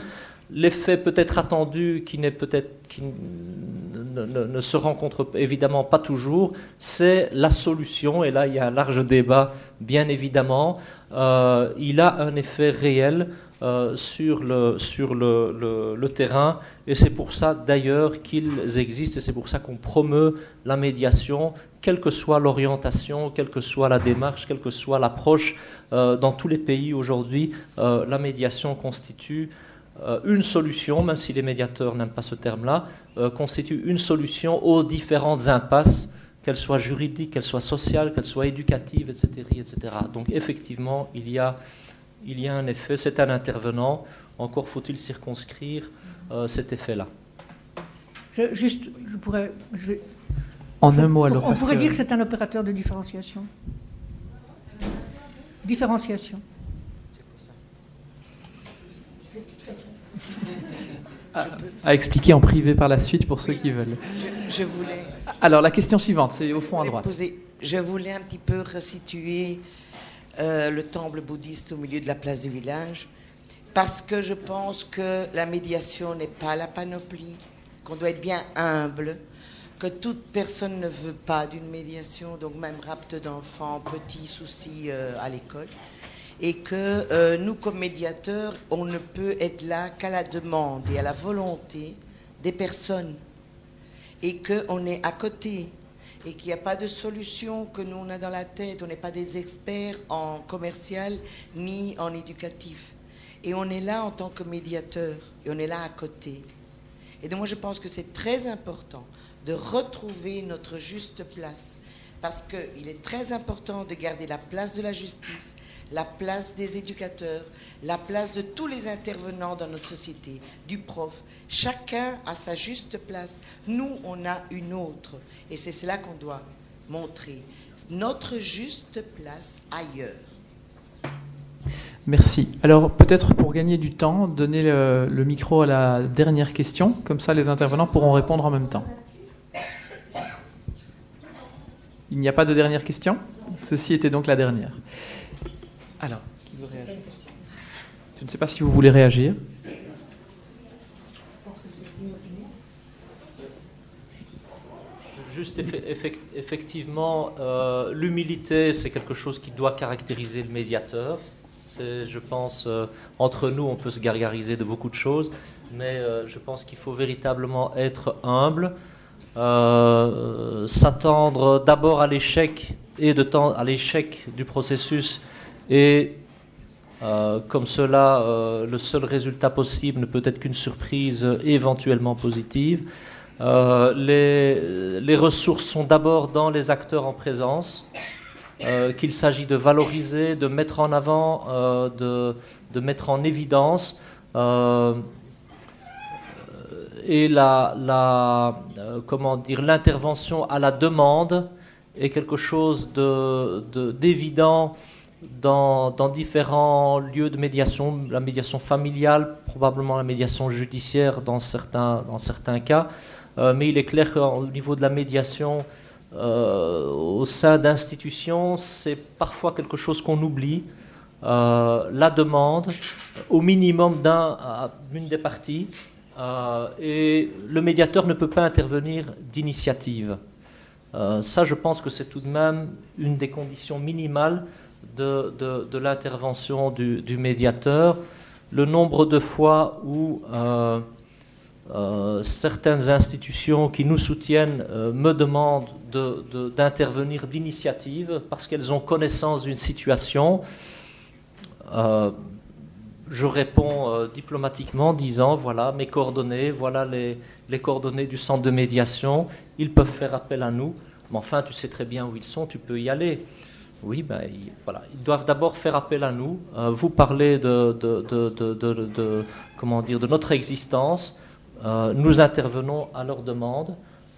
Speaker 4: L'effet peut-être attendu, qui ne se rencontre évidemment pas toujours, c'est la solution, et là il y a un large débat, bien évidemment. Il a un effet réel sur le terrain, et c'est pour ça d'ailleurs qu'ils existent, et c'est pour ça qu'on promeut la médiation, quelle que soit l'orientation, quelle que soit la démarche, quelle que soit l'approche. Dans tous les pays aujourd'hui, la médiation constitue une solution, même si les médiateurs n'aiment pas ce terme-là, constitue une solution aux différentes impasses, qu'elles soient juridiques, qu'elles soient sociales, qu'elles soient éducatives, etc., etc. Donc effectivement, il y a un effet, c'est un intervenant, encore faut-il circonscrire cet effet-là.
Speaker 2: En un mot alors.
Speaker 5: On pourrait dire que c'est un opérateur de différenciation. Différenciation.
Speaker 2: À expliquer en privé par la suite pour ceux qui veulent.
Speaker 12: Je voulais...
Speaker 2: Alors la question suivante, c'est au fond à droite.
Speaker 12: Je voulais un petit peu resituer le temple bouddhiste au milieu de la place du village, parce que je pense que la médiation n'est pas la panoplie, qu'on doit être bien humble, que toute personne ne veut pas d'une médiation, donc même rapt d'enfants, petits soucis à l'école, et que nous, comme médiateurs, on ne peut être là qu'à la demande et à la volonté des personnes, et qu'on est à côté, et qu'il n'y a pas de solution que nous on a dans la tête. On n'est pas des experts en commercial ni en éducatif. Et on est là en tant que médiateur, et on est là à côté. Et donc moi je pense que c'est très important de retrouver notre juste place, parce qu'il est très important de garder la place de la justice, la place des éducateurs, la place de tous les intervenants dans notre société, du prof. Chacun a sa juste place. Nous, on a une autre. Et c'est cela qu'on doit montrer. Notre juste place ailleurs.
Speaker 2: Merci. Alors peut-être pour gagner du temps, donner le micro à la dernière question. Comme ça, les intervenants pourront répondre en même temps. Il n'y a pas de dernière question ? Ceci était donc la dernière. Alors, qui veut réagir ? Je ne sais pas si vous voulez réagir.
Speaker 4: Juste effectivement, l'humilité, c'est quelque chose qui doit caractériser le médiateur. Je pense, entre nous, on peut se gargariser de beaucoup de choses, mais je pense qu'il faut véritablement être humble, s'attendre d'abord à l'échec à l'échec du processus, et comme cela, le seul résultat possible ne peut être qu'une surprise éventuellement positive. Les ressources sont d'abord dans les acteurs en présence, qu'il s'agit de valoriser, de mettre en avant, de mettre en évidence. Et l'intervention à la demande est quelque chose d'évident dans différents lieux de médiation, la médiation familiale, probablement la médiation judiciaire dans certains cas, mais il est clair qu'au niveau de la médiation au sein d'institutions, c'est parfois quelque chose qu'on oublie. La demande au minimum d'une des parties, et le médiateur ne peut pas intervenir d'initiative. Ça, je pense que c'est tout de même une des conditions minimales de l'intervention du médiateur. Le nombre de fois où certaines institutions qui nous soutiennent me demandent d'intervenir d'initiative parce qu'elles ont connaissance d'une situation, je réponds diplomatiquement, disant voilà mes coordonnées, voilà les coordonnées du centre de médiation, ils peuvent faire appel à nous, mais enfin tu sais très bien où ils sont, tu peux y aller. Oui, voilà, ils doivent d'abord faire appel à nous. Vous parlez comment dire, de notre existence. Nous intervenons à leur demande,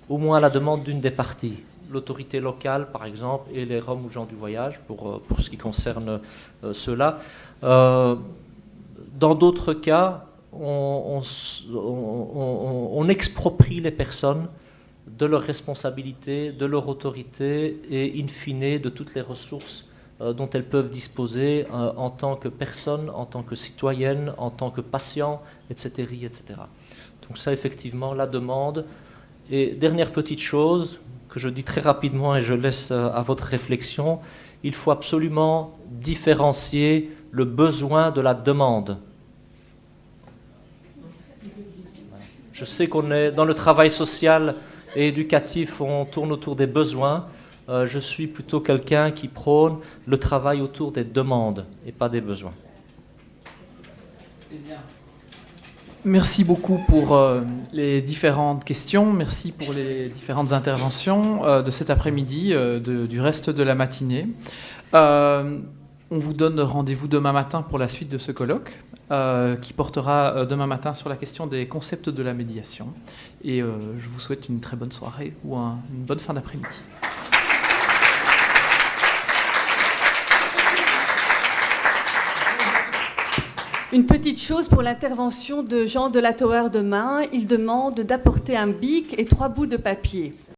Speaker 4: au moins à la demande d'une des parties. L'autorité locale, par exemple, et les Roms ou gens du voyage, pour ce qui concerne ceux-là. Dans d'autres cas, on exproprie les personnes de leur responsabilité, de leur autorité et, in fine, de toutes les ressources dont elles peuvent disposer en tant que personne, en tant que citoyenne, en tant que patient, etc., etc. Donc ça, effectivement, la demande. Et dernière petite chose que je dis très rapidement et je laisse à votre réflexion, il faut absolument différencier le besoin de la demande. Je sais qu'on est dans le travail social et éducatif, on tourne autour des besoins. Je suis plutôt quelqu'un qui prône le travail autour des demandes et pas des besoins.
Speaker 2: Merci beaucoup pour les différentes questions, merci pour les différentes interventions de cet après-midi, du reste de la matinée. On vous donne rendez-vous demain matin pour la suite de ce colloque, qui portera demain matin sur la question des concepts de la médiation. Et je vous souhaite une très bonne soirée ou une bonne fin d'après-midi.
Speaker 1: Une petite chose pour l'intervention de Jean de la Tower demain, il demande d'apporter un bic et 3 bouts de papier.